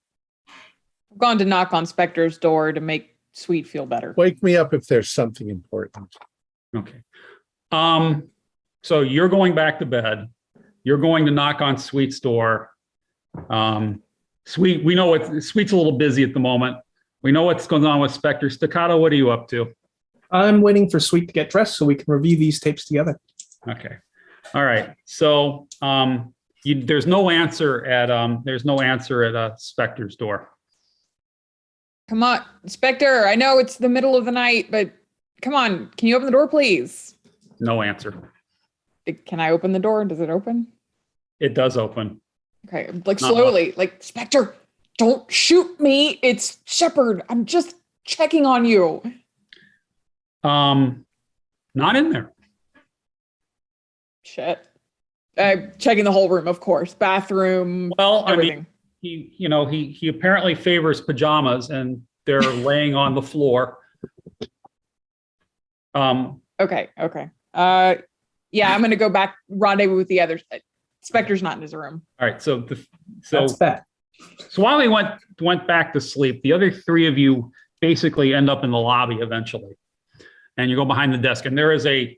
I've gone to knock on Spectre's door to make Sweet feel better. Wake me up if there's something important. Okay. So you're going back to bed. You're going to knock on Sweet's door. Sweet, we know Sweet's a little busy at the moment. We know what's going on with Spectre. Staccato, what are you up to? I'm waiting for Sweet to get dressed so we can review these tapes together. Okay. All right. So there's no answer at Spectre's door. Come on, Spectre. I know it's the middle of the night, but come on. Can you open the door, please? No answer. Can I open the door? Does it open? It does open. Okay. Like slowly, like Spectre, don't shoot me. It's Shepard. I'm just checking on you. Not in there. Shit. Checking the whole room, of course. Bathroom. Well, everything. I mean, he apparently favors pajamas, and they're laying on the floor. Okay. Yeah, I'm gonna go back rendezvous with the others. Spectre's not in his room. All right. So That's bad. So while he went back to sleep, the other three of you basically end up in the lobby eventually, and you go behind the desk, and there is the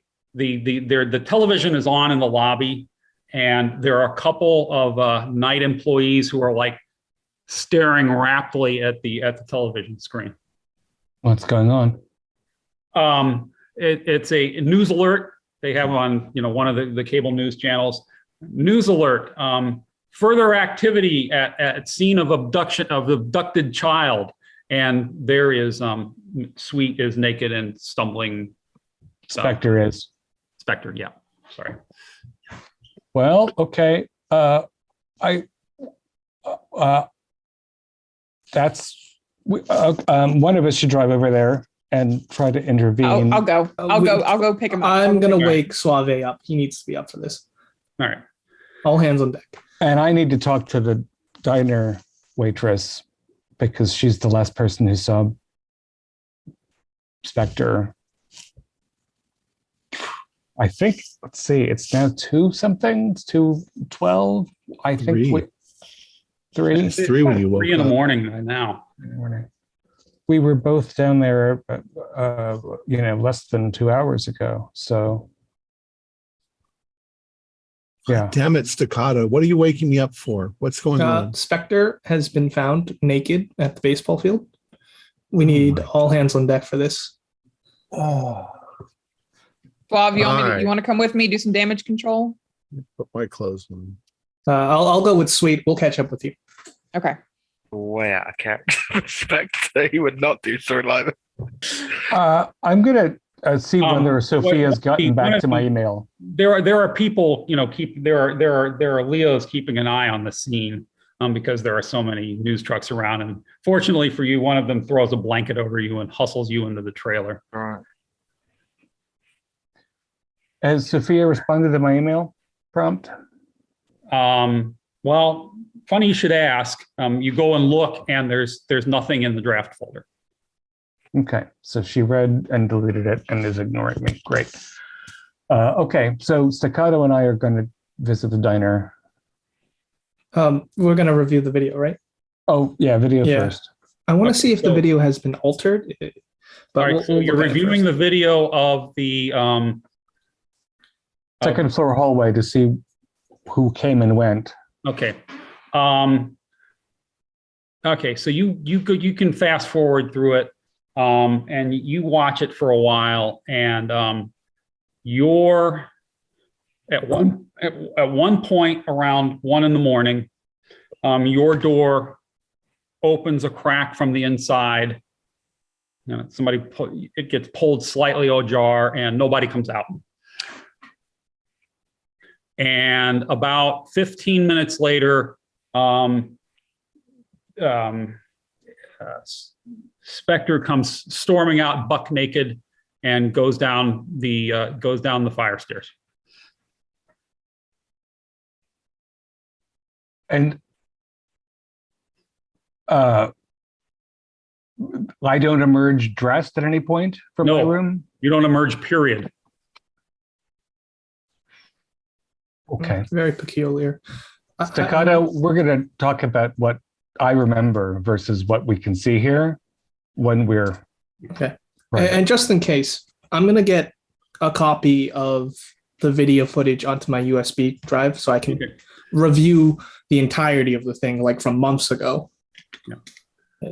television is on in the lobby, and there are a couple of night employees who are like staring raptly at the television screen. What's going on? It's a news alert they have on one of the cable news channels. News alert: further activity at scene of abducted child, and there is Sweet is naked and stumbling. Spectre is. Spectre, yeah. Sorry. Well, okay. One of us should drive over there and try to intervene. I'll go. I'll go pick him up. I'm gonna wake Suave up. He needs to be up for this. All right. All hands on deck. And I need to talk to the diner waitress because she's the last person who saw Spectre. I think, let's see, it's now 2-something, it's 2:12. I think 3. It's 3 when you woke up. 3 in the morning right now. We were both down there, less than 2 hours ago. So, yeah. Damn it, Staccato. What are you waking me up for? What's going on? Spectre has been found naked at the baseball field. We need all hands on deck for this. Oh, Bob, you Alright. want to come with me, do some damage control? put my clothes on. I'll go with Sweet. We'll catch up with you. Okay. Way out of character. Respect that he would not do so like I'm gonna see whether what- Sophia's gotten back to my email. There are people, there are Leos keeping an eye on the scene because there are so many news trucks around. And fortunately for you, one of them throws a blanket over you and hustles you into the trailer. Right. Has Sophia responded to my email prompt? Well, funny you should ask. You go and look, and there's nothing in the draft folder. Okay, so she read and deleted it and is ignoring me. Great. Okay, so Staccato and I are going to visit the diner. We're gonna review the video, right? Oh, yeah, video Yeah. first. I want to Okay, see if the so- video has been altered. But All right, so you're look at it reviewing the first. video of the Second floor hallway to see who came and went. Okay. Okay, so you can fast forward through it, and you watch it for a while, and you're at one point around 1 a.m, your door opens a crack from the inside. It gets pulled slightly ajar, and nobody comes out. And about 15 minutes later, Spectre comes storming out buck naked and goes down the fire stairs. And I don't emerge dressed at any point from my No. room? You don't emerge, period. Okay. Very peculiar. Staccato, we're going to talk about what I remember versus what we can see here when we're... Okay. Right. And just in case, I'm going to get a copy of the video footage onto my USB drive so I can Okay. review the entirety of the thing, like from months ago. Yeah.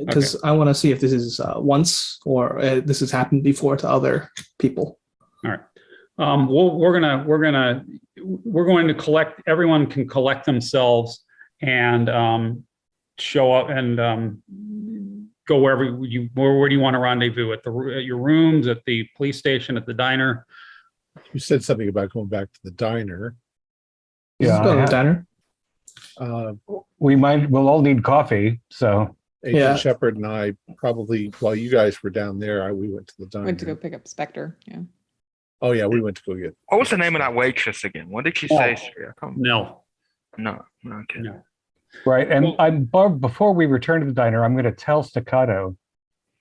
Because I want to see if this is once or this has happened before to other people. All right. We're going to collect. Everyone can collect themselves and show up and go wherever you. Where do you want to rendezvous? At your rooms, at the police station, at the diner. You said something about going back to the diner. Let's go to the diner. We'll all need coffee, so... Agent Yeah. Shepard and I probably, while you guys were down there, we went to the diner. Went to go pick up Spectre. Yeah. Oh yeah, we went to go get. What was the name of that waitress again? What did she say? Siri? I can't No. No. Okay. No. Right, and before we return to the diner, I'm going to tell Staccato,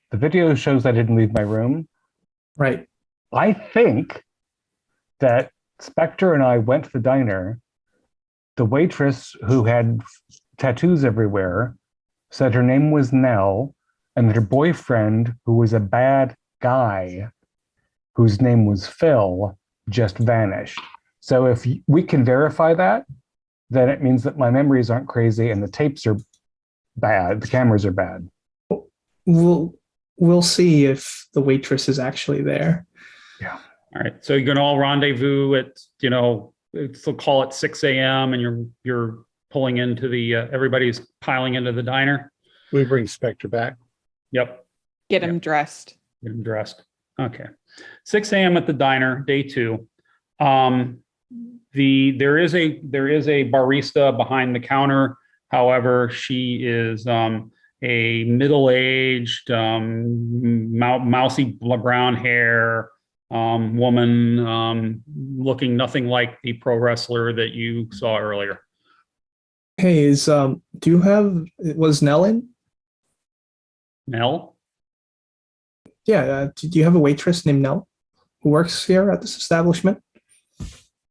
the video shows I didn't leave my room. Right. I think that Spectre and I went to the diner. The waitress, who had tattoos everywhere, said her name was Nell, and that her boyfriend, who was a bad guy, whose name was Phil, just vanished. So if we can verify that, then it means that my memories aren't crazy and the tapes are bad, the cameras are bad. We'll see if the waitress is actually there. Yeah. All right. So you're going to all rendezvous at they'll call it 6 a.m. and you're pulling into the everybody's piling into the diner. We bring Spectre back. Yep. Get him dressed. Get him dressed. Okay. 6 a.m. at the diner, day 2. There is a barista behind the counter. However, she is a middle-aged, mousy brown hair woman, looking nothing like the pro wrestler that you saw earlier. Hey, was Nell in? Nell? Yeah. Do you have a waitress named Nell who works here at this establishment?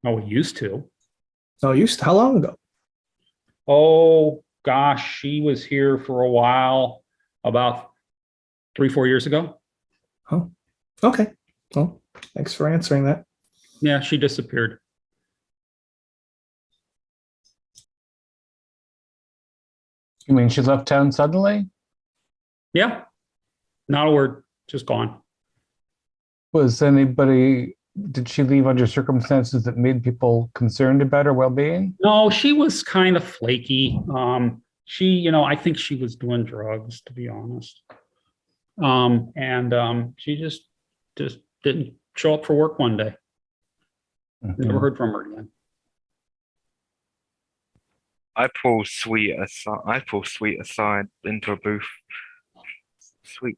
Oh, we used to. No, how long ago? Oh, gosh, she was here for a while, about 3-4 years ago. Oh, okay. Well, thanks for answering that. Yeah, she disappeared. You mean she left town suddenly? Yeah, not a word, just gone. did she leave under circumstances that made people concerned about her well-being? No, she was kind of flaky. I think she was doing drugs, to be honest. She just didn't show up for work one day. Never heard from her again. I pull Sweet aside into a booth. Sweet.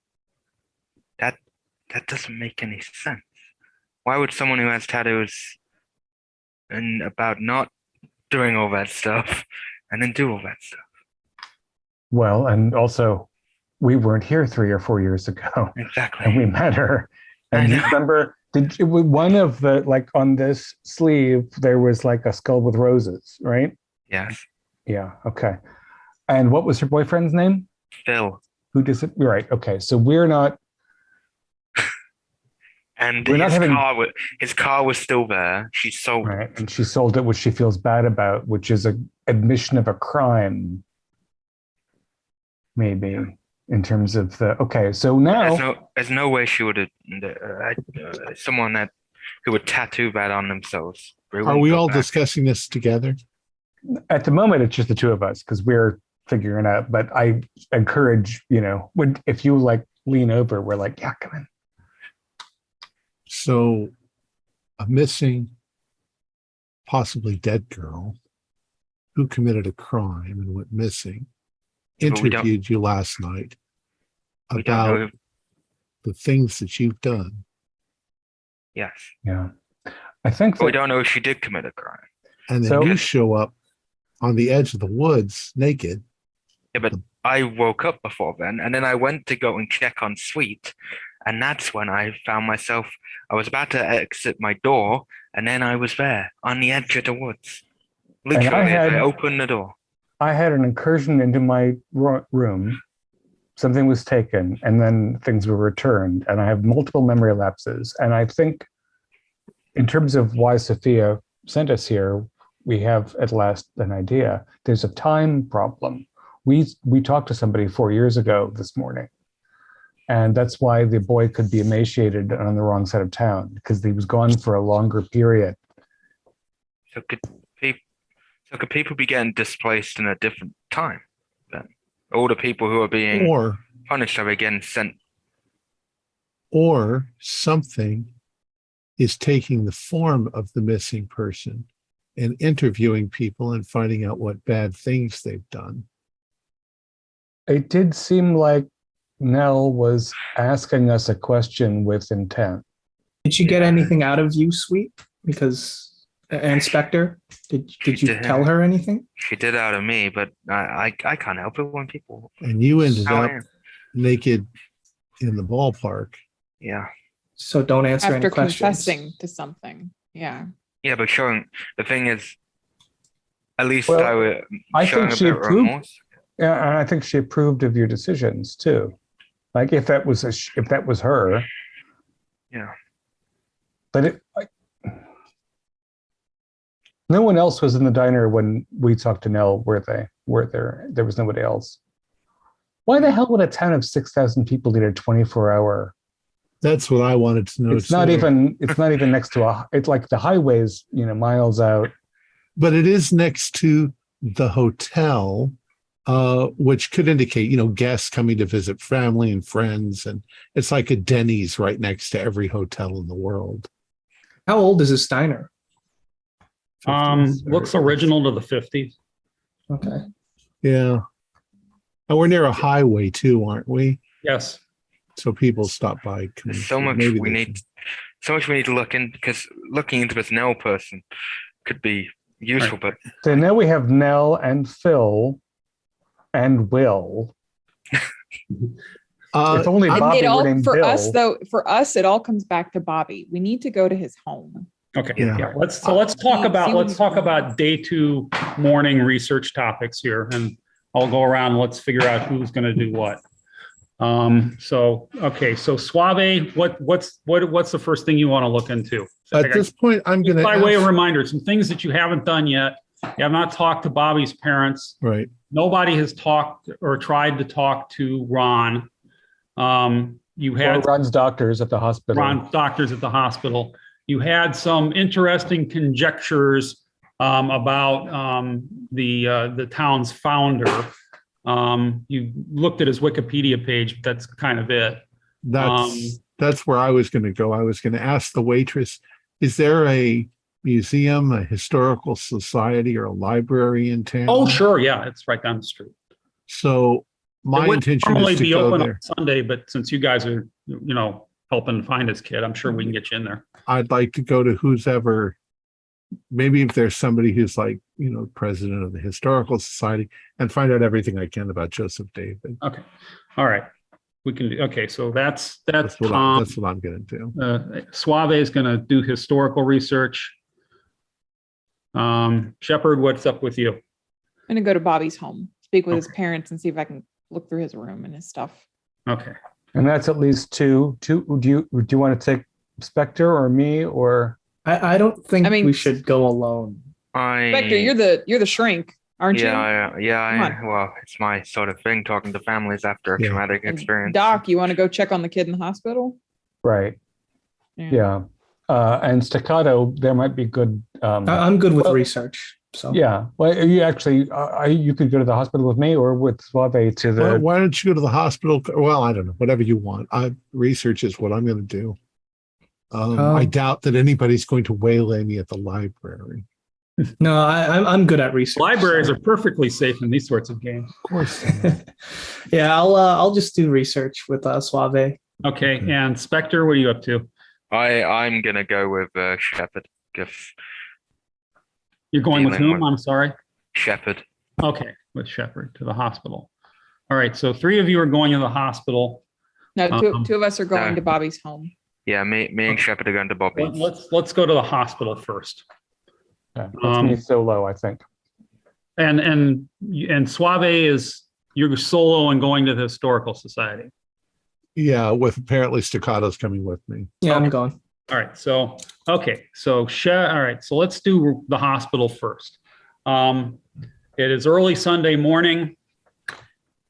That doesn't make any sense. Why would someone who has tattoos and about not doing all that stuff and then do all that stuff? Well, and also, we weren't here 3 or 4 years ago. Exactly. And we met her. And you remember, one of the, like on this sleeve, there was like a skull with roses, right? Yes. Yeah, okay. And what was her boyfriend's name? Phil. Who does it? Right, okay. So we're not. And we're his car was still there. She sold right, it. and she sold it, which she feels bad about, which is a admission of a crime. Maybe in terms of the so now there's no way she would have someone who would tattoo that on themselves. Are we all discussing this together? At the moment it's just the two of us because we're figuring it out. But I encourage if you like lean over, we're like, yeah, come in. So, a missing, possibly dead girl who committed a crime and went missing interviewed you last night about the things that you've done. Yes. Yeah. I think we don't know if she did commit a crime. And then you show up on the edge of the woods naked. Yeah, but I woke up before then, and then I went to go and check on Sweet, and that's when I found myself. I was about to exit my door, and then I was there on the edge of the woods. Literally, I opened the door. I had an incursion into my room. Something was taken, and then things were returned, and I have multiple memory lapses. And I think, in terms of why Sophia sent us here, we have at last an idea. There's a time problem. We talked to somebody 4 years ago this morning, and that's why the boy could be emaciated on the wrong side of town, because he was gone for a longer period. So could people be getting displaced in a different time then? All the people who are being punished are again sent. Or something is taking the form of the missing person and interviewing people and finding out what bad things they've done. It did seem like Nell was asking us a question with intent. Did she get anything out of you, Sweet? Because Inspector, did you tell her anything? She did out of me, but I can't help it when people. And you ended up naked in the ballpark. Yeah. So don't answer any questions. After confessing to something. Yeah. Yeah, but the thing is, at least I think she approved. Yeah, and I think she approved of your decisions too. Like if that was her. Yeah. But no one else was in the diner when we talked to Nell, were they? There was nobody else. Why the hell would a town of 6,000 people need a 24-hour? That's what I wanted to know. It's not even next to it's like the highways, miles out. But it is next to the hotel, which could indicate, guests coming to visit family and friends. And it's like a Denny's right next to every hotel in the world. How old is this diner? Looks original to the 50s. Okay. Yeah. And we're near a highway too, aren't we? Yes. So people stop by. So much we need to look in, because looking into this Nell person could be useful. Right. But so now we have Nell and Phil and Will. If only Bobby were named Bill. For us, it all comes back to Bobby. We need to go to his home. Okay. Yeah. Let's talk about day 2 morning research topics here, and I'll go around and let's figure out who's going to do what. So Suave, what's the first thing you want to look into? At this point, I'm going to by way of reminder, some things that you haven't done yet. You have not talked to Bobby's parents. Right. Nobody has talked or tried to talk to Ron. you Or had runs doctors at the hospital. Ron doctors at the hospital. You had some interesting conjectures about the town's founder. You looked at his Wikipedia page, but that's kind of it. That's where I was going to go. I was going to ask the waitress, is there a museum, a historical society, or a library in town? Oh, sure. Yeah, it's right down the street. So my intention is to be go open there. on Sunday, but since you guys are, helping find his kid, I'm sure we can get you in there. I'd like to go to who's ever, maybe if there's somebody who's like, president of the historical society, and find out everything I can about Joseph David. Okay. All right. We can do, okay. So that's That's what Tom. I'm going to do. Suave is going to do historical research. Shepard, what's up with you? I'm gonna go to Bobby's home, speak with his parents, and see if I can look through his room and his stuff. Okay. And that's at least two. Do you want to take Spectre or me or? I don't think I mean- we should go alone. Spectre, you're the shrink, aren't you? Well, it's my sort of thing, talking to families after a traumatic And experience. Doc, you want to go check on the kid in the hospital? Right. Yeah. And Staccato, there might be good. I'm good with research. So Yeah. Well, you actually, you could go to the hospital with me or with Suave to the. Well, why don't you go to the hospital? Well, I don't know, whatever you want. Research is what I'm going to do. I doubt that anybody's going to waylay me at the library. No, I'm good at research. Libraries are perfectly safe in these sorts of games. Of course. Yeah, I'll just do research with Suave. Okay. And Spectre, what are you up to? I'm gonna go with Shepard. You're going with Dealing whom? with- I'm sorry. Shepard. Okay. With Shepard to the hospital. All right. So 3 of you are going to the hospital. No, two of us are going no. to Bobby's home. Yeah, me and Shepard are going to Bobby. Let's go to the hospital first. Yeah, that's me solo, I think. And Suave is you're solo and going to the historical society. Yeah, with apparently Staccato's coming with me. Yeah, I'm going. All right. So okay. So all right. So let's do the hospital first. It is early Sunday morning,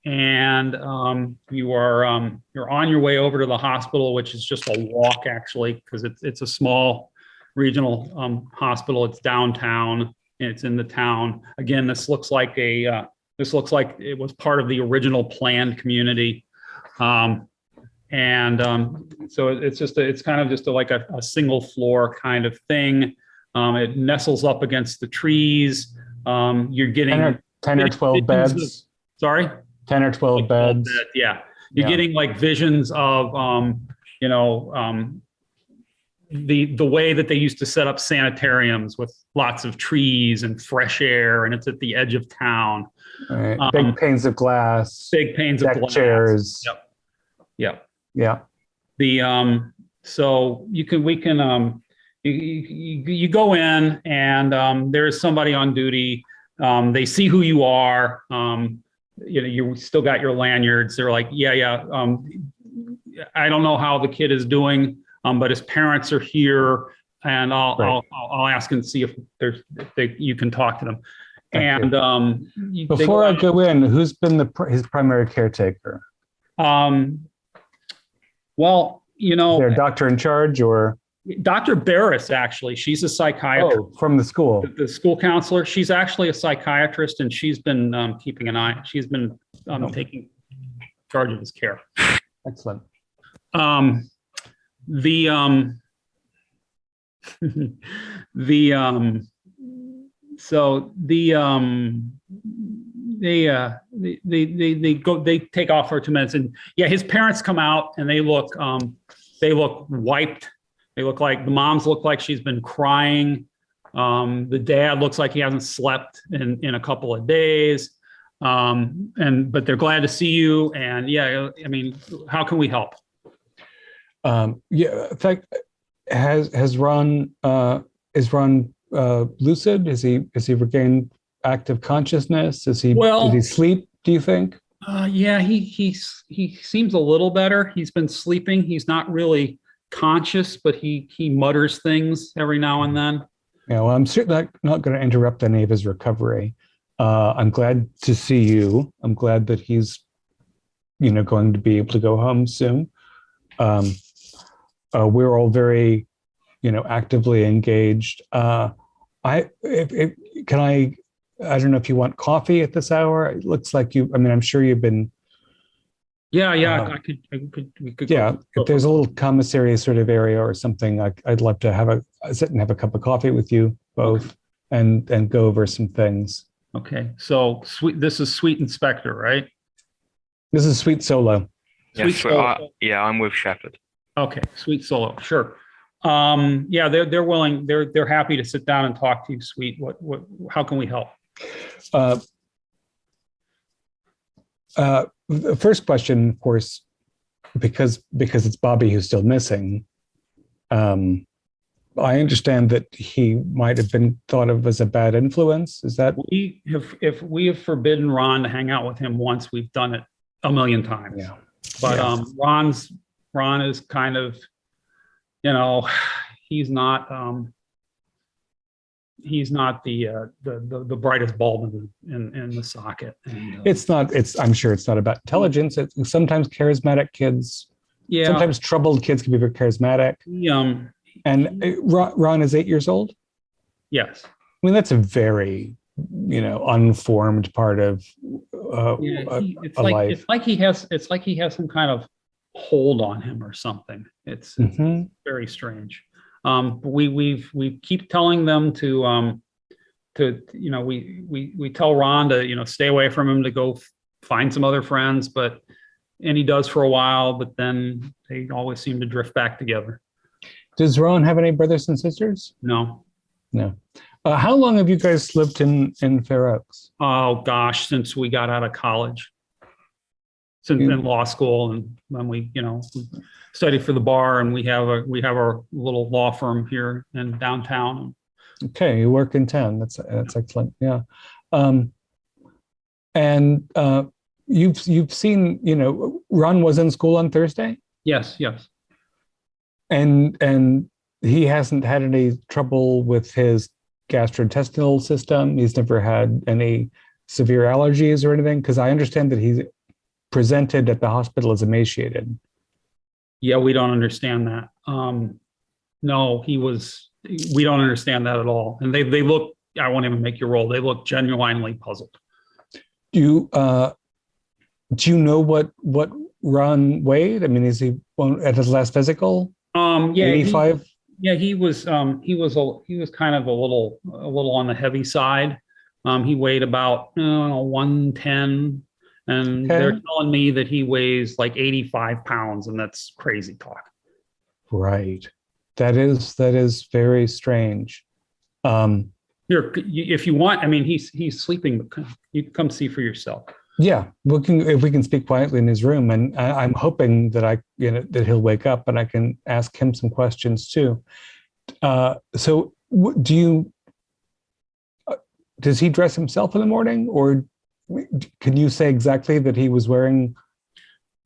and you're on your way over to the hospital, which is just a walk actually, because it's a small regional hospital. It's downtown and it's in the town. Again, this looks like it was part of the original planned community. So it's kind of just like a single floor kind of thing. It nestles up against the trees. You're getting 10 or 12 beds. Sorry? 10 or 12 beds. Yeah. You're getting like visions of, the way that they used to set up sanitariums with lots of trees and fresh air, and it's at the edge of town. Right. Big panes of glass. Big panes of deck glass. chairs. Yep. Yeah. So you go in and there's somebody on duty. They see who you are. You still got your lanyards. They're like, yeah. I don't know how the kid is doing, but his parents are here, and I'll ask and see if you can talk to them. Thank And before I go in, who's been his primary caretaker? Well, Is there a doctor in charge or? Dr. Barris, actually, she's a psychiatrist. Oh, from the school. The school counselor. She's actually a psychiatrist, and she's been keeping an eye. She's been taking charge of his care. Excellent. They take off for 2 minutes, and his parents come out and they look wiped. They look like the moms look like she's been crying. The dad looks like he hasn't slept in a couple of days. But they're glad to see you. And how can we help? In fact, is Ron lucid? Is he regained active consciousness? Did he sleep, do you think? He seems a little better. He's been sleeping. He's not really conscious, but he mutters things every now and then. Yeah, well, I'm certainly not going to interrupt any of his recovery. I'm glad to see you. I'm glad that he's, going to be able to go home soon. We're all very, actively engaged. I don't know if you want coffee at this hour. It looks like you. I mean, I'm sure you've been. Yeah, we could. Yeah, if there's a little commissary sort of area or something, I'd love to sit and have a cup of coffee with you both, and go over some things. Okay, so this is Sweet Inspector, right? This is Sweet Solo. Yes, I'm with Shepard. Okay, Sweet Solo, sure. Yeah, they're willing. They're happy to sit down and talk to you, Sweet. How can we help? The first question, of course, because it's Bobby who's still missing. I understand that he might have been thought of as a bad influence. Is that if we have forbidden Ron to hang out with him once, we've done it a million times. Yeah. But Ron is kind of, he's not the brightest bulb in the socket. And, I'm sure it's not about intelligence. It's sometimes charismatic kids. Yeah. Sometimes troubled kids can be very charismatic. Ron is 8 years old. Yes. I mean, that's a very, unformed part of it's life. It's like he has some kind of hold on him or something. It's very strange. We keep telling them to we tell Ron to stay away from him, to go find some other friends, and he does for a while, but then they always seem to drift back together. Does Ron have any brothers and sisters? No. How long have you guys lived in Fair Oaks? Oh gosh, since we got out of college, since in law school, and when we studied for the bar, and we have our little law firm here in downtown. Okay, you work in town. That's excellent. Yeah, and you've seen Ron was in school on Thursday. Yes. And he hasn't had any trouble with his gastrointestinal system. He's never had any severe allergies or anything, because I understand that he's presented at the hospital as emaciated. Yeah, we don't understand that. No, we don't understand that at all. And they look, I won't even make you roll. They look genuinely puzzled. Do you know what Ron weighed? I mean, is he at his last physical? Yeah, 85. He was kind of a little on the heavy side. He weighed about 110, and they're telling me that he weighs like 85 pounds, and that's crazy talk. Right. That is very strange. Here, if you want, I mean, he's sleeping. You can come see for yourself. Yeah, if we can speak quietly in his room, and I'm hoping that that he'll wake up and I can ask him some questions too. So, does he dress himself in the morning, or can you say exactly that he was wearing?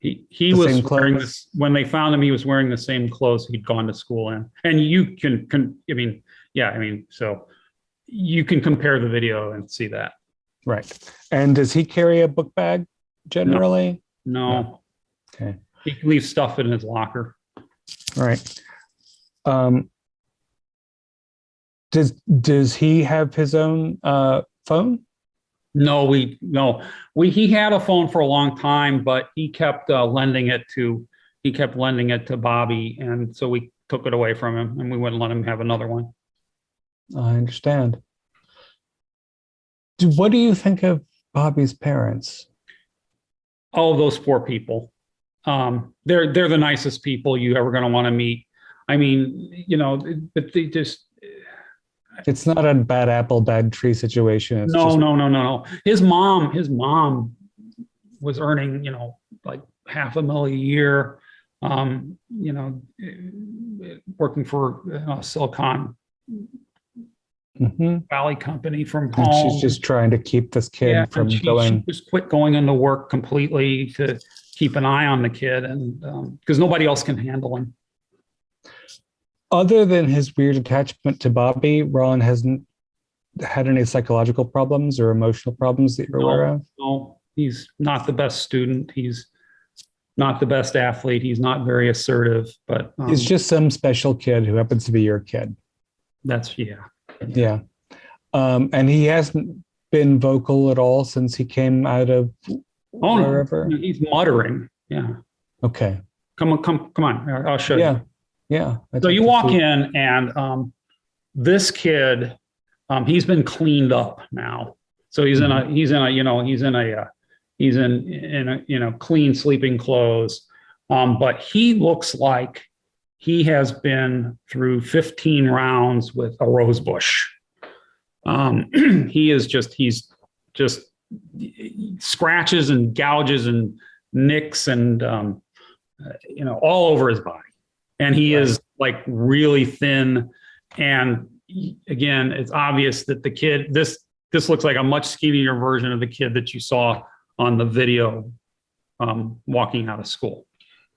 He was wearing this when they found him. He was wearing the same clothes he'd gone to school in, and you can so you can compare the video and see that. Right. And does he carry a book bag generally? No. Okay. He leaves stuff in his locker. All right. Does he have his own phone? No, he had a phone for a long time, but he kept lending it to Bobby, and so we took it away from him, and we wouldn't let him have another one. I understand. What do you think of Bobby's parents? Oh, those poor people. They're the nicest people you ever going to want to meet. I mean, but they just. It's not a bad apple, bad tree situation. It's No. His mom was earning, like $500,000 a year, working for Silicon Valley company from home. And she's just trying to keep this kid from going. She just quit going into work completely to keep an eye on the kid, and because nobody else can handle him. Other than his weird attachment to Bobby, Ron hasn't had any psychological problems or emotional problems that you're aware of? No, he's not the best student. He's not the best athlete. He's not very assertive, but He's just some special kid who happens to be your kid. that's, yeah. Yeah. And he hasn't been vocal at all since he came out of Oh, wherever. no, he's muttering. Yeah. Okay. Come on. I'll show you. Yeah. So you walk in, and this kid, he's been cleaned up now. So he's in clean sleeping clothes. But he looks like he has been through 15 rounds with a rose bush. He's just scratches and gouges and nicks and all over his body. And he is like really thin. And again, it's obvious that the kid, this looks like a much skinnier version of the kid that you saw on the video walking out of school.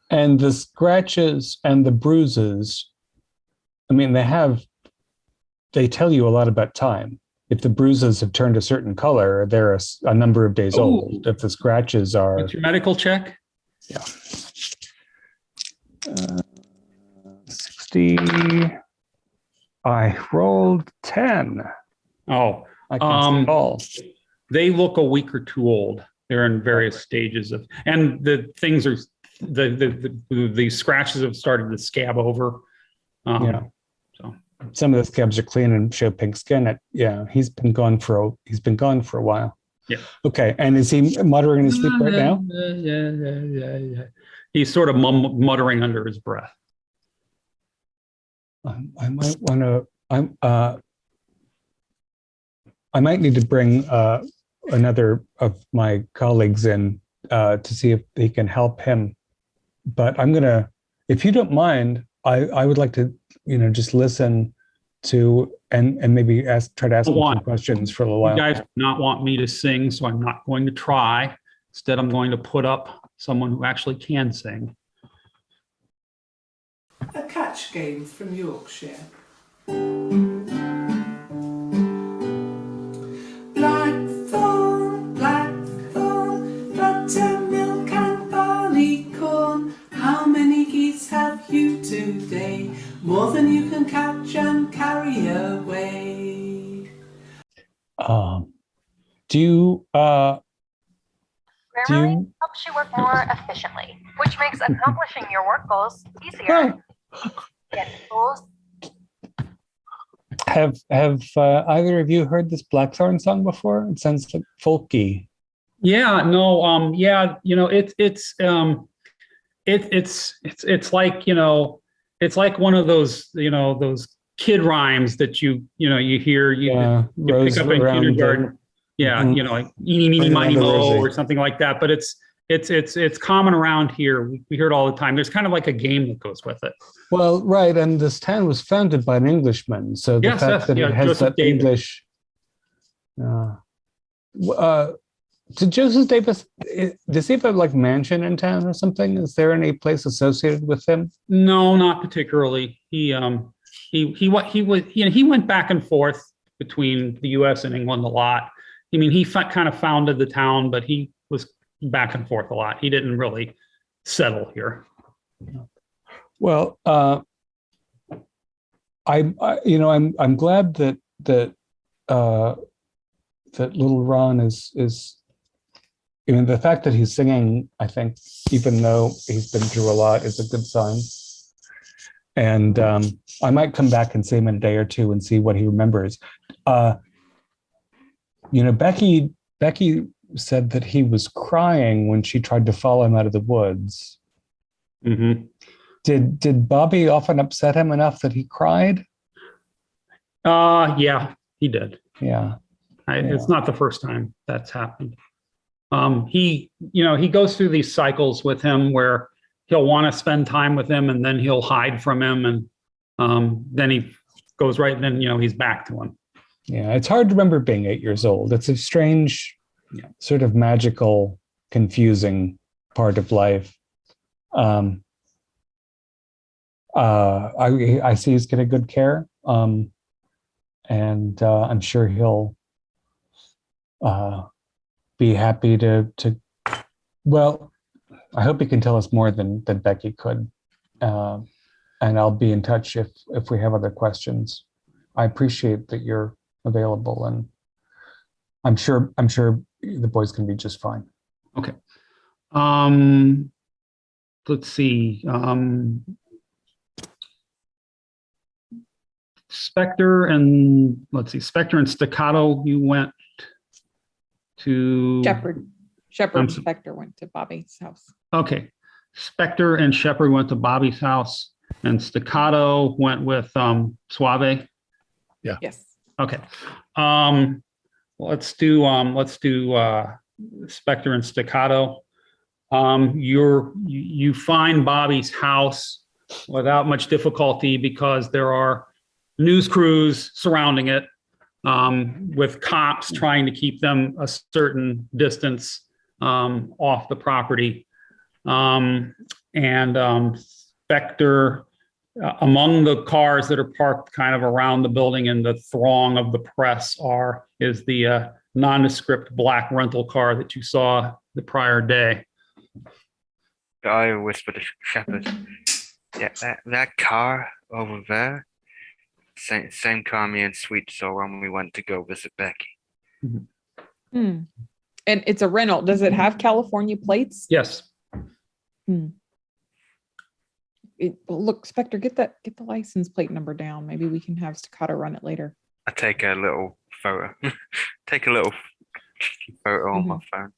And the scratches and the bruises, I mean, they tell you a lot about time. If the bruises have turned a certain color, they're a number of days old. If the scratches are... What's your medical check? Yeah. 60. I rolled 10. Oh, I can see it all. they look a week or two old. They're in various stages of, and the things are, the scratches have started to scab over. Yeah. So some of the scabs are clean and show pink skin. He's been gone for a while. Yeah. Okay. And is he muttering in his sleep right now? Yeah. He's sort of muttering under his breath. I might want to. I might need to bring another of my colleagues in to see if they can help him. But I'm gonna, if you don't mind, I would like to, just listen to and maybe try to ask him some questions for a little while. You guys do not want me to sing, so I'm not going to try. Instead, I'm going to put up someone who actually can sing. A catch game from Yorkshire. Blackthorn, blackthorn, butter, milk and barley corn. How many geese have you today? More than you can catch and carry away. Grammarly helps you work more efficiently, which makes accomplishing your work goals easier. Get goals. Have either of you heard this Blackthorn song before? It sounds like folky. Yeah, no, it's like, it's like one of those, those kid rhymes that you hear, you pick up in kindergarten. Yeah, like eeny, meeny, miny, mo, or something like that. But it's common around here. We hear it all the time. There's kind of like a game that goes with it. Well, right, and this town was founded by an Englishman, so the fact that it has Joseph that English. Did Joseph Davis? Does he have a mansion in town or something? Is there any place associated with him? No, not particularly. He went back and forth between the U.S. and England a lot. I mean, he kind of founded the town, but he was back and forth a lot. He didn't really settle here. Well, I'm glad that little Ron is. I mean, the fact that he's singing, I think, even though he's been through a lot, is a good sign. And I might come back and see him in a day or two and see what he remembers. Becky said that he was crying when she tried to follow him out of the woods. Mm-hmm. Did Bobby often upset him enough that he cried? Yeah, he did. Yeah. It's not the first time that's happened. He goes through these cycles with him where he'll want to spend time with him and then he'll hide from him, and then he goes right, and then he's back to him. Yeah, it's hard to remember being 8 years old. It's a strange, sort of magical, confusing part of life. I see he's getting good care, and I'm sure he'll be happy to. Well, I hope you can tell us more than Becky could. And I'll be in touch if we have other questions. I appreciate that you're available, and I'm sure the boys can be just fine. Okay. Let's see. Spectre and Staccato, you went to Shepherd I'm and so- Spectre went to Bobby's house. Okay. Spectre and Shepherd went to Bobby's house, and Staccato went with Suave. Yes. Okay. Let's do Spectre and Staccato. You find Bobby's house without much difficulty because there are news crews surrounding it, with cops trying to keep them a certain distance off the property. Spectre, among the cars that are parked kind of around the building and the throng of the press is the nondescript black rental car that you saw the prior day. I whispered to Shepard, yeah, that car over there, same car me and Sweet saw when we went to go visit Becky. And it's a rental. Does it have California plates? Yes. Look, Spectre, get the license plate number down. Maybe we can have Staccato run it later. I take a little photo. Take a little photo on my phone.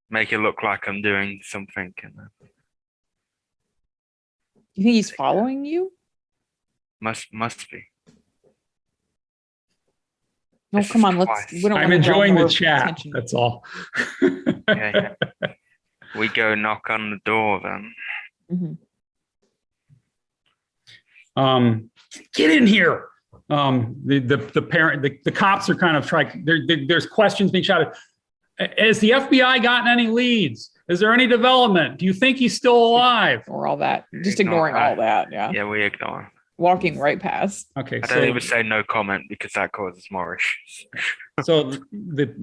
Make it look like I'm doing something. You think he's following you? Must be. No, This come is on. twice. We don't I'm wanna draw enjoying the more chat. attention. That's all. Yeah. We go knock on the door then. Get in here. The parent, the cops are kind of trying. There's questions being shouted. Has the FBI gotten any leads? Is there any development? Do you think he's still alive? Or all that. Just Ignore ignoring all that. that. Yeah. Yeah, we ignore. Walking right past. Okay, I don't even say no comment because that causes more issues. so the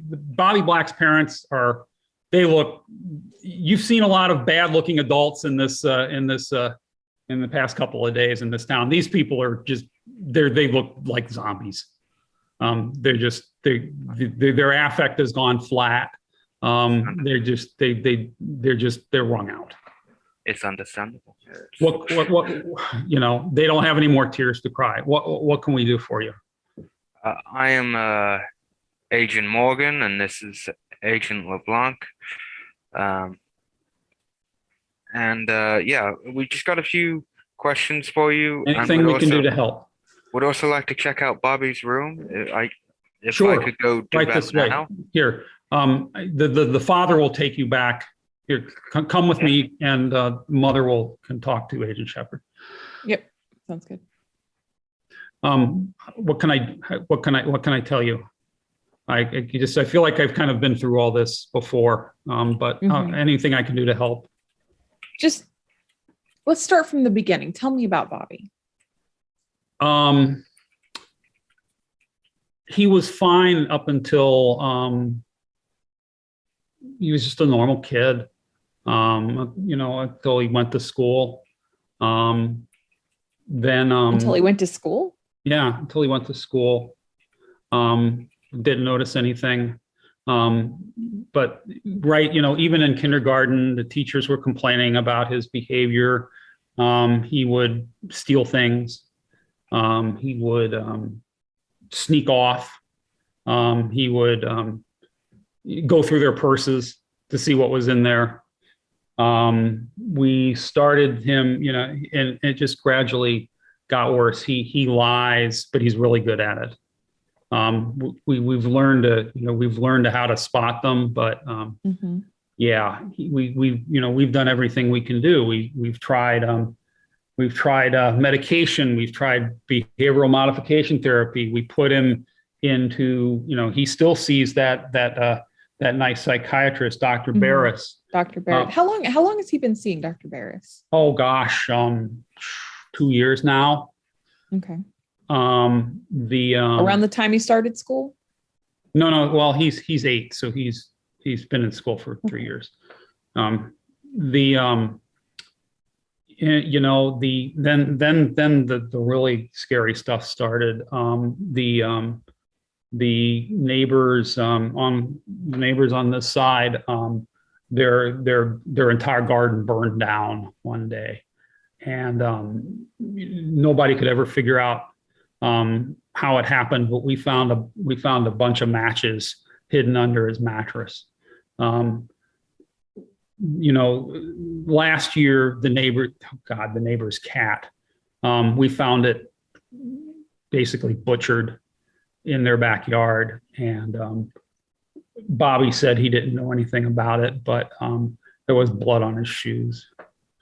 Bobby Black's parents you've seen a lot of bad looking adults in the past couple of days in this town. These people are they look like zombies. Their affect has gone flat. They're wrung out. It's understandable. What they don't have any more tears to cry. What can we do for you? I am Agent Morgan, and this is Agent LeBlanc. We just got a few questions for you. Anything we can do to help? Would also like to check out Bobby's room. If Sure. I could go do Right that this way. now. Here, the father will take you back. Here, come with me, and mother can talk to Agent Shepard. Yep. Sounds good. What can I tell you? I feel like I've kind of been through all this before, but anything I can do to help. Just let's start from the beginning. Tell me about Bobby. He was fine up until he was just a normal kid. Until he went to school. Then Until he went to school? Yeah, until he went to school. Didn't notice anything. But even in kindergarten, the teachers were complaining about his behavior. He would steal things. He would sneak off. He would go through their purses to see what was in there. We started him, and it just gradually got worse. He lies, but he's really good at it. We've learned how to spot them, but we've done everything we can do. We've tried medication. We've tried behavioral modification therapy. We put him into, he still sees that nice psychiatrist, Dr. Barris. Dr. Barris. How long has he been seeing Dr. Barris? Oh gosh, 2 years now. Okay. Around the time he started school? No. Well, he's 8, so he's been in school for 3 years. The you know, then the really scary stuff started. The neighbors on this side, their entire garden burned down one day, and nobody could ever figure out how it happened. But we found a bunch of matches hidden under his mattress. You know, last year the neighbor's cat, we found it basically butchered in their backyard, and Bobby said he didn't know anything about it, but there was blood on his shoes.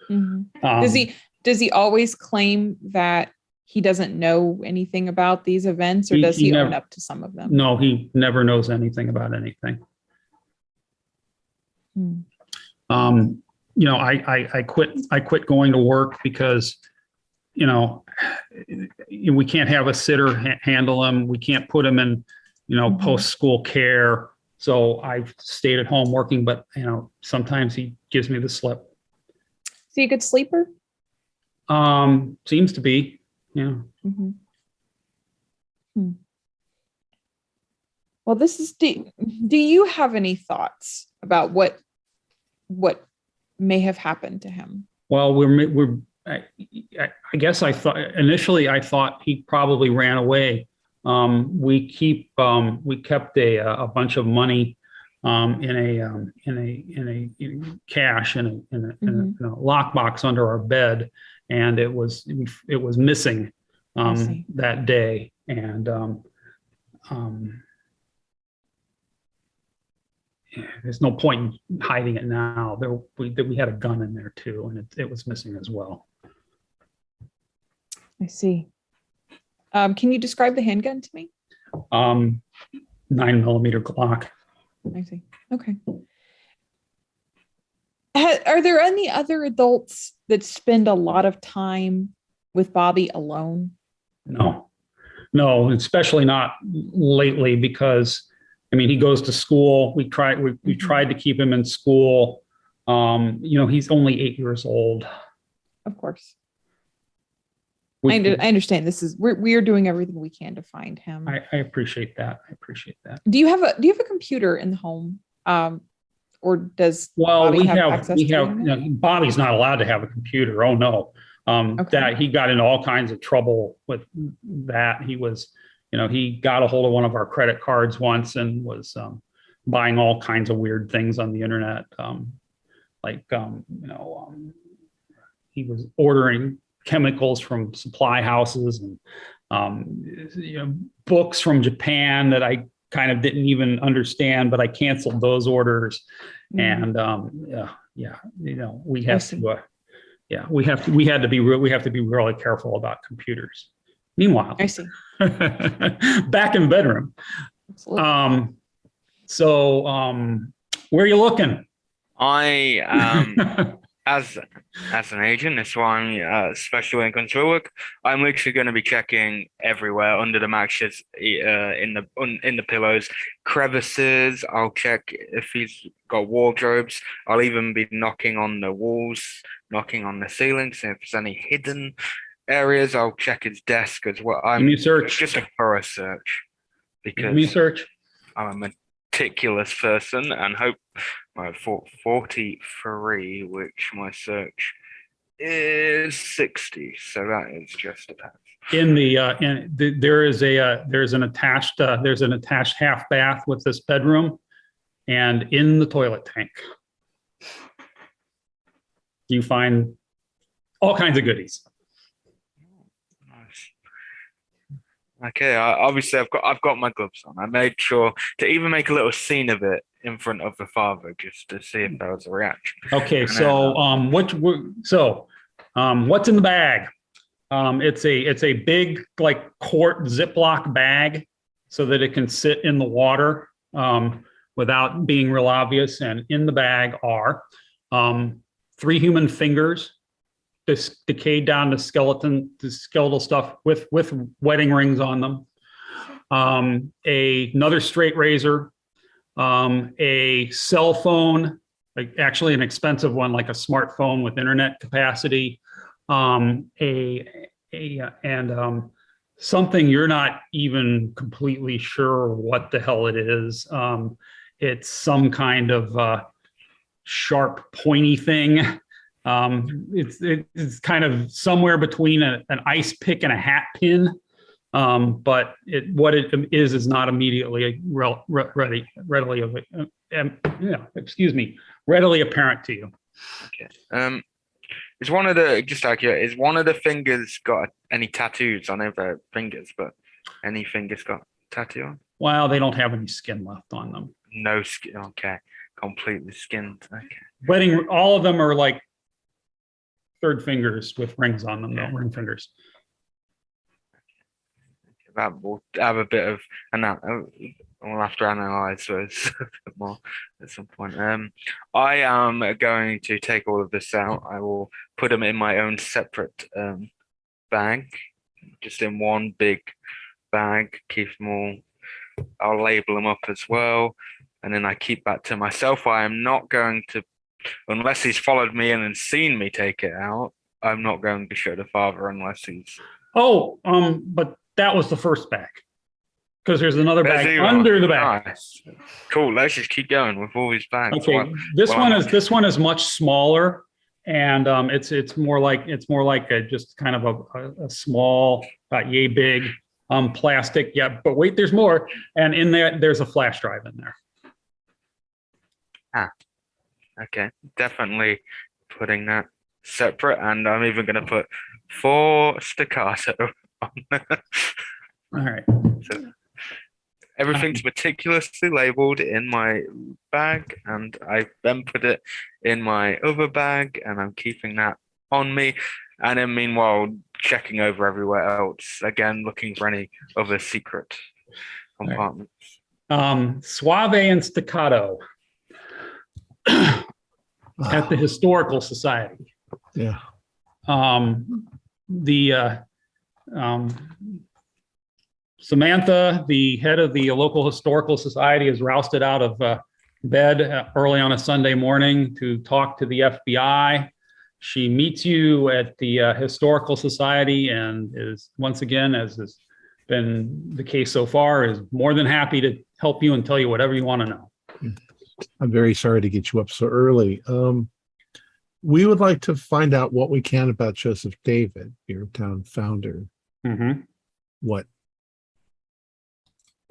Mm-hmm. Does he always claim that he doesn't know anything about these events, or does he own up to some of them? No, he never knows anything about anything. You know, I quit going to work because, you know, we can't have a sitter handle him. We can't put him in, you know, post-school care. So I've stayed at home working, but, you know, sometimes he gives me the slip. Is he a good sleeper? Seems to be, yeah. Well, this is deep. Do you have any thoughts about what may have happened to him? Well, I guess I thought he probably ran away. We kept a bunch of money in cash in a lockbox under our bed, and it was missing that day, and there's no point in hiding it now. We had a gun in there too, and it was missing as well. I see. Can you describe the handgun to me? 9mm Glock. I see. Okay. Are there any other adults that spend a lot of time with Bobby alone? No, especially not lately, because I mean, he goes to school. We tried to keep him in school. You know, he's only 8 years old. Of course. I understand. We are doing everything we can to find him. I appreciate that. Do you have a computer in the home? Or does Bobby have access to it? Bobby's not allowed to have a computer. Oh no. That he got into all kinds of trouble with that. He was, you know, he got a hold of one of our credit cards once and was buying all kinds of weird things on the internet. He was ordering chemicals from supply houses and books from Japan that I kind of didn't even understand, but I canceled those orders. And we have to be really careful about computers. Meanwhile, I see. back in the bedroom. Absolutely. Where are you looking? I as an agent, that's why I'm especially when it comes to work, I'm literally going to be checking everywhere, under the mattress, in the pillows, crevices. I'll check if he's got wardrobes. I'll even be knocking on the walls, knocking on the ceilings, if there's any hidden areas. I'll check his desk as well. Give me a search. Just a thorough search, because give me a search. I'm a meticulous person, and hope my 43, which my search is 60, so that is just a pass. There's an attached half bath with this bedroom, and in the toilet tank you find all kinds of goodies. Okay, obviously I've got my gloves on. I made sure to even make a little scene of it in front of the father, just to see if there was a reaction. Okay, so what's in the bag? It's a big like quart Ziploc bag, so that it can sit in the water without being real obvious. And in the bag are 3 human fingers, this decayed down to skeletal stuff with wedding rings on them. Another straight razor, a cell phone, actually an expensive one, like a smartphone with internet capacity, something you're not even completely sure what the hell it is. It's some kind of sharp, pointy thing. It's kind of somewhere between an ice pick and a hat pin. But what it is not immediately readily apparent to you. Okay. Is one of the fingers got any tattoos on either fingers? But any fingers got tattoo on? Well, they don't have any skin left on them. No skin. Okay, completely skinned. Okay. All of them are like third fingers with rings on them, though, ring fingers. That will have a bit of, and that we'll have to analyze those a bit more at some point. I am going to take all of this out. I will put them in my own separate bag, just in one big bag. Keep them all. I'll label them up as well, and then I keep that to myself. I am not going to, unless he's followed me in and seen me take it out. I'm not going to show the father unless he's. Oh, but that was the first bag, because there's another bag under the bag. Nice. Cool. Let's just keep going with all these bags. Okay, this one is much smaller, and it's more like just kind of a small, about yay big plastic. Yeah, but wait, there's more, and in there's a flash drive in there. Okay, definitely putting that separate, and I'm even going to put 4 staccato on. All right. So everything's meticulously labeled in my bag, and I then put it in my other bag, and I'm keeping that on me. And then meanwhile, checking over everywhere else, again, looking for any other secret compartments. Suave and staccato at the Historical Society. Yeah. Samantha, the head of the local historical society, is rousted out of bed early on a Sunday morning to talk to the FBI. She meets you at the historical society and is, once again, as has been the case so far, is more than happy to help you and tell you whatever you want to know. I'm very sorry to get you up so early. We would like to find out what we can about Joseph David, your town founder. Mm-hmm.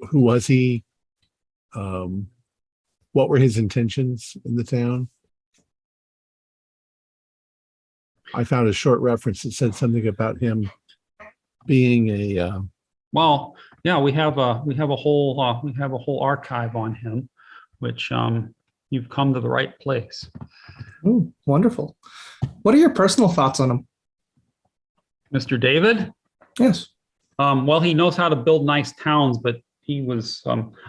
Who was he? What were his intentions in the town? I found a short reference that said something about him being a. Well, yeah, we have a whole archive on him, which you've come to the right place. Ooh, wonderful. What are your personal thoughts on him? Mr. David? Yes. Well, he knows how to build nice towns, but he was,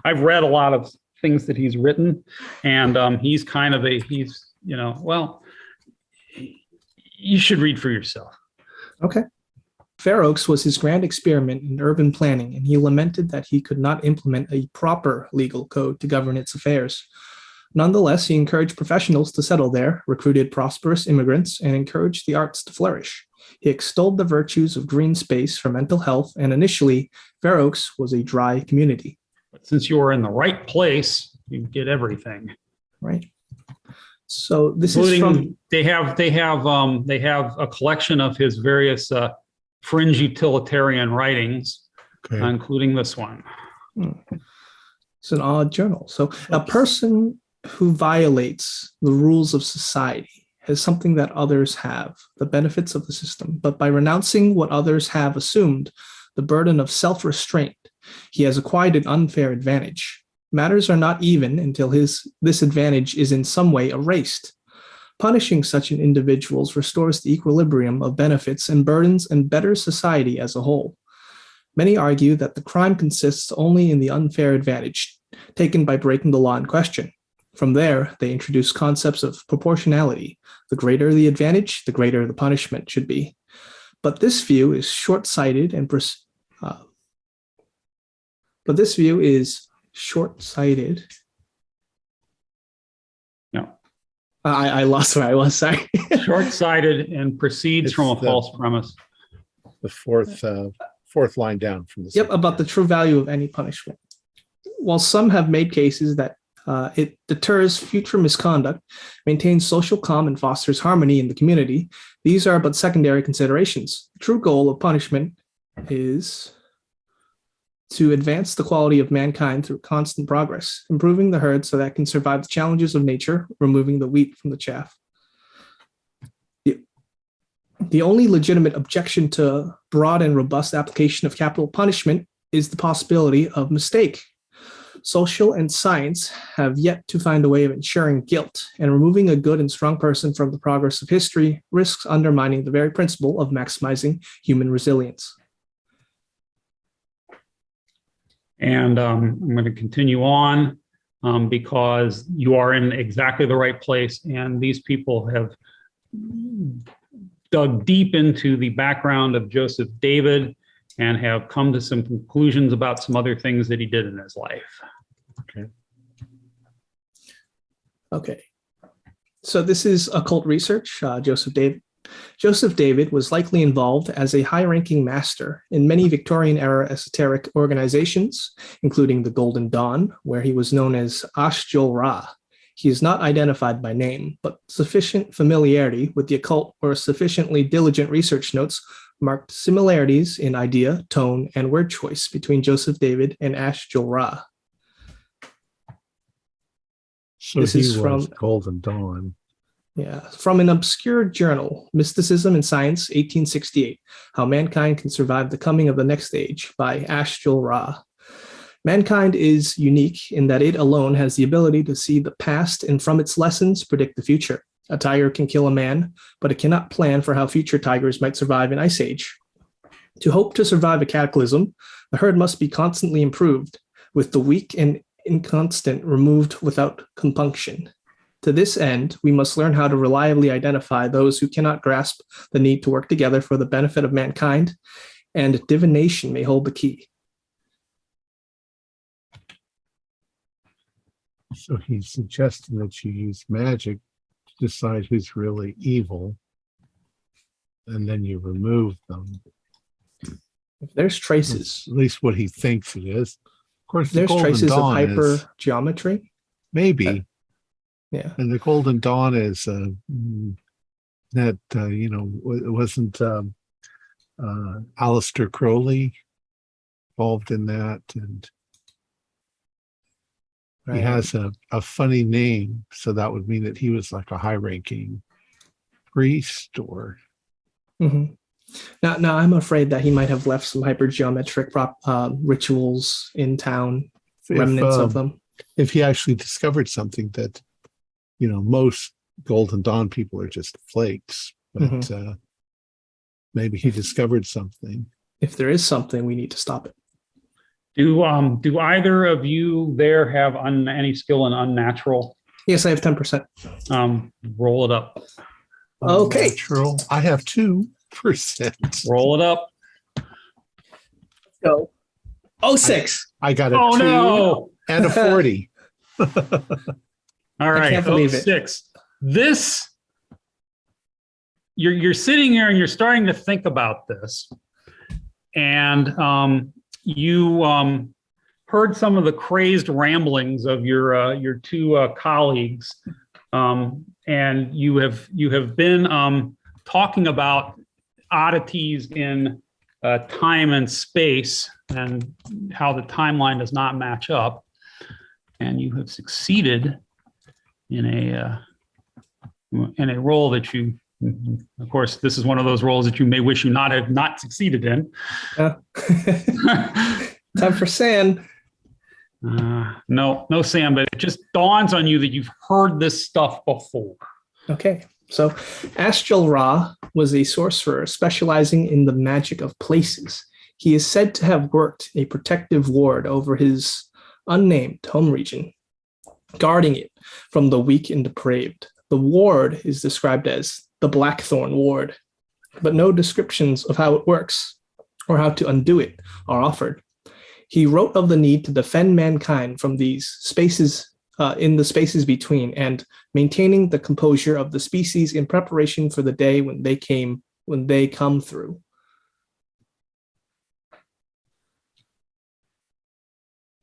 I've read a lot of things that he's written, and he's kind of you should read for yourself. Okay. Fair Oaks was his grand experiment in urban planning, and he lamented that he could not implement a proper legal code to govern its affairs. Nonetheless, he encouraged professionals to settle there, recruited prosperous immigrants, and encouraged the arts to flourish. He extolled the virtues of green space for mental health, and initially, Fair Oaks was a dry community. But since you are in the right place, you get everything. Right. So this including, is from. They have a collection of his various fringe utilitarian writings, including this one. It's an odd journal. So a person who violates the rules of society has something that others have, the benefits of the system, but by renouncing what others have assumed, the burden of self-restraint, he has acquired an unfair advantage. Matters are not even until this advantage is in some way erased. Punishing such an individual restores the equilibrium of benefits and burdens and betters society as a whole. Many argue that the crime consists only in the unfair advantage taken by breaking the law in question. From there, they introduce concepts of proportionality. The greater the advantage, the greater the punishment should be. But this view is short-sighted and No. I lost where I was. Sorry. Short-sighted and proceeds It's from a the- false premise. The fourth line down from the Yep, about the true value of any punishment. While some have made cases that it deters future misconduct, maintains social calm, and fosters harmony in the community, these are but secondary considerations. The true goal of punishment is to advance the quality of mankind through constant progress, improving the herd so that it can survive the challenges of nature, removing the wheat from the chaff. The only legitimate objection to broad and robust application of capital punishment is the possibility of mistake. Social and science have yet to find a way of ensuring guilt, and removing a good and strong person from the progress of history risks undermining the very principle of maximizing human resilience. And I'm going to continue on because you are in exactly the right place. And these people have dug deep into the background of Joseph David and have come to some conclusions about some other things that he did in his life. Okay. So this is occult research, Joseph David. Joseph David was likely involved as a high-ranking master in many Victorian-era esoteric organizations, including the Golden Dawn, where he was known as Ashjol Ra. He is not identified by name, but sufficient familiarity with the occult or sufficiently diligent research notes marked similarities in idea, tone, and word choice between Joseph David and Ashjol Ra. So This he is was from- Golden Dawn. Yeah, from an obscure journal, Mysticism and Science, 1868, How Mankind Can Survive the Coming of the Next Age by Ashjol Ra. Mankind is unique in that it alone has the ability to see the past and from its lessons predict the future. A tiger can kill a man, but it cannot plan for how future tigers might survive an ice age. To hope to survive a cataclysm, the herd must be constantly improved, with the weak and inconstant removed without compunction. To this end, we must learn how to reliably identify those who cannot grasp the need to work together for the benefit of mankind, and divination may hold the key. So he's suggesting that you use magic to decide who's really evil, and then you remove them. If there's traces, At least what he thinks it is. Of course, the there's Golden traces of Dawn is hypergeometry. maybe, Yeah. and the Golden Dawn is that it wasn't Aleister Crowley involved in that, and he has a funny name, so that would mean that he was like a high-ranking priest or. Mm-hmm. Now, I'm afraid that he might have left some hypergeometric rituals in town, remnants of them. If he actually discovered something that, most Golden Dawn people are just flakes, but maybe he discovered something. If there is something, we need to stop it. Do either of you there have any skill in unnatural? Yes, I have 10%. Roll it up. Okay. Natural. I have 2%. Roll it up. Go. 06. I got a 2 no! and a 40. All right. can't believe it. 06. This, you're sitting here and you're starting to think about this, and you heard some of the crazed ramblings of your 2 colleagues, and you have been talking about oddities in time and space and how the timeline does not match up, and you have succeeded in a role that you, of course, this is one of those roles that you may wish you have not succeeded in. Time for sand. No Sam, but it just dawns on you that you've heard this stuff before. Okay. So Ashjol Ra was a sorcerer specializing in the magic of places. He is said to have worked a protective ward over his unnamed home region, guarding it from the weak and depraved. The ward is described as the Blackthorn ward, but no descriptions of how it works or how to undo it are offered. He wrote of the need to defend mankind from these spaces in the spaces between, and maintaining the composure of the species in preparation for the day when they come through.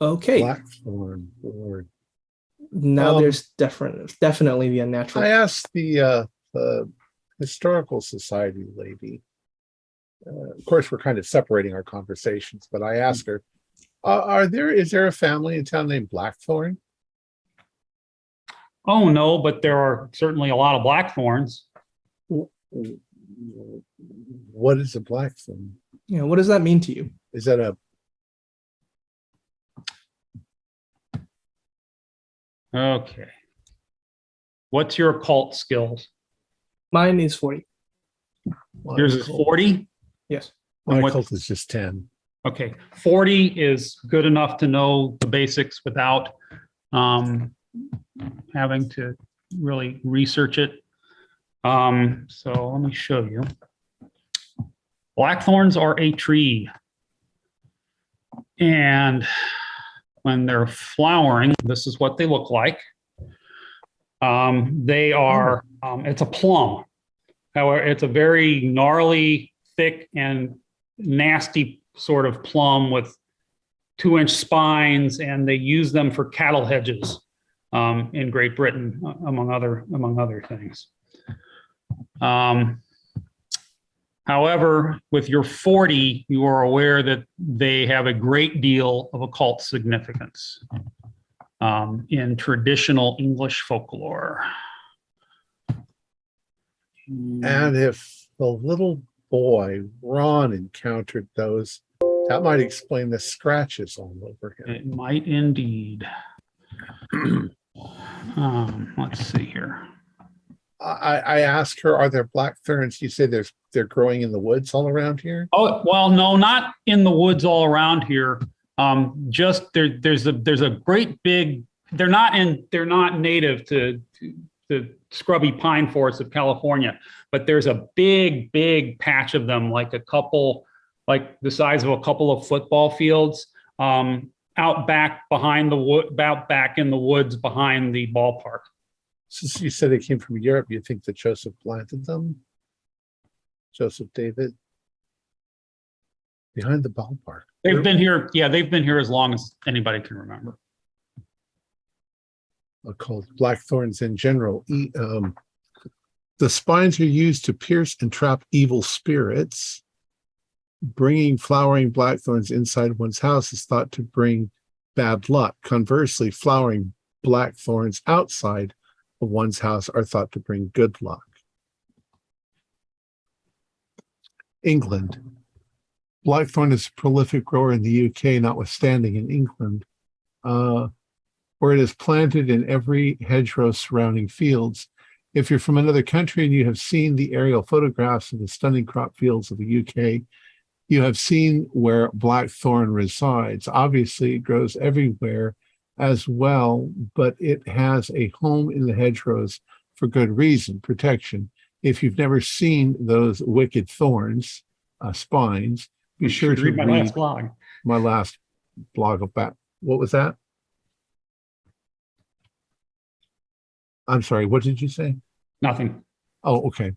Okay. Blackthorn board. Now there's definitely the unnatural. I asked the historical society lady. Of course, we're kind of separating our conversations, but I asked her, is there a family in town named Blackthorn? Oh, no, but there are certainly a lot of Blackthorns. What is a Blackthorn? Yeah, what does that mean to you? Is that a... Okay. What's your occult skills? Mine is 40. Yours is 40? Yes. My occult is just 10. Okay. 40 is good enough to know the basics without having to really research it. So let me show you. Blackthorns are a tree. And when they're flowering, this is what they look like. They are, it's a plum. However, it's a very gnarly, thick, and nasty sort of plum with 2-inch spines, and they use them for cattle hedges in Great Britain, among other things. However, with your 40, you are aware that they have a great deal of occult significance in traditional English folklore. And if the little boy, Ron, encountered those, that might explain the scratches all over him. It might indeed. Let's see here. I asked her, are there blackthorns? You say they're growing in the woods all around here? Oh, well, no, not in the woods all around here. Just there's a great big, they're not native to the scrubby pine forests of California, but there's a big patch of them, like the size of a couple of football fields, out back behind the wood, about back in the woods behind the ballpark. Since you said they came from Europe, you think that Joseph planted them? Joseph David? Behind the ballpark. They've been here, yeah, they've been here as long as anybody can remember. Called blackthorns in general. The spines are used to pierce and trap evil spirits. Bringing flowering blackthorns inside one's house is thought to bring bad luck. Conversely, flowering blackthorns outside of one's house are thought to bring good luck. England. Blackthorn is a prolific grower in the UK, notwithstanding in England, where it is planted in every hedgerow surrounding fields. If you're from another country and you have seen the aerial photographs of the stunning crop fields of the UK, you have seen where blackthorn resides. Obviously, it grows everywhere as well, but it has a home in the hedgerows for good reason, protection. If you've never seen those wicked thorns, spines, be sure to read my last blog about, what was that? I'm sorry, what did you say? Nothing. Oh, okay.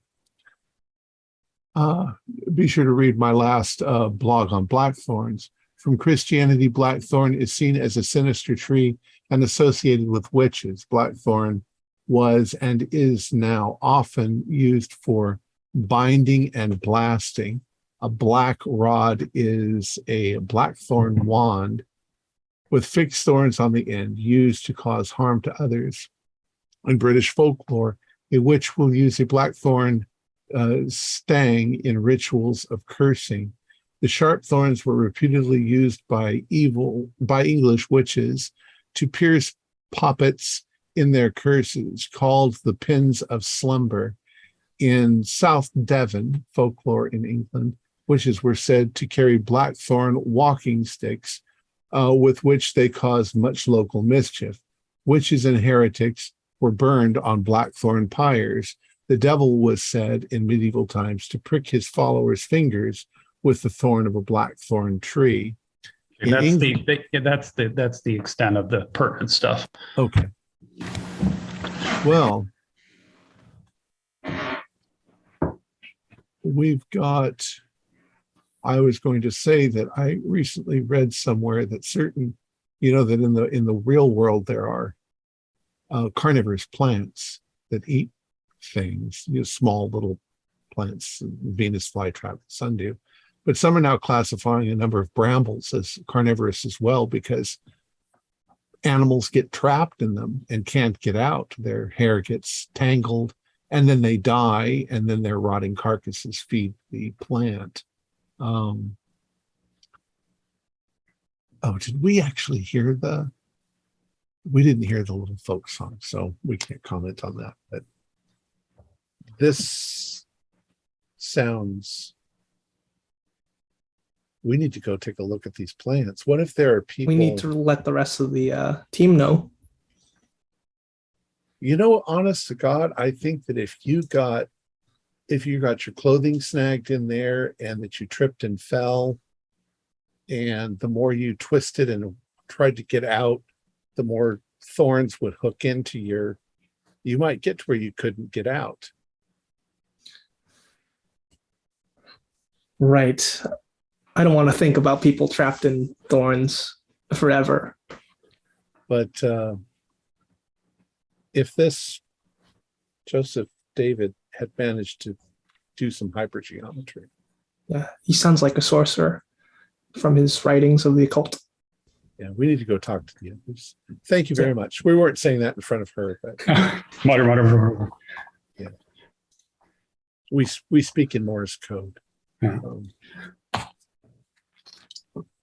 Be sure to read my last blog on blackthorns. From Christianity, blackthorn is seen as a sinister tree and associated with witches. Blackthorn was and is now often used for binding and blasting. A black rod is a blackthorn wand with fixed thorns on the end, used to cause harm to others. In British folklore, a witch will use a blackthorn stang in rituals of cursing. The sharp thorns were reputedly used by English witches to pierce puppets in their curses, called the pins of slumber. In South Devon folklore in England, witches were said to carry blackthorn walking sticks with which they caused much local mischief. Witches and heretics were burned on blackthorn pyres. The devil was said in medieval times to prick his followers' fingers with the thorn of a blackthorn tree. That's the extent of the pertinent stuff. Okay. Well, we've got, I was going to say that I recently read somewhere that certain, that in the real world there are carnivorous plants that eat things, small little plants, Venus flytrap, sundew. But some are now classifying a number of brambles as carnivorous as well, because animals get trapped in them and can't get out. Their hair gets tangled, and then they die, and then their rotting carcasses feed the plant. Did we actually hear we didn't hear the little folk song, so we can't comment on that. But this sounds, we need to go take a look at these plants. What if there are people? We need to let the rest of the team know. Honest to God, I think that if you got your clothing snagged in there and that you tripped and fell, and the more you twisted and tried to get out, the more thorns would hook into you might get to where you couldn't get out. Right. I don't want to think about people trapped in thorns forever. But if this Joseph David had managed to do some hypergeometry. Yeah, he sounds like a sorcerer from his writings of the occult. Yeah, we need to go talk to the others. Thank you very much. We weren't saying that in front of her, but Mutter. Yeah, we speak in Morse code. Yeah.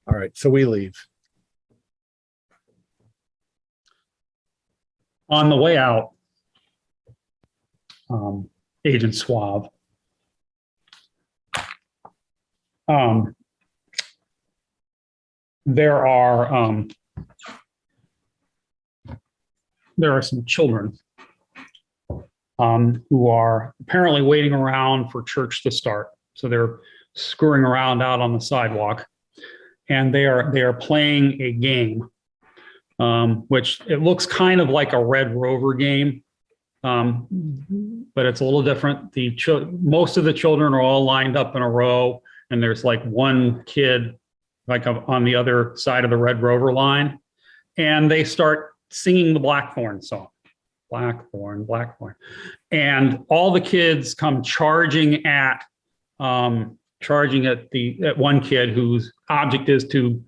All right, so we leave. On the way out, Agent Suave, there are some children who are apparently waiting around for church to start. So they're screwing around out on the sidewalk, and they are playing a game, which it looks kind of like a Red Rover game, but it's a little different. Most of the children are all lined up in a row, and there's like one kid like on the other side of the Red Rover line, and they start singing the Blackthorn song. Blackthorn. And all the kids come charging at one kid whose object is to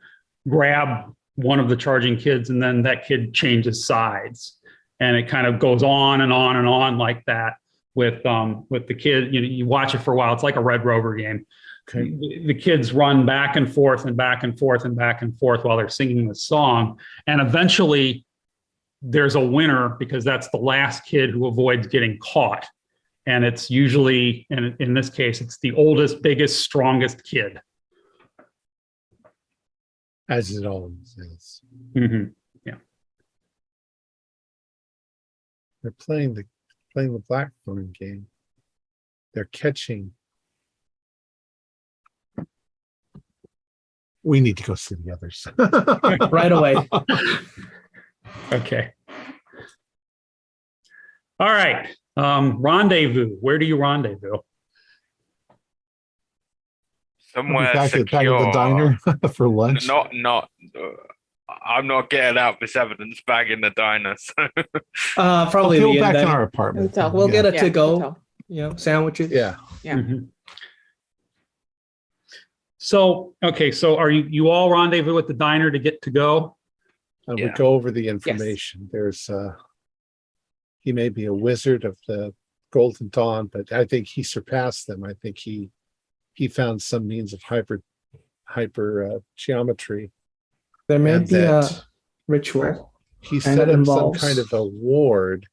grab one of the charging kids, and then that kid changes sides. And it kind of goes on and on and on like that with the kid. You watch it for a while. It's like a Red Rover game. Okay. The kids run back and forth and back and forth and back and forth while they're singing the song. And eventually there's a winner, because that's the last kid who avoids getting caught. And it's usually, and in this case, it's the oldest, biggest, strongest kid. As it always is. Mm-hmm. Yeah. They're playing the Blackthorn game. They're catching. We need to go see the others. Right away. Okay. All right. Rendezvous. Where do you rendezvous? Somewhere back at secure. the diner for lunch. I'm not getting out this evidence back in the diner. So. Probably we'll back in our apartment. We'll get a to-go, sandwiches. Yeah. Mm-hmm. So, okay. So are you all rendezvous at the diner to get to go? We go over the information. Yes. There's he may be a wizard of the Golden Dawn, but I think he surpassed them. I think he found some means of hyper geometry. There may be a ritual. He set up some kind of a ward.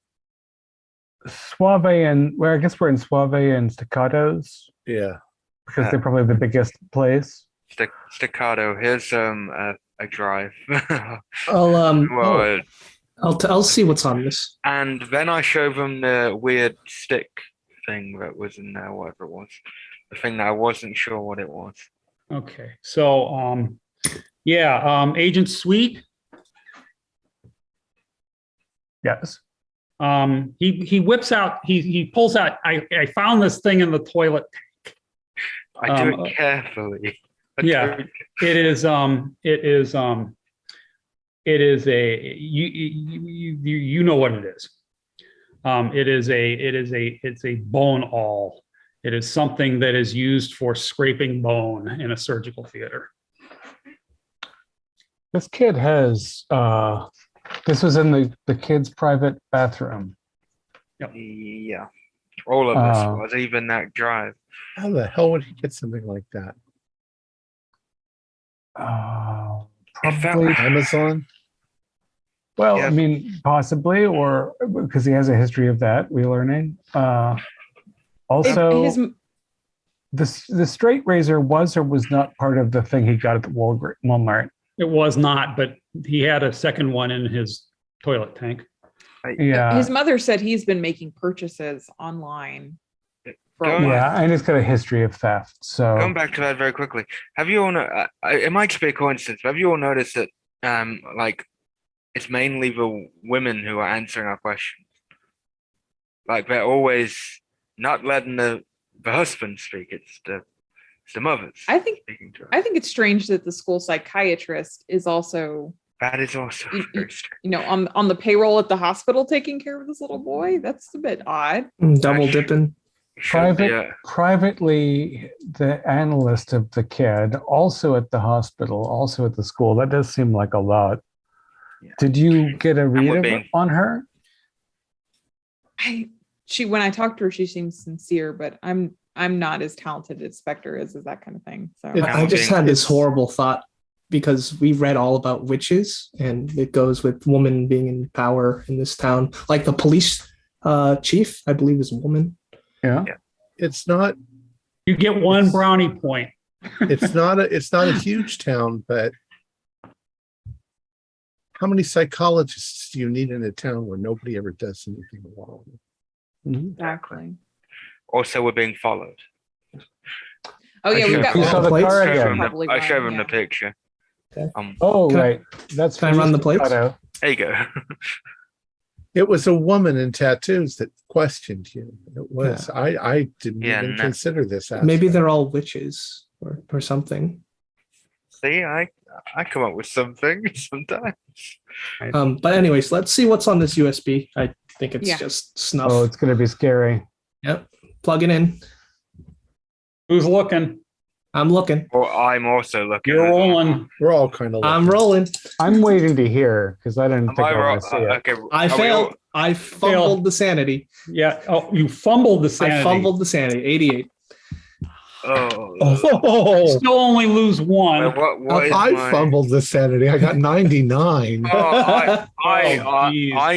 Suave and I guess we're in Suave and Staccatos. Yeah. Because they're probably the biggest place. Staccato. Here's a drive. I'll see what's on this. And then I show them the weird stick thing that was in there, whatever it was. The thing that I wasn't sure what it was. Okay. So Agent Sweet. Yes. He whips out, he pulls out, I found this thing in the toilet. I do it carefully. Yeah, it is a, you know what it is. It's a bone awl. It is something that is used for scraping bone in a surgical theater. This kid has, this was in the kid's private bathroom. Yeah. All of us was, even that drive. How the hell would he get something like that? Probably Amazon. Well, Yeah. I mean, possibly, or because he has a history of that, we're learning. Also, the straight razor was or was not part of the thing he got at the Walmart. It was not, but he had a second one in his toilet tank. Yeah. His mother said he's been making purchases online. Yeah, and he's got a history of theft. So going back to that very quickly, have you all it might just be a coincidence, but have you all noticed that like it's mainly the women who are answering our questions? Like they're always not letting the husband speak. It's the mothers. I think speaking to us. I think it's strange that the school psychiatrist is also That is also very strange. on the payroll at the hospital taking care of this little boy. That's a bit odd. Double dipping. Privately, the analyst of the kid, also at the hospital, also at the school. That does seem like a lot. Yeah. Did you get a read on her? When I talked to her, she seems sincere, but I'm not as talented as Spectre is that kind of thing. So I just had this horrible thought because we read all about witches, and it goes with woman being in power in this town. Like the police chief, I believe, is a woman. Yeah. It's not. You get one brownie point. It's not a huge town, but how many psychologists do you need in a town where nobody ever does anything wrong? exactly. Also, we're being followed. Oh yeah, we've got. You saw the plates? car I showed again. him I showed him the picture. Okay. Oh, Can I- right. That's Can I run the plates? There you go. It was a woman in tattoos that questioned you. It was. I didn't even consider this. Maybe they're all witches or something. See, I come up with something sometimes. But anyways, let's see what's on this USB. I think it's just snuff. Oh, it's going to be scary. Yep. Plug it in. Who's looking? I'm looking. Or I'm also looking. You're rolling. We're all kind of. I'm rolling. I'm waiting to hear because I didn't think I want to see it. Okay. I failed. I fumbled the sanity. Yeah. Oh, you fumbled the sanity. I fumbled the sanity. 88. Oh, Still only lose one. What is I my... fumbled the sanity. I got 99. I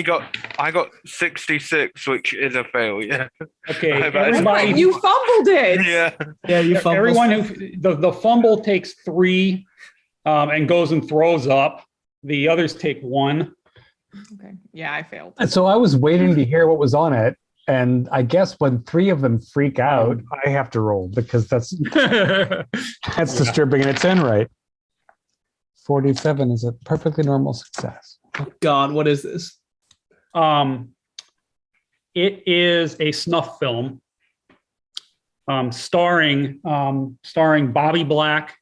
got 66, which is a failure. Okay, Everybody, you fumbled it. Yeah, you fumbled. Everyone who the fumble takes 3 and goes and throws up. The others take 1. Okay. Yeah, I failed. So I was waiting to hear what was on it. And I guess when 3 of them freak out, I have to roll because that's disturbing in its own right. 47 is a perfectly normal success. Oh God, what is this? It is a snuff film starring Bobby Black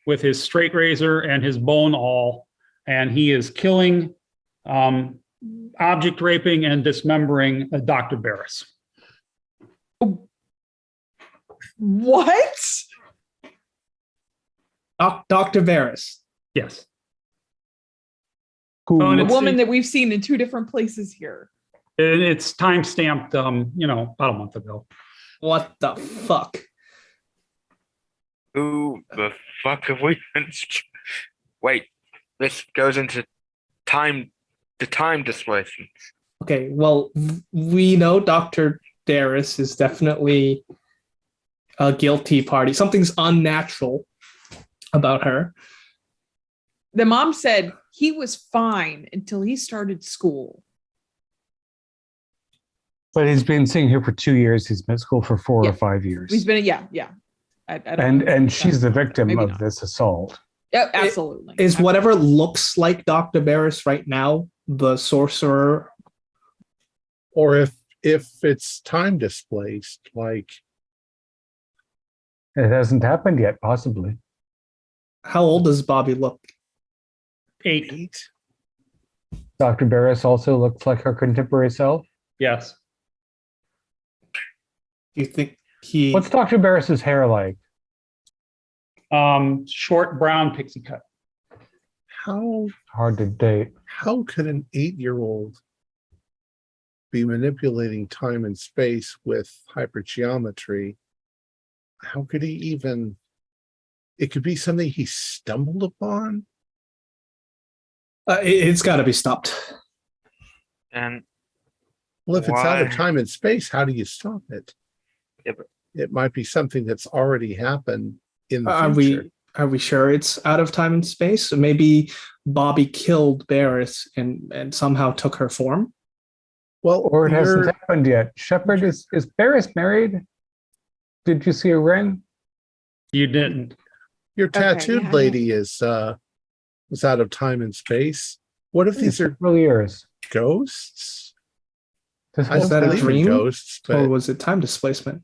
with his straight razor and his bone awl, and he is killing, object raping, and dismembering Dr. Barris. What? Dr. Varys. Yes. A woman that we've seen in 2 different places here. And it's time stamped, about a month ago. What the fuck? Who the fuck have we been? Wait, this goes into time. The time displacement. Okay, well, we know Dr. Darris is definitely a guilty party. Something's unnatural about her. The mom said he was fine until he started school. But he's been sitting here for 2 years. He's been at school for 4 or 5 years. He's been, yeah. I don't know. And she's the victim Maybe of not. this assault. Yeah, absolutely. Is whatever looks like Dr. Barris right now the sorcerer Or if it's time displaced, like It hasn't happened yet, possibly. How old does Bobby look? 8. 8. Dr. Barris also looks like her contemporary self. Yes. Do you think he? What's Dr. Barris's hair like? Short brown pixie cut. How Hard to date. could an 8-year-old be manipulating time and space with hypergeometry? How could he even? It could be something he stumbled upon. It's got to be stopped. And Well, if it's out of Why? time and space, how do you stop it? Yeah, but- It might be something that's already happened in the Are future. we sure it's out of time and space? Maybe Bobby killed Barris and somehow took her form. Well, Or it hasn't your, happened yet. Shepard, is Barris married? Did you see a ring? You didn't. your Okay, tattooed yeah. lady is was out of time and space. What if these are Several years. ghosts? This I Is don't that a believe in dream? ghosts, Or but was it time displacement?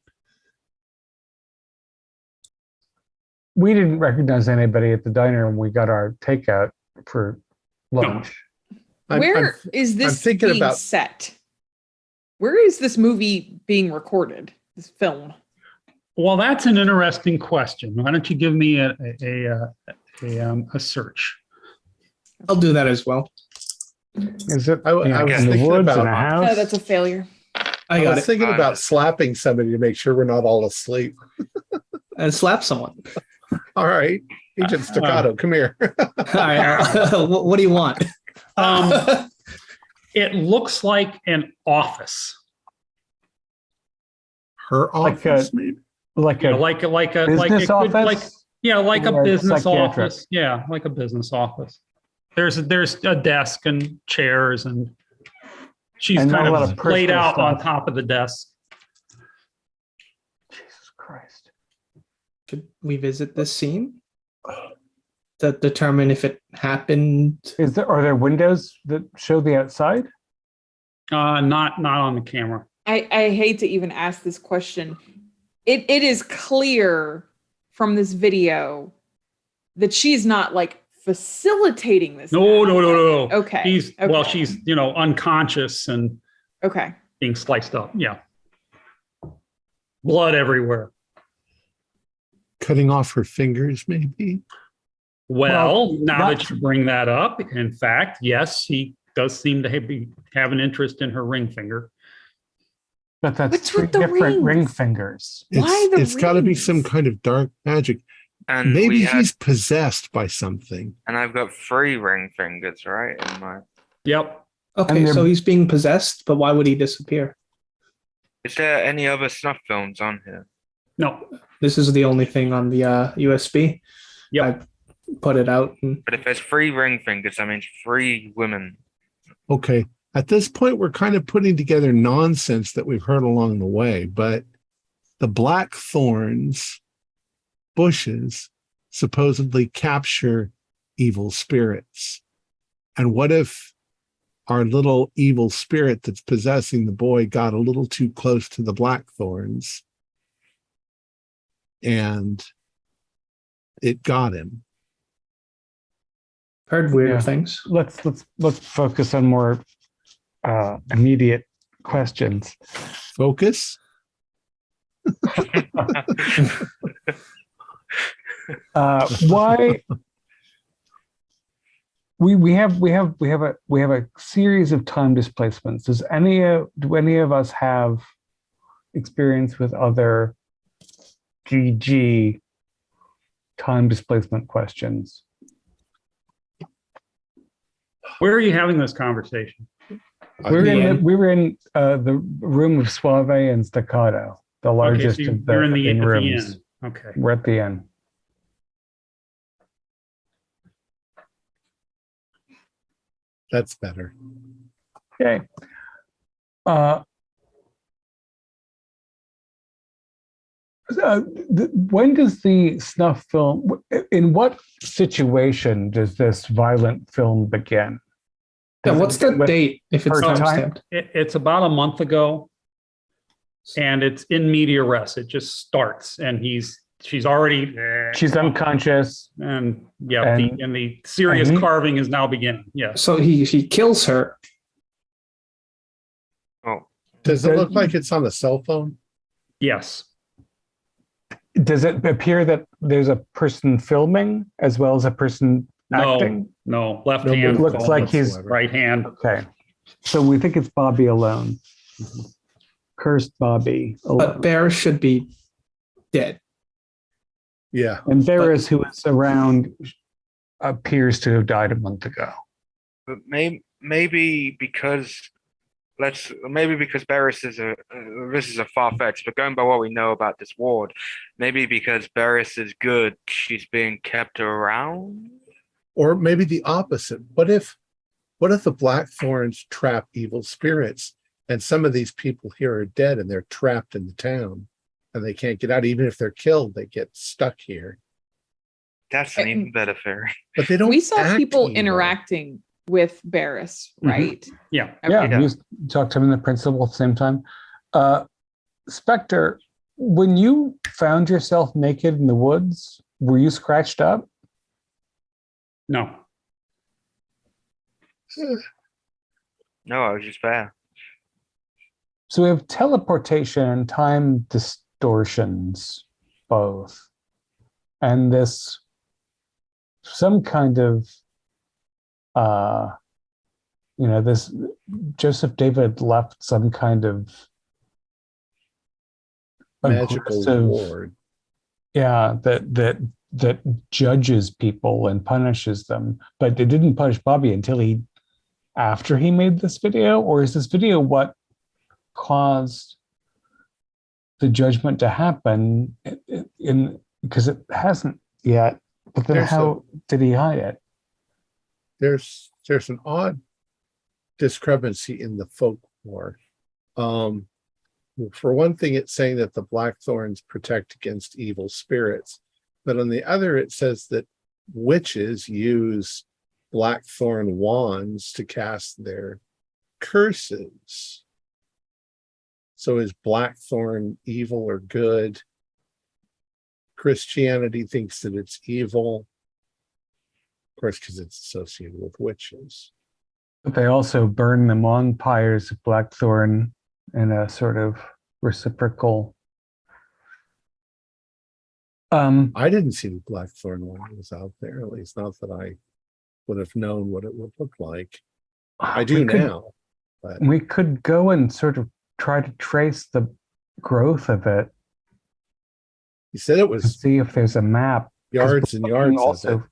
We didn't recognize anybody at the diner when we got our takeout for lunch. I'm Is this thinking being about- set? Where is this movie being recorded? This film? Well, that's an interesting question. Why don't you give me a search? I'll do that as well. Is it I was in the thinking woods, about- in a house? No, that's a failure. I I got was it. thinking about slapping somebody to make sure we're not all asleep. And slap someone. All right, Agent Staccato, come here. All right. What do you want? It looks like an office. Her Like office, a- maybe. like You know, a like a business office? like a Or business psychiatric? office. Yeah, like a business office. There's a desk and chairs, and she's And not kind a lot of of personal laid out on stuff. top of the desk. Jesus Christ. Could we visit this scene to determine if it happened? Are there windows that show the outside? Not on the camera. I hate to even ask this question. It is clear from this video that she's not like facilitating this. No. Okay. Well, okay. she's unconscious and Okay. being sliced up. Yeah. Blood everywhere. Cutting off her fingers, maybe. Well, now not- that you bring that up, in fact, yes, he does seem to have an interest in her ring finger. But that's What's three with the different ring rings? fingers. Why the It's got to be rings? some kind of dark magic. And Maybe we had, he's possessed by something. and I've got 3 ring fingers, right? In my Yep. Okay, And they're- so he's being possessed, but why would he disappear? Is there any other snuff films on here? No. This is the only thing on the USB. Yep. I put it out. And But if there's 3 ring fingers, that means 3 women. Okay. At this point, we're kind of putting together nonsense that we've heard along the way, but the Blackthorns bushes supposedly capture evil spirits. And what if our little evil spirit that's possessing the boy got a little too close to the Blackthorns and it got him? heard weirder Yeah. things. Let's focus on more immediate questions. Focus. Why we have a series of time displacements. Do any of us have experience with other GG time displacement questions? Where are you having this conversation? We inn. were in the room of Suave and Staccato, the largest Okay, so of the you're in the inn at the rooms. end. Okay. We're at the end. That's better. Okay. When does the snuff film, in what situation does this violent film begin? Yeah, what's the With date if it's her time? timestamped? It's about a month ago, and it's in media res. It just starts, and she's already She's unconscious. and yeah, And- the serious and he- carving is now beginning. Yes. So he kills her. Oh, Does it look like it's on a cell phone? Yes. Does it appear that there's a person filming as well as a person acting? No. Left No hand. movement looks like he's- whatsoever. right hand. Okay. So we think it's Bobby alone. Cursed Bobby But alone. Bear should be dead. Yeah. And Varys, who is around, appears to have died a month ago. but maybe because Barris is this is a far fetched, but going by what we know about this ward, maybe because Barris is good, she's being kept around. Or maybe the opposite. What if the Blackthorns trap evil spirits and some of these people here are dead and they're trapped in the town and they can't get out? Even if they're killed, they get stuck here. That's an even better theory. But they don't. We saw act people evil. interacting with Barris, Mhm. right? Yeah. Yeah, Okay. you talked to him and the principal at the same time. Spectre, when you found yourself naked in the woods, were you scratched up? No. No, I was just there. So we have teleportation and time distortions, both. And this, some kind of, this Joseph David left some kind of Magical aggressive- ward. Yeah, that judges people and punishes them, but it didn't punish Bobby until after he made this video. Or is this video what caused the judgment to happen? Because it hasn't yet. But then how did he hide it? There's an odd discrepancy in the folklore. For one thing, it's saying that the Blackthorns protect against evil spirits, but on the other, it says that witches use Blackthorn wands to cast their curses. So is Blackthorn evil or good? Christianity thinks that it's evil, of course, because it's associated with witches. But they also burn them on pyres of Blackthorn in a sort of reciprocal. I didn't see the Blackthorn one was out there, at least not that I would have known what it would look like. I do now. But We could go and sort of try to trace the growth of it you said it and was see if there's a map. 'Cause yards and we're looking yards of it.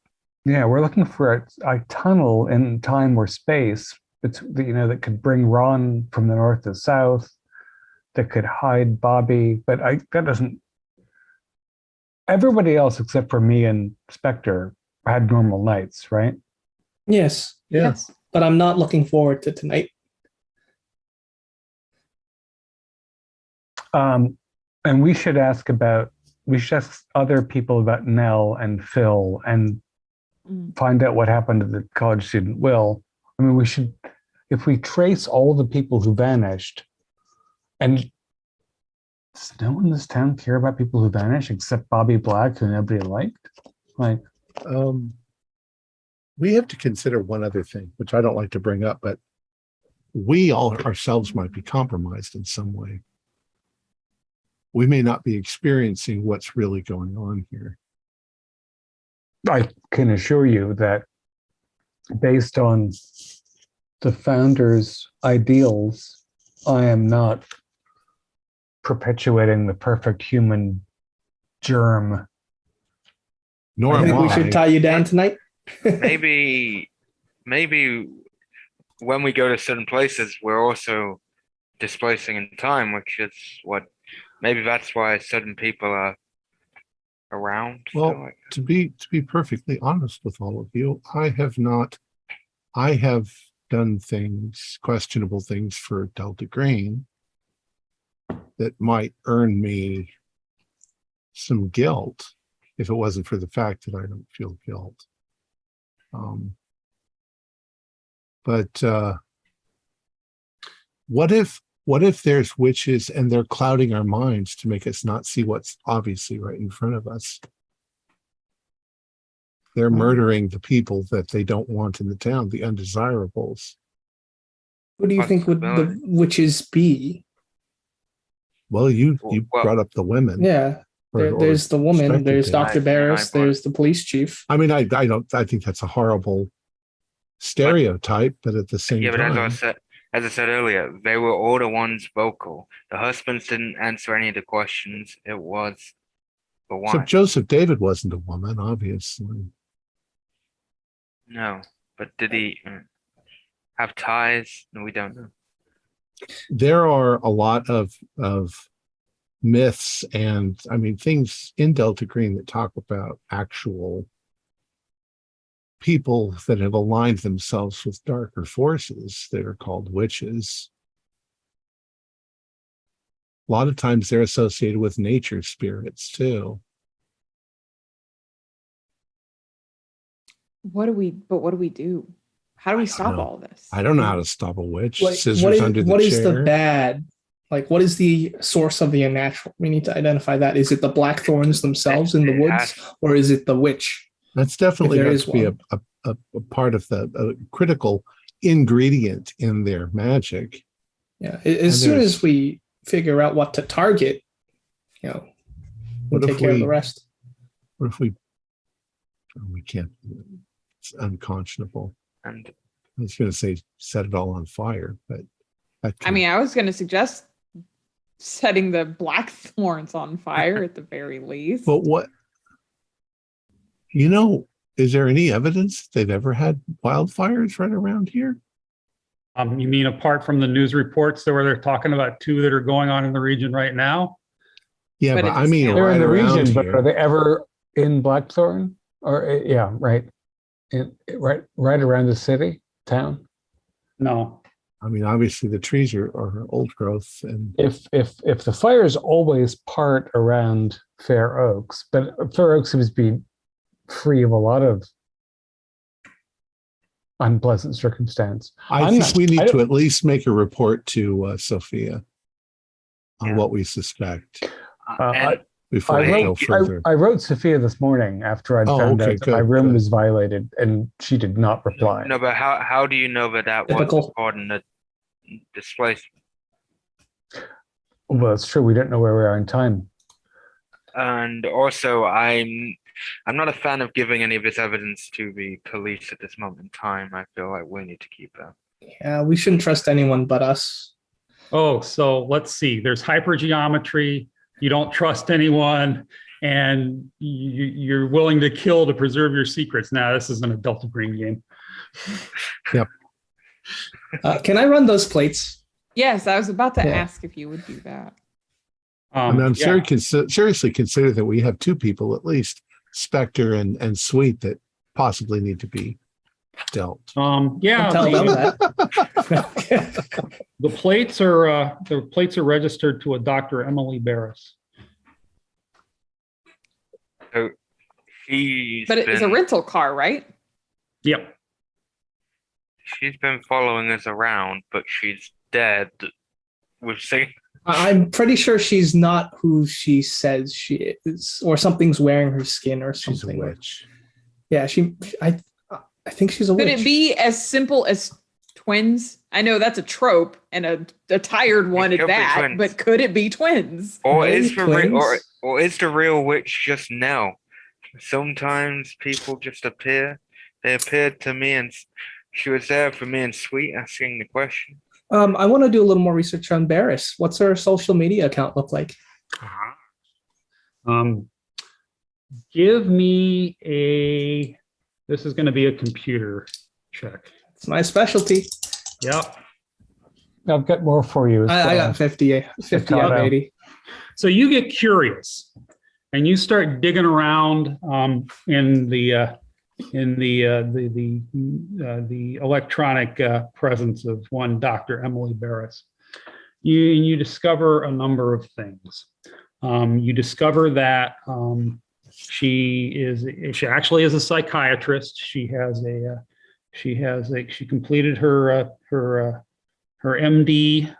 Yeah, we're looking for a tunnel in time or space. That could bring Ron from the north to south, that could hide Bobby, but that doesn't. Everybody else except for me and Spectre had normal nights, right? Yes, Yeah. Yes. but I'm not looking forward to tonight. And we should ask other people about Nell and Phil and find out what happened to the college student Will. I mean, if we trace all the people who vanished, and does no one in this town care about people who vanish except Bobby Black, who nobody liked? We have to consider one other thing, which I don't like to bring up, but we all ourselves might be compromised in some way. We may not be experiencing what's really going on here. I can assure you that based on the founder's ideals, I am not perpetuating the perfect human germ. Nor I am think we I. should tie you down tonight. Maybe when we go to certain places, we're also displacing in time, which is what maybe that's why certain people are around. Well, to be perfectly honest with all of you, I have done things, questionable things for Delta Green that might earn me some guilt if it wasn't for the fact that I don't feel guilt. But what if there's witches and they're clouding our minds to make us not see what's obviously right in front of us? They're murdering the people that they don't want in the town, the undesirables. Who do you think would the witches be? Well, you brought up the women. Yeah. There's the woman, there's Dr. Barris, there's the police chief. I mean, I think that's a horrible stereotype, but at the same time. But as I said earlier, they were all the ones vocal. The husbands didn't answer any of the questions. It was the wife. So Joseph David wasn't a woman, obviously. No, but did he have ties? No, we don't know. There are a lot of myths and things in Delta Green that talk about actual people that have aligned themselves with darker forces that are called witches. A lot of times they're associated with nature spirits too. What do we do? How do we stop all this? I don't know how to stop a witch. Like, Scissors under the chair. What is the bad? Like, what is the source of the unnatural? We need to identify that. Is it the Blackthorns themselves in the woods, or is it the witch? That's definitely has to be a part of the critical ingredient in their magic. Yeah. As soon as we figure out what to target, we'll take care of the rest. What if we can't? It's unconscionable. And I was going to say set it all on fire, but I was going to suggest setting the Blackthorns on fire at the very least. But what? Is there any evidence they've ever had wildfires right around here? You mean apart from the news reports where they're talking about 2 that are going on in the region right now? Yeah, but I mean, they're right in the around region, here. but are they ever in Blackthorn? Or right around the city, town? No. I mean, obviously the trees are old growth, and if the fire is always part around Fair Oaks, but Fair Oaks seems to be free of a lot of unpleasant circumstance. I think we need to at least make a report to Sophia on what we suspect before we go further. I wrote Sophia this morning after I found out that my room was violated, and she did not reply. No, but how do you know that was part in the displacement? Well, it's true. We don't know where we are in time. And also, I'm not a fan of giving any of this evidence to the police at this moment in time. I feel like we need to keep that. Yeah, we shouldn't trust anyone but us. Oh, so let's see. There's hypergeometry. You don't trust anyone, and you're willing to kill to preserve your secrets. Now, this isn't a Delta Green game. Yep. Can I run those plates? Yes, I was about to ask if you would do that. I'm seriously consider that we have 2 people at least, Spectre and Sweet, that possibly need to be dealt. The plates are registered to a Dr. Emily Barris. So it's a rental car, right? Yep. She's been following us around, but she's dead. We've seen. I'm pretty sure she's not who she says she is, or something's wearing her skin or something. She's a witch. Yeah, I think she's a witch. Could it be as simple as twins? I know that's a trope and a tired one at that, but could it be twins? Or is the real witch just Nell? Sometimes people just appear. They appeared to me, and she was there for me and Sweet asking the question. I want to do a little more research on Barris. What's her social media account look like? Give me this is going to be a computer check. It's my specialty. Yep. I've got more for you. I got 50 out of 80. So you get curious and you start digging around in the electronic presence of one Dr. Emily Barris. You discover a number of things. You discover that she actually is a psychiatrist. She has She completed her MD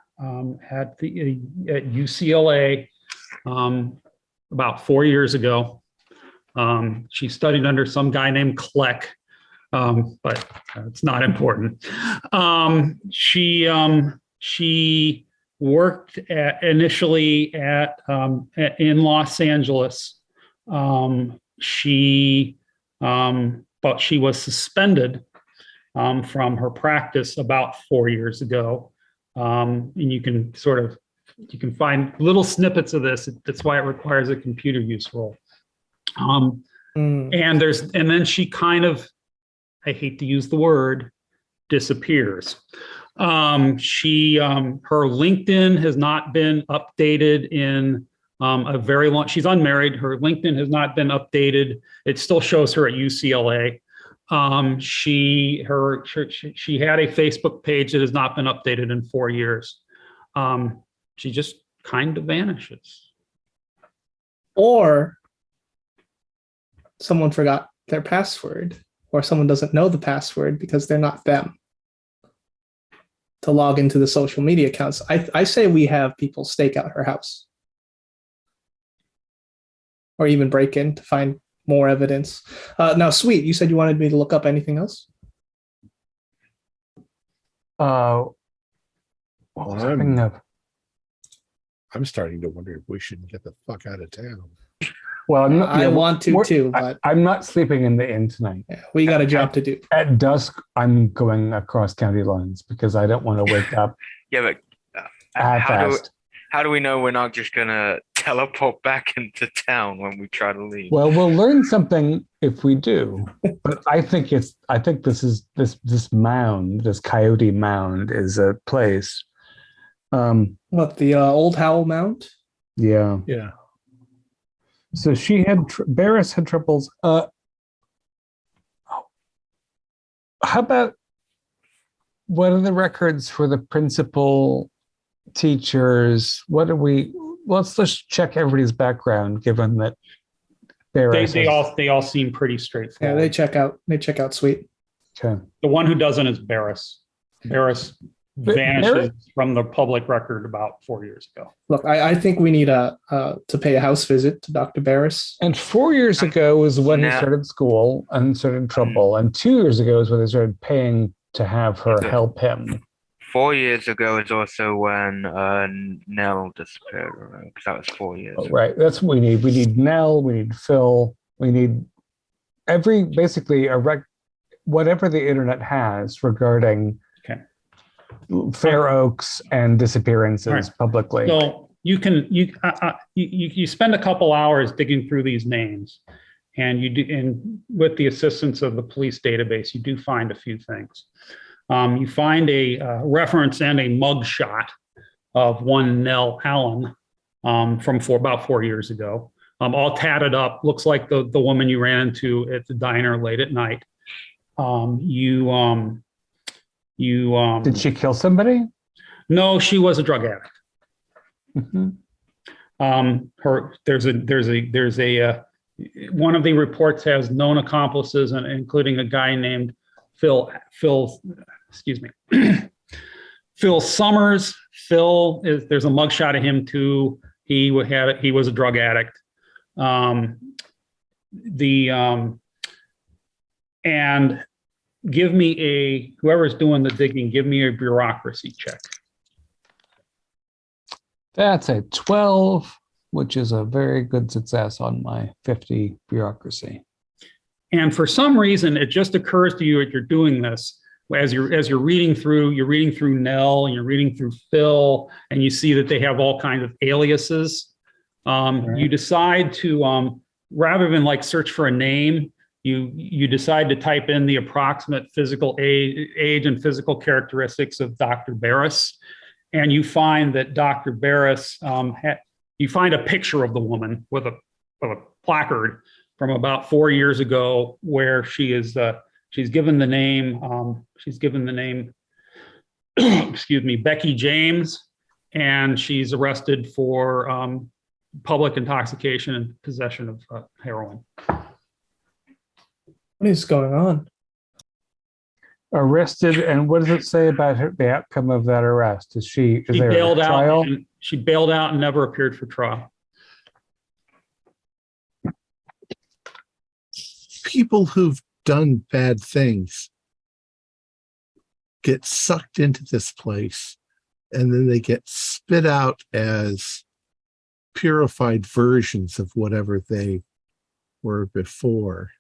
at UCLA about 4 years ago. She studied under some guy named Kleck, but it's not important. She worked initially in Los Angeles. But she was suspended from her practice about 4 years ago. And you can find little snippets of this. That's why it requires a computer use role. And then she kind of, I hate to use the word, disappears. Her LinkedIn has not been updated in a very long. She's unmarried. Her LinkedIn has not been updated. It still shows her at UCLA. She had a Facebook page that has not been updated in 4 years. She just kind of vanishes. Or someone forgot their password, or someone doesn't know the password because they're not them to log into the social media accounts. I say we have people stake out her house or even break in to find more evidence. Now, Sweet, you said you wanted me to look up anything else? What was I thinking of? I'm starting to wonder if we should get the fuck out of town. Well, I want to too, but I'm not sleeping in the inn tonight. Yeah, we got a job to do. At dusk, I'm going across county lines because I don't want to wake up. Yeah, but how do we know we're not just gonna teleport back into town when we try to leave? Well, we'll learn something if we do. But I think this mound, this coyote mound, is a place. What, the old Howell Mound? Yeah. Yeah. So Barris had troubles. How about what are the records for the principal, teachers? Let's just check everybody's background, given that Barris. They all seem pretty straightforward. Yeah, they check out Sweet. Okay. The one who doesn't is Barris. Barris vanishes from the public record about 4 years ago. Look, I think we need to pay a house visit to Dr. Barris. And 4 years ago was when he started school and started trouble. And 2 years ago is when they started paying to have her help him. 4 years ago is also when Nell disappeared, because that was 4 years. Oh, right, that's what we need. We need Nell. We need Phil. We need basically whatever the internet has regarding Fair Oaks and disappearances publicly. So you spend a couple hours digging through these names, and with the assistance of the police database, you do find a few things. You find a reference and a mugshot of one Nell Allen from about 4 years ago, all tatted up. Looks like the woman you ran into at the diner late at night. Did she kill somebody? No, she was a drug addict. Mm-hmm. There's a one of the reports has known accomplices, and including a guy named Phil Summers. There's a mugshot of him too. He was a drug addict. And give me whoever's doing the digging, give me a bureaucracy check. That's a 12, which is a very good success on my 50 bureaucracy. And for some reason, it just occurs to you that you're doing this as you're reading through Nell and you're reading through Phil, and you see that they have all kinds of aliases. Right. You decide to rather than search for a name, you decide to type in the approximate physical age and physical characteristics of Dr. Barris, and you find that Dr. Barris, you find a picture of the woman with a placard from about 4 years ago, where she's given the name excuse me, Becky James, and she's arrested for public intoxication and possession of heroin. What is going on? Arrested, and what does it say about the outcome of that arrest? Is She there bailed a out. trial? And she bailed out and never appeared for trial. People who've done bad things get sucked into this place, and then they get spit out as purified versions of whatever they were before.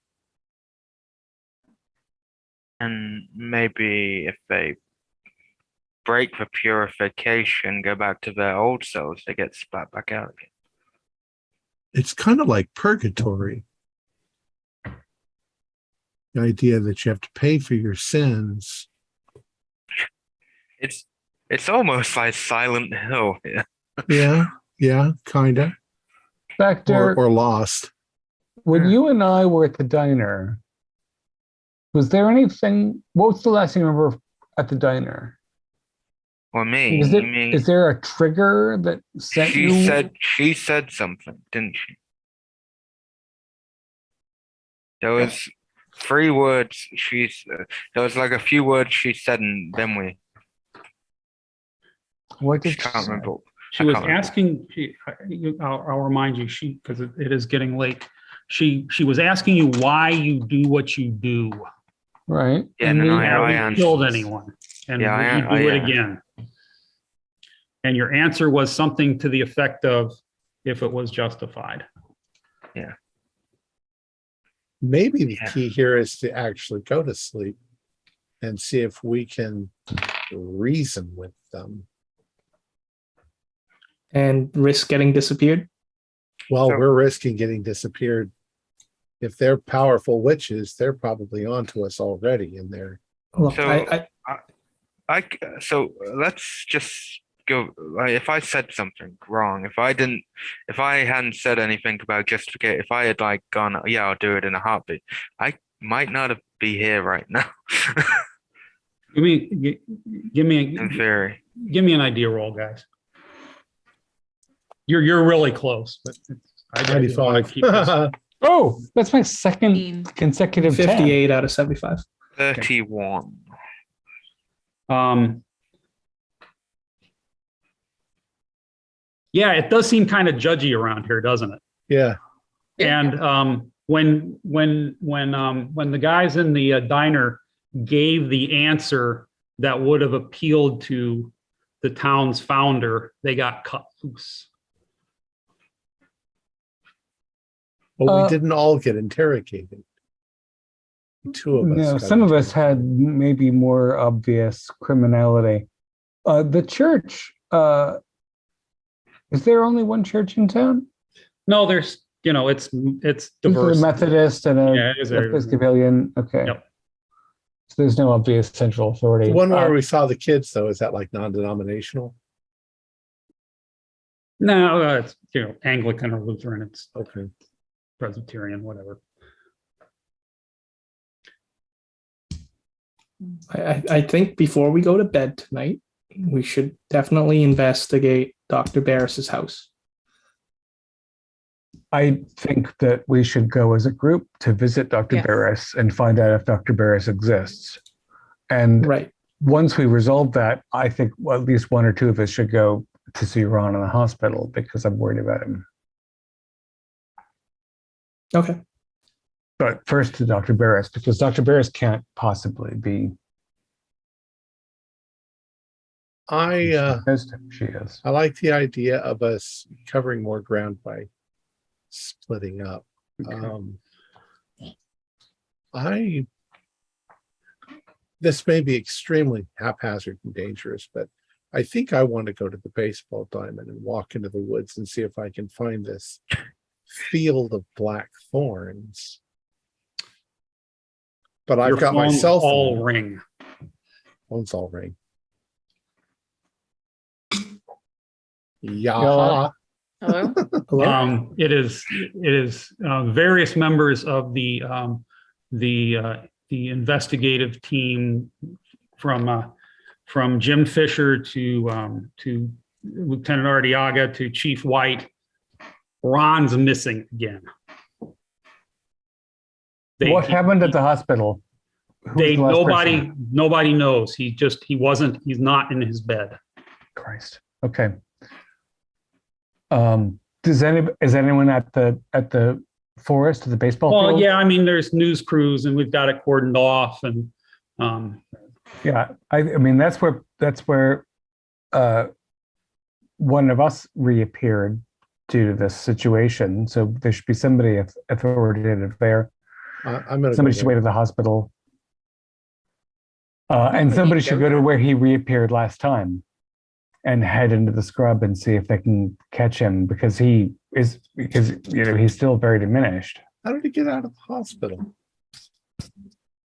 And maybe if they break the purification, go back to their old selves, they get spat back out again. It's kind of like purgatory. The idea that you have to pay for your sins. It's almost like Silent Hill. Yeah, kind of. Factor, Or Lost. when you and I were at the diner, was there anything? What was the last thing you remember at the diner? Or me. Is there a trigger that sent you? She said something, didn't she? There was 3 words there was like a few words she said, and then we. What I did can't remember. She was asking. I'll remind you. Because it is getting late. She was asking you why you do what you do. Right. Yeah, and then I haven't killed anyone, and would you do it again? And your answer was something to the effect of, "If it was justified." Yeah. Maybe the key here is to actually go to sleep and see if we can reason with them. And risk getting disappeared. Well, So- we're risking getting disappeared. If they're powerful witches, they're probably onto us already, and they're Look, So- So let's just go. If I said something wrong, if I hadn't said anything about justify, if I had like gone, yeah, I'll do it in a heartbeat, I might not be here right now. Give me In theory. an idea roll, guys. You're really close, but I didn't want to keep this. Oh, that's my second consecutive 10. 58 out of 75. 31. Yeah, it does seem kind of judgy around here, doesn't it? yeah. And when the guys in the diner gave the answer that would have appealed to the town's founder, they got cut loose. Well, we didn't all get interrogated. 2 of us. No, got some of us interrogated. had maybe more obvious criminality. The church, is there only one church in town? No, there's it's Is diverse. there a Methodist and a Yeah, it is there. Episcopalian? Okay. Yep. So there's no obvious central authority. The one where we saw the kids, though, is that like non-denominational? No, it's Anglican or Lutheran. It's Okay. Presbyterian, whatever. I think before we go to bed tonight, we should definitely investigate Dr. Barris's house. I think that we should go as a group to visit Dr. Yes. Barris and find out if Dr. Barris exists. And Right. once we resolve that, I think at least 1 or 2 of us should go to see Ron in the hospital because I'm worried about him. Okay. But first to Dr. Barris, because Dr. Barris can't possibly be. I She is. like the idea of us covering more ground by splitting up. This may be extremely haphazard and dangerous, but I think I want to go to the baseball diamond and walk into the woods and see if I can find this field of blackthorns. But I've Your got my phone's cell phone. all ring. Phone's all ring. Yeah. Hello? Hello? It is various members of the investigative team from Jim Fisher to Lieutenant Artiaga to Chief White. Ron's missing again. What happened at the hospital? They the last person? nobody knows. He's not in his bed. Christ. Okay. Is anyone at the forest, the baseball Well, field? yeah, I mean, there's news crews, and we've got it cordoned off, and Yeah, I mean that's where one of us reappeared due to this situation. So there should be somebody authoritative there. Somebody should wait at the hospital, and somebody should go to where he reappeared last time, and head into the scrub and see if they can catch him because he's still very diminished. How did he get out of the hospital?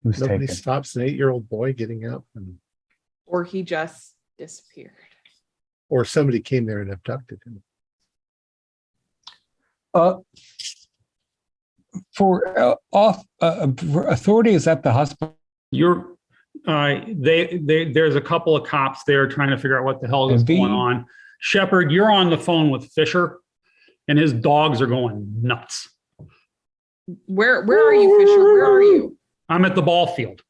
Who's Nobody taken? stops an 8-year-old boy getting up, Or he just disappeared. or somebody came there and abducted him. For authorities at the hospital. There's a couple of cops there trying to figure out what the hell is going on. Shepard, you're on the phone with Fisher, and his dogs are going nuts. Where are you, Fisher? Where are you? I'm at the ball field.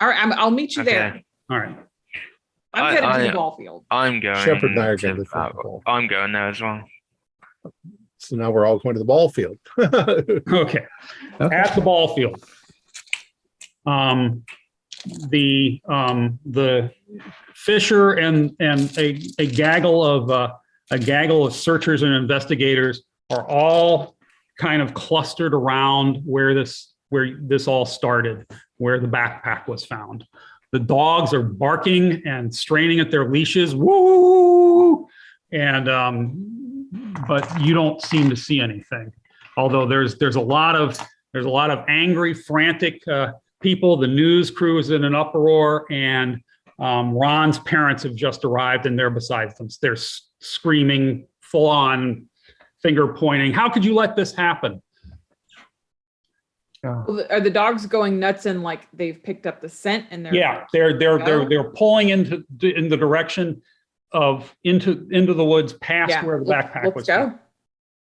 All right, I'll meet you there. All right. I'm headed to the ball field. I'm going. Shepard and I are going to the ball. I'm going there as well. So now we're all going to the ball field. Okay. At the ball field. The Fisher and a gaggle of searchers and investigators are all kind of clustered around where this all started, where the backpack was found. The dogs are barking and straining at their leashes, woo! And but you don't seem to see anything. Although there's a lot of angry, frantic people. The news crew is in an uproar, and Ron's parents have just arrived, and they're beside them. They're screaming, full on, finger pointing. How could you let this happen? Are the dogs going nuts and like they've picked up the scent and they're pulling in the direction of into the woods past where the backpack was. Let's go.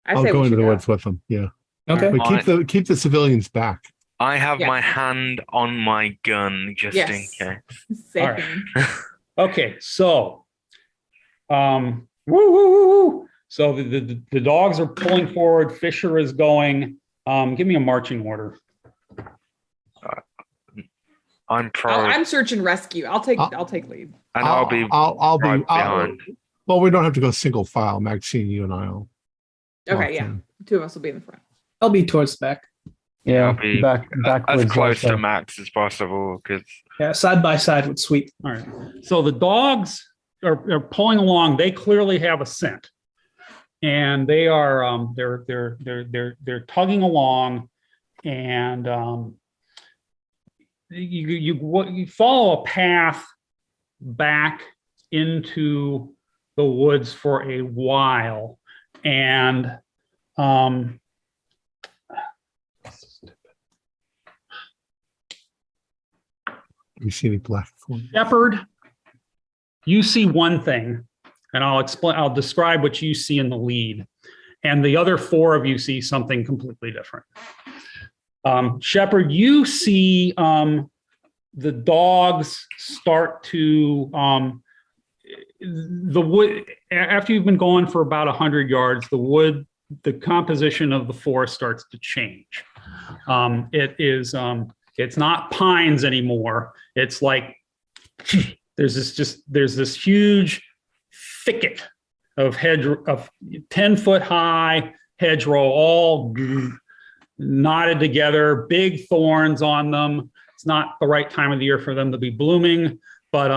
I'll go into the woods with them. Yeah. Okay. But keep the civilians back. I have my hand on my gun just in case. Same. All right. Okay, so woo, woo, woo, woo. So the dogs are pulling forward. Fisher is going. Give me a marching order. I'm search and rescue. I'll take lead. And I'll be behind. Well, we don't have to go single file. Maxine, you and I'll. Okay, yeah. Two of us will be in the front. I'll be towards the back. Yeah, I'll be backwards as close also. to Max as possible because Side by side with Sweet. All right. So the dogs are pulling along. They clearly have a scent, and they are they're tugging along, and you follow a path back into the woods for a while, and You see any Blackthorns? Shepard, you see one thing, and I'll describe what you see in the lead, and the other four of you see something completely different. Shepard, you see the dogs start to the wood after you've been going for about 100 yards. The composition of the forest starts to change. It's not pines anymore. It's like there's this huge thicket of 10-foot high hedgerow, all knotted together, big thorns on them. It's not the right time of the year for them to be blooming, but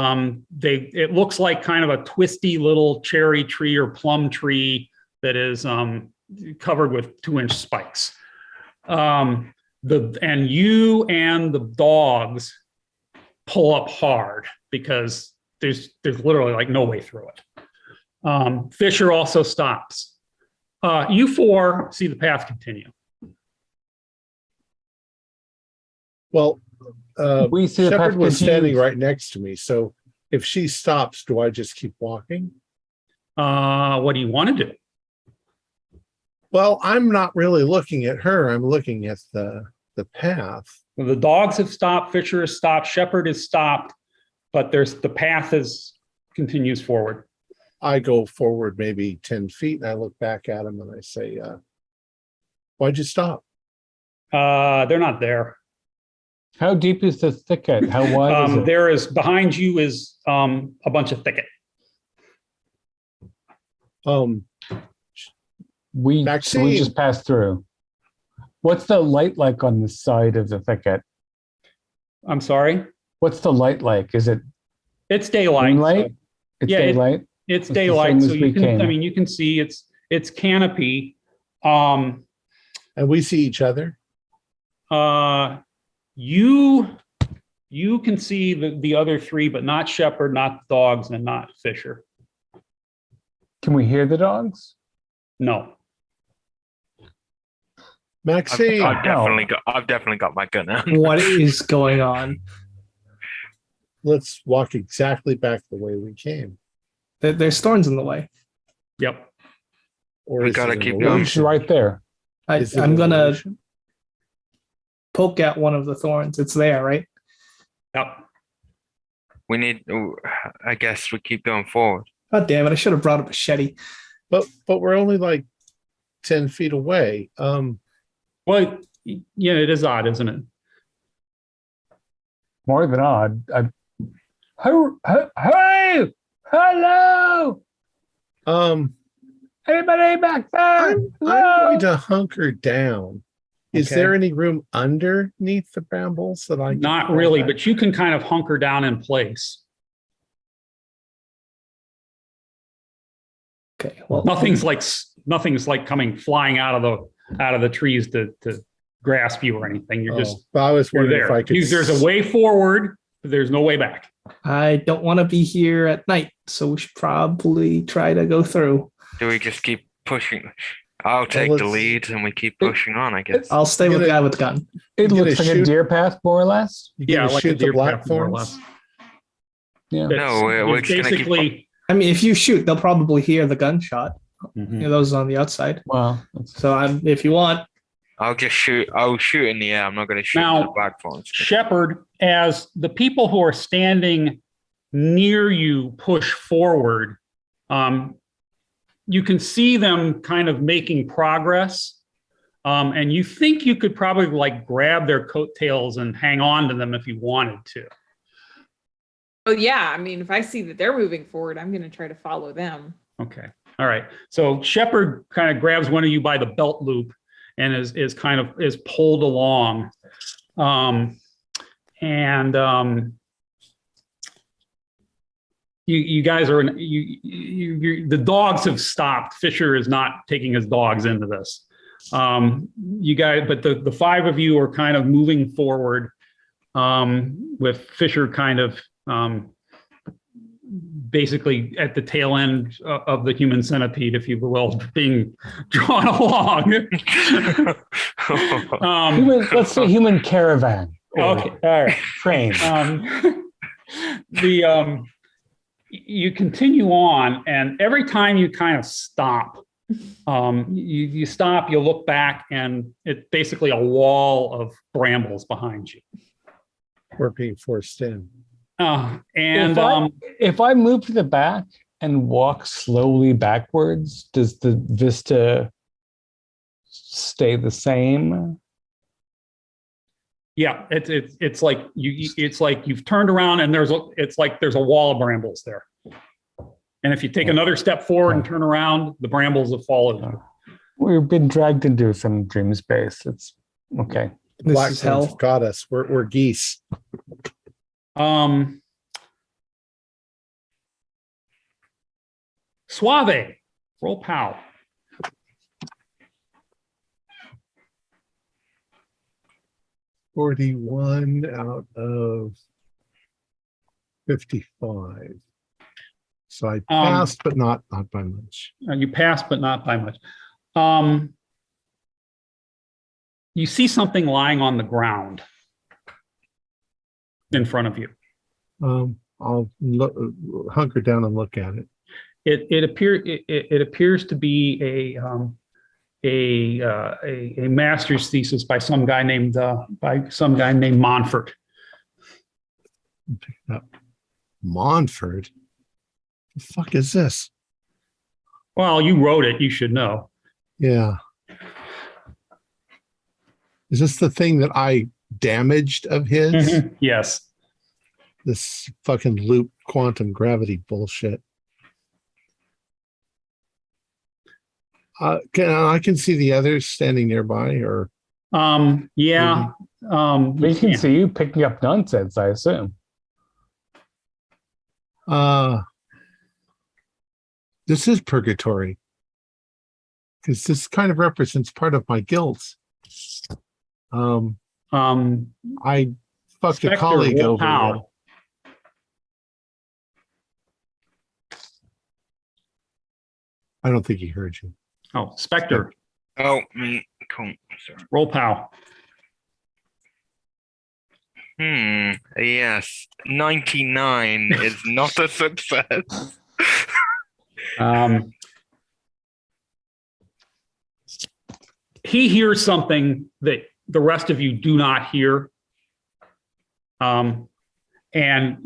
it looks like kind of a twisty little cherry tree or plum tree that is covered with 2-inch spikes. And you and the dogs pull up hard because there's literally like no way through it. Fisher also stops. You four see the path continue. Well, We see the Shepard path was standing continues. right next to me. So if she stops, do I just keep walking? What do you want to do? Well, I'm not really looking at her. I'm looking at the path. The dogs have stopped. Fisher has stopped. Shepherd has stopped. But the path continues forward. I go forward maybe 10 feet and I look back at him and I say, why'd you stop? They're not there. How deep is the thicket? How wide is it? There is behind you is a bunch of thicket. We Maxine. just passed through. What's the light like on the side of the thicket? I'm sorry. What's the light like? Is it It's daylight. moonlight? So It's yeah, daylight. it's the daylight. same So as we you can. came. I mean, you can see it's canopy. And we see each other. You can see the other three, but not Shepherd, not the dogs, and not Fisher. Can we hear the dogs? No. Maxine. I've definitely got my gun out. What is going on? Let's walk exactly back the way we came. There's thorns in the way. Yep. Or We is gotta it an keep illusion? It's right there. Is it I'm an going to illusion? poke at one of the thorns. It's there, right? Yep. We need. I guess we keep going forward. God damn it. I should have brought a machete. But we're only like 10 feet away. Well, yeah, it is odd, isn't it? More than odd. Hey! Hello! Anybody back there? I'm going to hunker down. Is Okay. there any room underneath the brambles that I can Not crawl really, back? but you can kind of hunker down in place. Okay. Well, Nothing's like coming flying out of the trees to grasp you or anything. You're just Well, I was you're wondering if I there. could. There's a way forward, but there's no way back. I don't want to be here at night, so we should probably try to go through. Do we just keep pushing? I'll take the let's- lead, and we keep pushing on. I guess. I'll stay with the You're guy with the gun. It You looks gonna like a shoot- deer path, more or less. You Yeah, gonna like a shoot the deer path, more or blackthorns? less. Yeah. No, we're It's just gonna keep. basically. I mean, if you shoot, they'll probably hear the gunshot. Mhm. You know, those on the outside. Well, So if you want, I'll just shoot. I'll shoot in the air. I'm not going to shoot Now- into the blackthorns. Shepherd, as the people who are standing near you push forward, you can see them kind of making progress. And you think you could probably like grab their coattails and hang on to them if you wanted to. Oh yeah, I mean, if I see that they're moving forward, I'm going to try to follow them. Okay. All right. So Shepherd kind of grabs one of you by the belt loop and is pulled along. You guys are the dogs have stopped. Fisher is not taking his dogs into this. You guys, but the five of you are kind of moving forward, with Fisher kind of basically at the tail end of the human centipede, if you will, being drawn along. let's say human caravan. or Okay, all right. Train. You continue on, and every time you kind of stop, you stop, you look back, and it's basically a wall of brambles behind you. We're being forced in. If I move to the back and walk slowly backwards, does the vista stay the same? Yeah, it's like you've turned around and there's a wall of brambles there. And if you take another step forward and turn around, the brambles have followed you. We've been dragged into some dream space. It's okay. The This is hell. blackthorns got us. We're geese. Suave, roll pow. $41 out of 55. So I passed, but not by much. You passed, but not by much. You see something lying on the ground in front of you. I'll hunker down and look at it. It appears to be a master's thesis by some guy named Montfort. Montfort? The fuck is this? Well, you wrote it. You should know. Yeah. Is this the thing that I damaged of his? Mm-hmm. Yes. This fucking loop quantum gravity bullshit. I can see the others standing nearby, or yeah. We can see you picking up nonsense, I assume. This is purgatory, because this kind of represents part of my guilt. I fucked Spectre, a colleague over Pow. here. I don't think he heard you. Oh, Spectre. Oh, me. Cool. Sorry. Roll pow. Yes. 99 is not a success. He hears something that the rest of you do not hear, and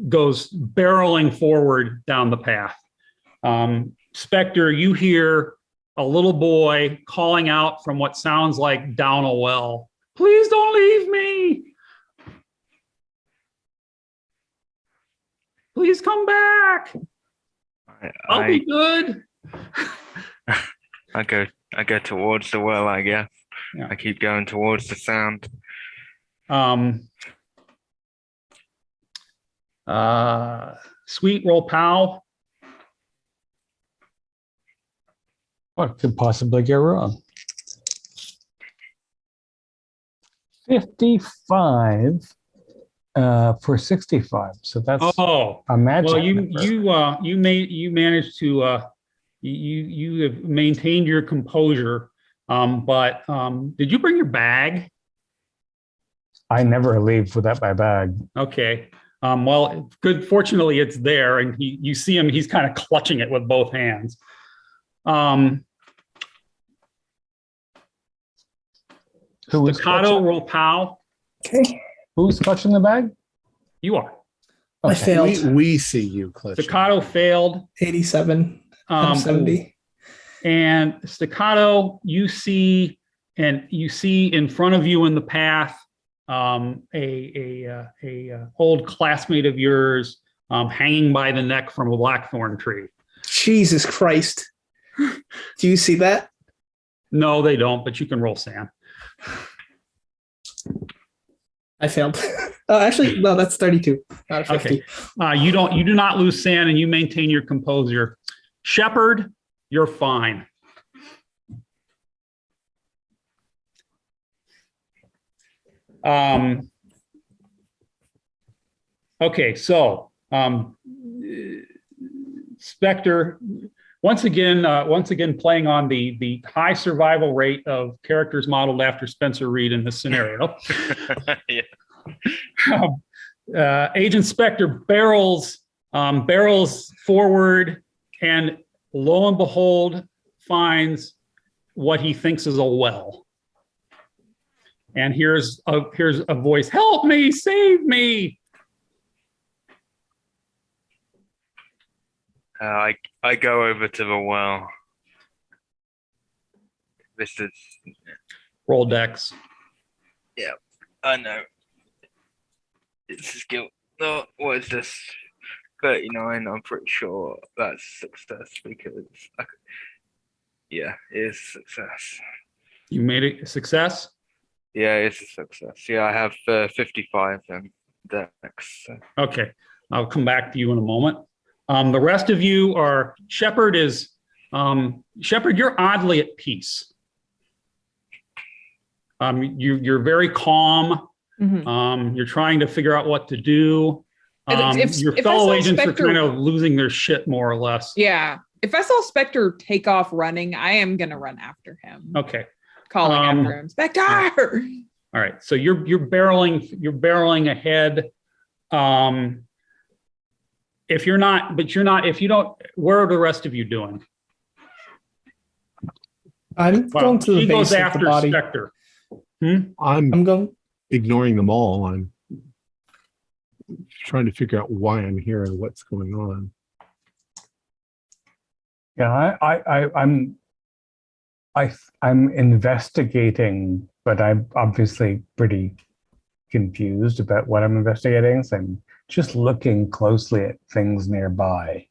goes barreling forward down the path. Spectre, you hear a little boy calling out from what sounds like down a well, "Please don't leave me. Please come back. I'll be good." I go towards the well, I guess. Yeah. I keep going towards the sound. Sweet, roll pow. What could possibly go wrong? 55 for 65. So that's a magic. Well, number. you managed to you have maintained your composure. But did you bring your bag? I never leave without my bag. Okay. Well, good. Fortunately, it's there, and you see him. He's kind of clutching it with both hands. Staccato, roll pow. Okay. Who's clutching the bag? You are. I failed. We see you clutching. Staccato failed. 87 out of 70. And Staccato, you see in front of you in the path a old classmate of yours hanging by the neck from a blackthorn tree. Jesus Christ. Do you see that? No, they don't, but you can roll Sam. I failed. Actually, no, that's 32 out of 50. Okay. You do not lose sand, and you maintain your composure. Shepherd, you're fine. Okay, so Spectre, once again playing on the high survival rate of characters modeled after Spencer Reed in this scenario. Yeah. Agent Spectre barrels forward, and lo and behold, finds what he thinks is a well. And here's a voice, "Help me, save me." I go over to the well. This is Roll Dex. Yeah, I know. This is guilt. No, what is this? 39. I'm pretty sure that's success because yeah, it is success. You made it a success? Yeah, it's a success. Yeah, I have 55 and Dex. So. Okay, I'll come back to you in a moment. The rest of you are Shepherd. You're oddly at peace. You're very calm. Mm-hmm. You're trying to figure out what to do. Your if fellow I saw agents Spectre, are kind of losing their shit, more or less. Yeah. If I saw Spectre take off running, I am gonna run after him. Okay. Calling after him, Spectre. All right. So you're barreling ahead. If you don't, where are the rest of you doing? I'm Well, going to the she base goes of the after body. Spectre. I'm going. ignoring them all. I'm trying to figure out why I'm here and what's going on. Yeah, I'm investigating, but I'm obviously pretty confused about what I'm investigating. So I'm just looking closely at things nearby.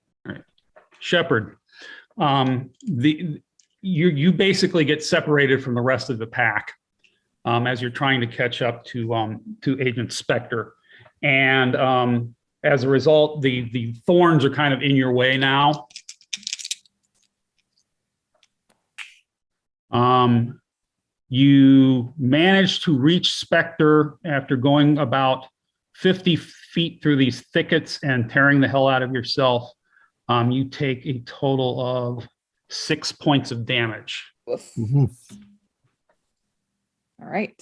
Shepard, you basically get separated from the rest of the pack as you're trying to catch up to Agent Spectre, and as a result, the thorns are kind of in your way now. You manage to reach Spectre after going about 50 feet through these thickets and tearing the hell out of yourself. You take a total of 6 points of damage. Mhm. All right.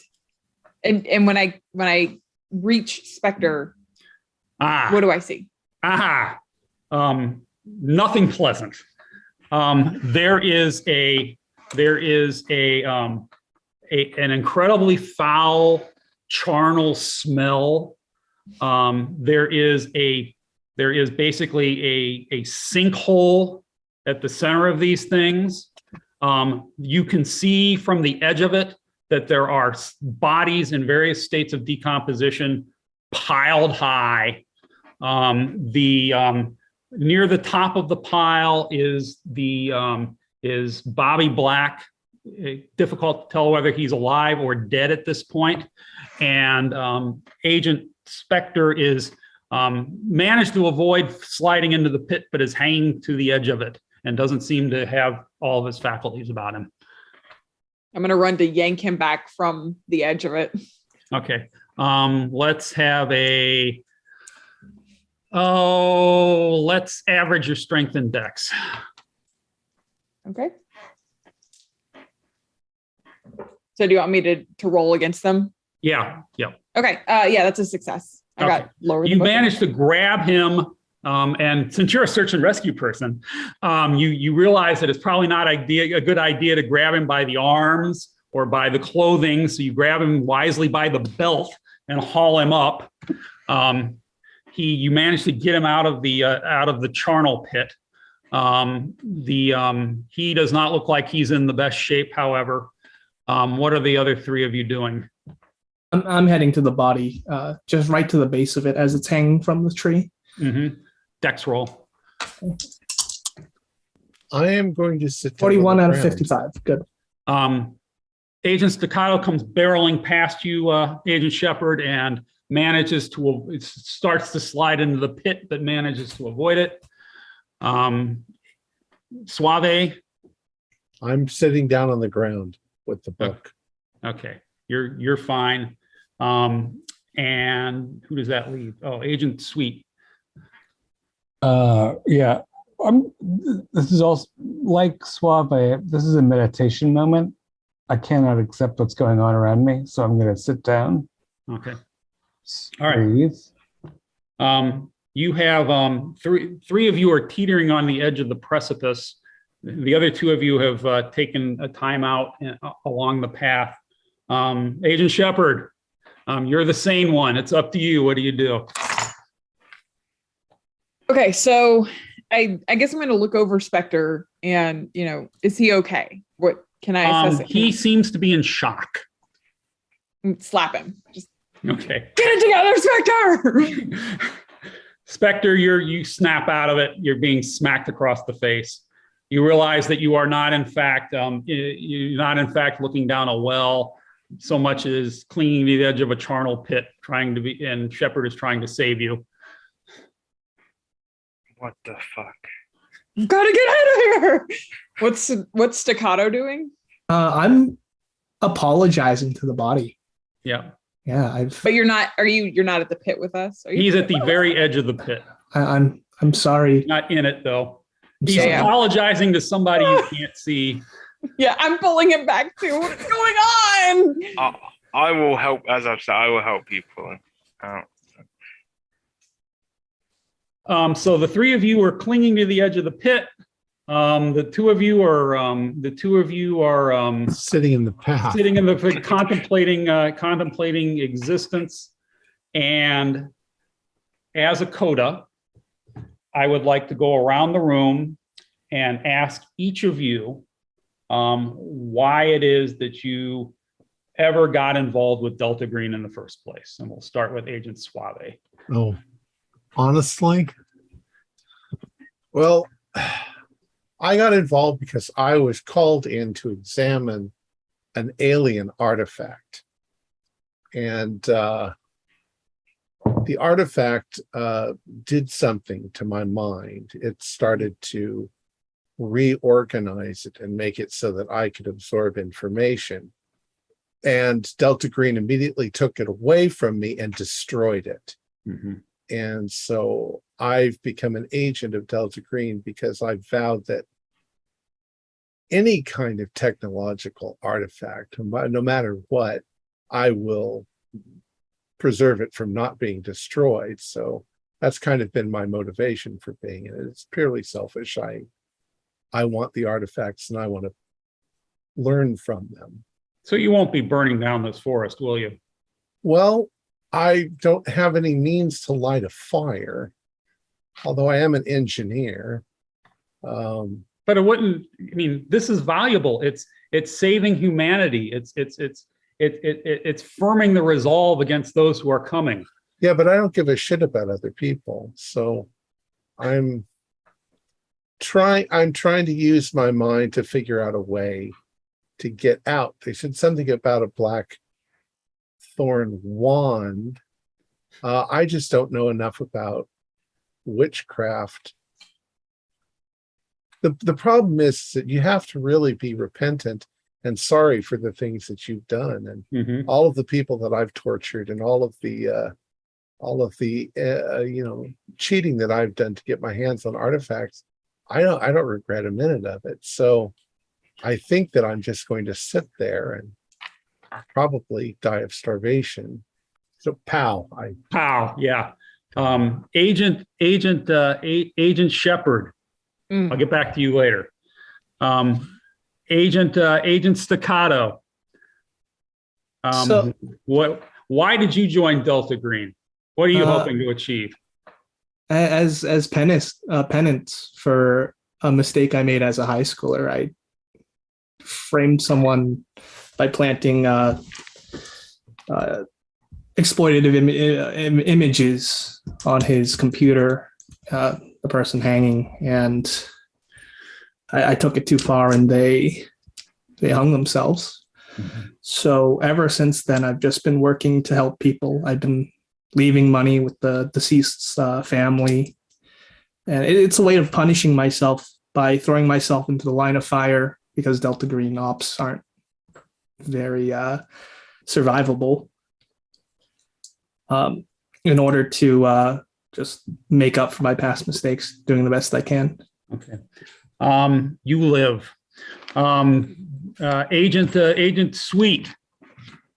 And when I reach Spectre, what do I see? Nothing pleasant. There is an incredibly foul charnel smell. There is basically a sinkhole at the center of these things. You can see from the edge of it that there are bodies in various states of decomposition piled high. Near the top of the pile is Bobby Black. Difficult to tell whether he's alive or dead at this point. And Agent Spectre is managed to avoid sliding into the pit, but is hanging to the edge of it and doesn't seem to have all of his faculties about him. I'm going to run to yank him back from the edge of it. Okay. Let's have let's average your strength and dex. Okay. So do you want me to roll against them? Yeah. Okay. Yeah, that's a success. I got lower. You managed to grab him, and since you're a search and rescue person, you realize that it's probably not a good idea to grab him by the arms or by the clothing. So you grab him wisely by the belt and haul him up. You managed to get him out of the charnel pit. He does not look like he's in the best shape, however. What are the other three of you doing? I'm heading to the body, just right to the base of it as it's hanging from the tree. Mm-hmm. Dex roll. I am going to sit down 41 on out the of ground. 55. Good. Agent Staccato comes barreling past you, Agent Shepard, and starts to slide into the pit, but manages to avoid it. Suave. I'm sitting down on the ground with the book. Okay, you're fine. And who does that leave? Oh, Agent Sweet. Yeah. This is also like Suave. This is a meditation moment. I cannot accept what's going on around me, so I'm going to sit down. Okay. Breathe. All right. You have three of you are teetering on the edge of the precipice. The other two of you have taken a time out along the path. Agent Shepard, you're the sane one. It's up to you. What do you do? Okay, so I guess I'm going to look over Spectre and, is he okay? What can I assess? He seems to be in shock. Slap him. Just okay. Get it together, Spectre! Spectre, you snap out of it. You're being smacked across the face. You realize that you are not, in fact, looking down a well so much as clinging to the edge of a charnel pit, and Shepard is trying to save you. What the fuck? Gotta get out of here. What's Staccato doing? I'm apologizing to the body. Yeah. Yeah, But you're not. You're not at the pit with us? He's at the very edge of the pit. I'm sorry. Not in it though. I'm He's sorry. apologizing to somebody you can't see. Yeah, I'm pulling him back too. What's going on? I will help, as I've said, I will help people. So the three of you are clinging to the edge of the pit. The two of you are Sitting in the path. sitting in the contemplating existence. And as a coda, I would like to go around the room and ask each of you why it is that you ever got involved with Delta Green in the first place. And we'll start with Agent Suave. Oh, honestly, well, I got involved because I was called in to examine an alien artifact. And the artifact did something to my mind. It started to reorganize it and make it so that I could absorb information. And Delta Green immediately took it away from me and destroyed it. Mm-hmm. And so I've become an agent of Delta Green because I vowed that any kind of technological artifact, no matter what, I will preserve it from not being destroyed. So that's kind of been my motivation for being in it. It's purely selfish. I want the artifacts and I want to learn from them. So you won't be burning down this forest, will you? Well, I don't have any means to light a fire, although I am an engineer. But it wouldn't. I mean, this is valuable. It's saving humanity. It's firming the resolve against those who are coming. Yeah, but I don't give a shit about other people. So I'm trying to use my mind to figure out a way to get out. They said something about a Blackthorn wand. I just don't know enough about witchcraft. The problem is that you have to really be repentant and sorry for the things that you've done, and all of the people that I've tortured, and all of the cheating that I've done to get my hands on artifacts. I don't regret a minute of it. So I think that I'm just going to sit there and probably die of starvation. So pow, yeah. Agent Shepard. I'll get back to you later. Agent Staccato. Why did you join Delta Green? What are you hoping to achieve? As penance for a mistake I made as a high schooler. I framed someone by planting exploitative images on his computer, the person hanging, and I took it too far and they hung themselves. Mm-hmm. So ever since then, I've just been working to help people. I've been leaving money with the deceased's family. And it's a way of punishing myself by throwing myself into the line of fire, because Delta Green ops aren't very survivable, in order to just make up for my past mistakes, doing the best I can. Okay. You live. Agent Sweet.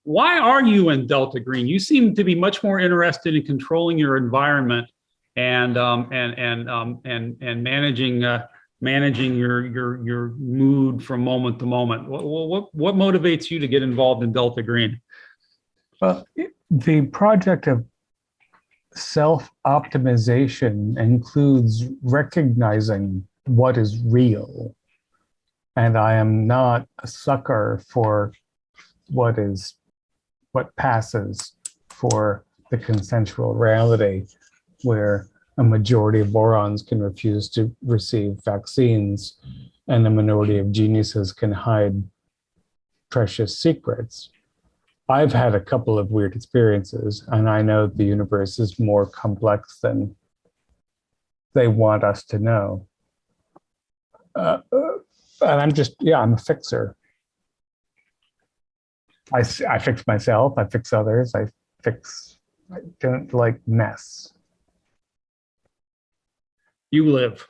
Why are you in Delta Green? You seem to be much more interested in controlling your environment and managing your mood from moment to moment. What motivates you to get involved in Delta Green? Well, the project of self-optimization includes recognizing what is real, and I am not a sucker for what passes for the consensual reality, where a majority of morons can refuse to receive vaccines and a minority of geniuses can hide precious secrets. I've had a couple of weird experiences, and I know the universe is more complex than they want us to know. And I'm a fixer. I fix myself, I fix others, I don't like mess. You live.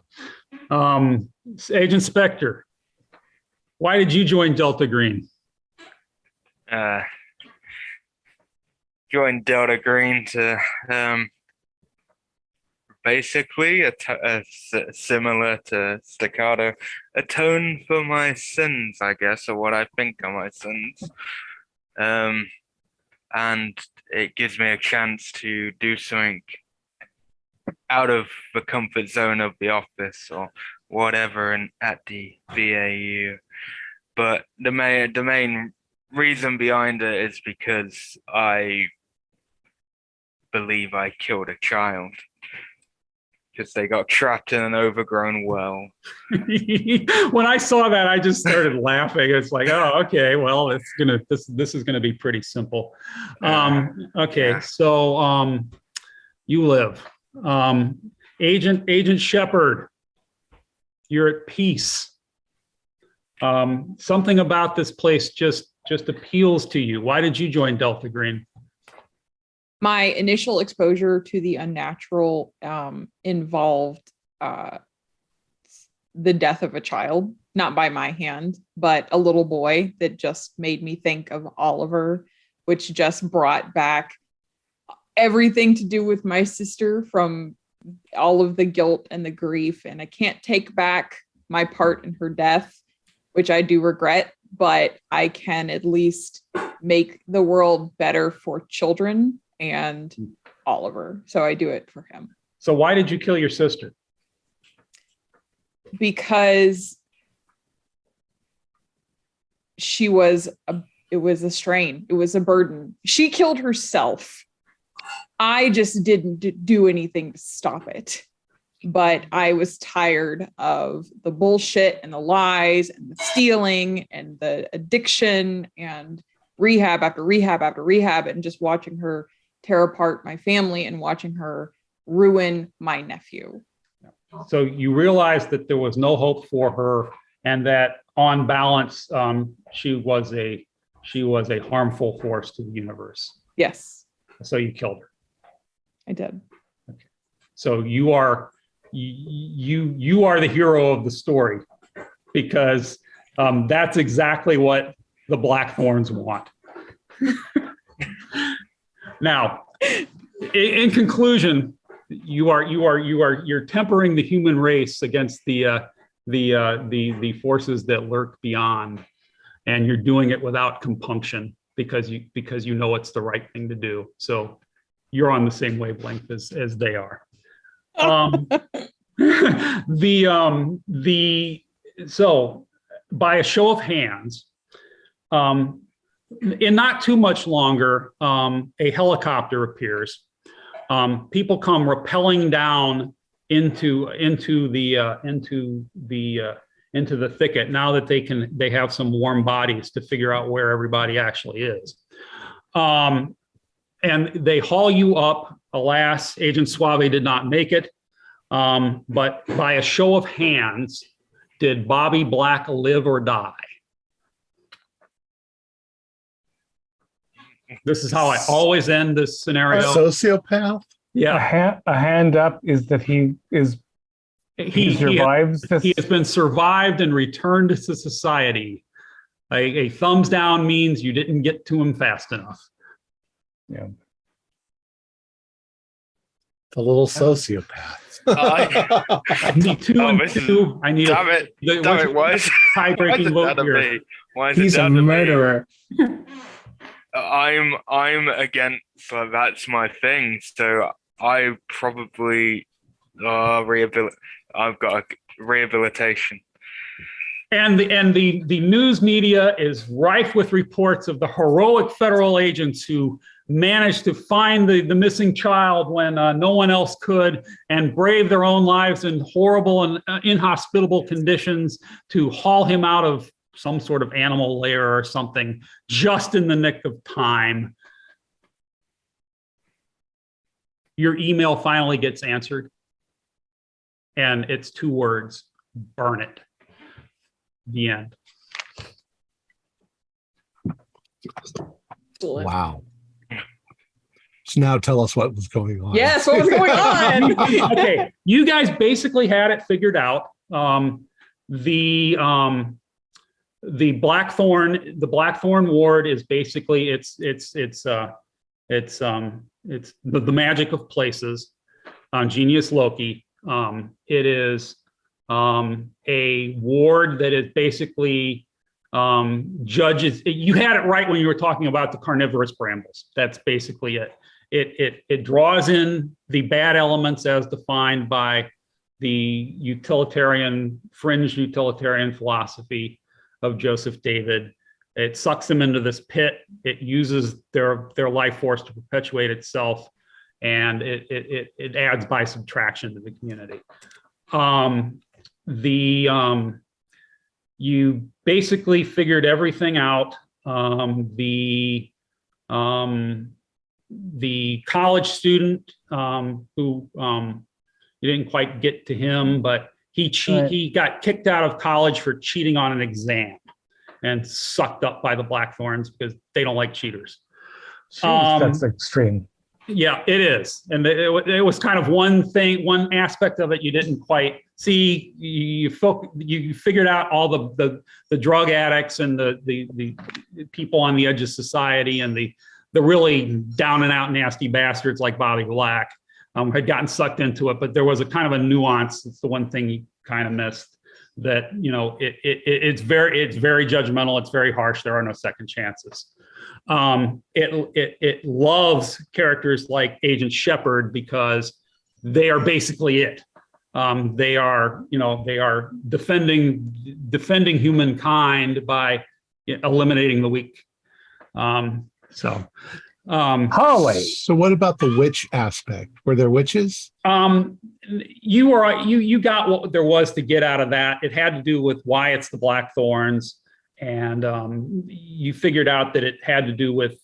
Agent Spectre, why did you join Delta Green? Joined Delta Green to basically similar to staccato, atone for my sins, I guess, or what I think are my sins. And it gives me a chance to do something out of the comfort zone of the office or whatever at the BAU. But the main reason behind it is because I believe I killed a child because they got trapped in an overgrown well. When I saw that, I just started laughing. It's like, oh, okay, well, this is gonna be pretty simple. Okay, so you live. Agent Shepard, you're at peace. Something about this place just appeals to you. Why did you join Delta Green? My initial exposure to the unnatural involved the death of a child, not by my hand, but a little boy that just made me think of Oliver, which just brought back everything to do with my sister from all of the guilt and the grief. And I can't take back my part in her death, which I do regret, but I can at least make the world better for children and Oliver. So I do it for him. So why did you kill your sister? Because it was a strain. It was a burden. She killed herself. I just didn't do anything to stop it. But I was tired of the bullshit and the lies and the stealing and the addiction and rehab after rehab after rehab, and just watching her tear apart my family and watching her ruin my nephew. So you realized that there was no hope for her, and that on balance, she was a harmful force to the universe. Yes. So you killed her. I did. Okay. So you are the hero of the story, because that's exactly what the Blackthorns want. Now, in conclusion, you're tempering the human race against the forces that lurk beyond, and you're doing it without compunction because you know it's the right thing to do. So you're on the same wavelength as they are. So by a show of hands, in not too much longer, a helicopter appears. People come rappelling down into the thicket now that they have some warm bodies to figure out where everybody actually is. And they haul you up. Alas, Agent Suave did not make it. But by a show of hands, did Bobby Black live or die? This is how I always end this scenario. A sociopath? Yeah. A hand up is that he survives this. He has been survived and returned to society. A thumbs down means you didn't get to him fast enough. Yeah. The little sociopath. I need two and two. I need damn it. Why is tie-breaking vote here. He's a murderer. I'm against, so that's my thing. So I probably I've got a rehabilitation. And the news media is rife with reports of the heroic federal agents who managed to find the missing child when no one else could, and brave their own lives in horrible and inhospitable conditions to haul him out of some sort of animal lair or something just in the nick of time. Your email finally gets answered, and it's 2 words: burn it. The end. Wow. So now tell us what was going on. Yes, what was going on? Okay, you guys basically had it figured out. The Blackthorn ward is basically it's the magic of places. on Genius Loki. It is a ward that is basically judges. You had it right when you were talking about the carnivorous brambles. That's basically it. It draws in the bad elements as defined by the fringe utilitarian philosophy of Joseph David. It sucks them into this pit. It uses their life force to perpetuate itself, and it adds by subtraction to the community. You basically figured everything out. The college student who you didn't quite get to him, but he got kicked out of college for cheating on an exam and sucked up by the Blackthorns because they don't like cheaters. That's extreme. Yeah, it is. And it was kind of one aspect of it you didn't quite see. You figured out all the drug addicts and the people on the edge of society and the really down and out nasty bastards like Bobby Black had gotten sucked into it. But there was a kind of a nuance. It's the one thing you kind of missed, that, it's very judgmental. It's very harsh. There are no second chances. It loves characters like Agent Shepard because they are basically it. They are defending humankind by eliminating the weak. Holy. So what about the witch aspect? Were there witches? You got what there was to get out of that. It had to do with why it's the Blackthorns. And you figured out that it had to do with,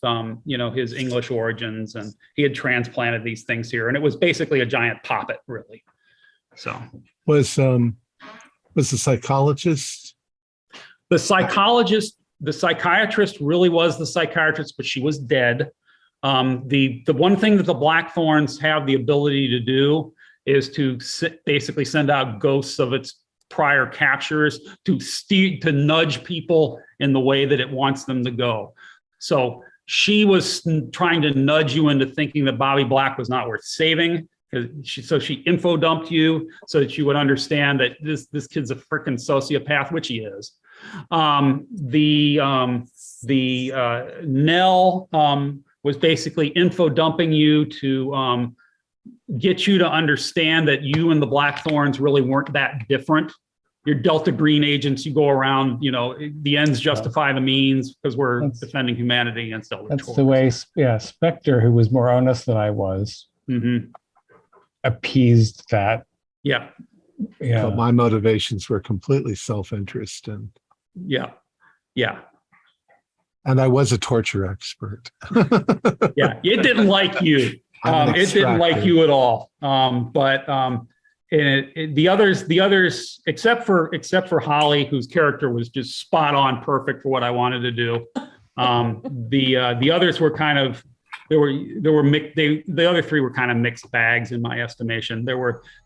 his English origins, and he had transplanted these things here. And it was basically a giant poppet, really. So was the psychologist? The psychiatrist really was the psychiatrist, but she was dead. The one thing that the Blackthorns have the ability to do is to basically send out ghosts of its prior captures to nudge people in the way that it wants them to go. So she was trying to nudge you into thinking that Bobby Black was not worth saving. So she info dumped you so that you would understand that this kid's a freaking sociopath, which he is. Nell was basically info dumping you to get you to understand that you and the Blackthorns really weren't that different. You're Delta Green agents. You go around, the ends justify the means because we're defending humanity against Elder That's Troll. the way, Spectre, who was more honest than I was, appeased that. Yeah. But my motivations were completely self-interest and. Yeah. And I was a torture expert. Yeah, it didn't like you. It didn't like you at all. The others, except for Holly, whose character was just spot on, perfect for what I wanted to do. The others were kind of the other three were kind of mixed bags in my estimation.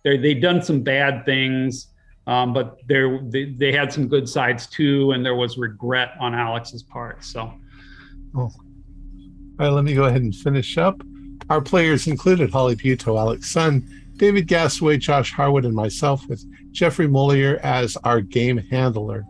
They'd done some bad things, but they had some good sides too, and there was regret on Alex's part. So, all right, let me go ahead and finish up. Our players included Holly Buto, Alex Sun, David Gasaway, Josh Harwood, and myself, with Jeffrey Moeller as our game handler.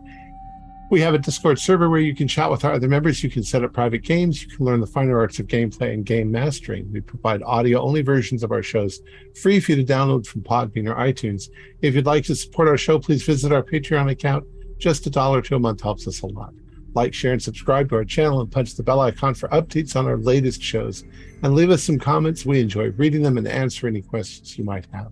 We have a Discord server where you can chat with our other members. You can set up private games. You can learn the finer arts of gameplay and game mastering. We provide audio-only versions of our shows free for you to download from Podbean or iTunes. If you'd like to support our show, please visit our Patreon account. Just $1 a month helps us a lot. Like, share, and subscribe to our channel, and punch the bell icon for updates on our latest shows. And leave us some comments. We enjoy reading them and answer any questions you might have.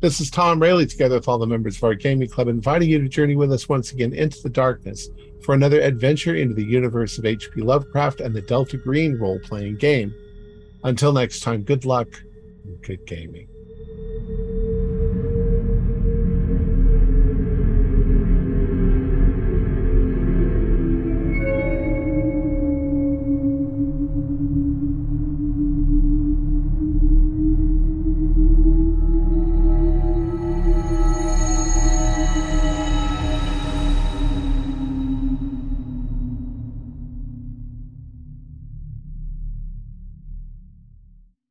This is Tom Rayleigh, together with all the members of our gaming club, inviting you to journey with us once again into the darkness for another adventure into the universe of H.P. Lovecraft and the Delta Green role-playing game. Until next time, good luck and good gaming.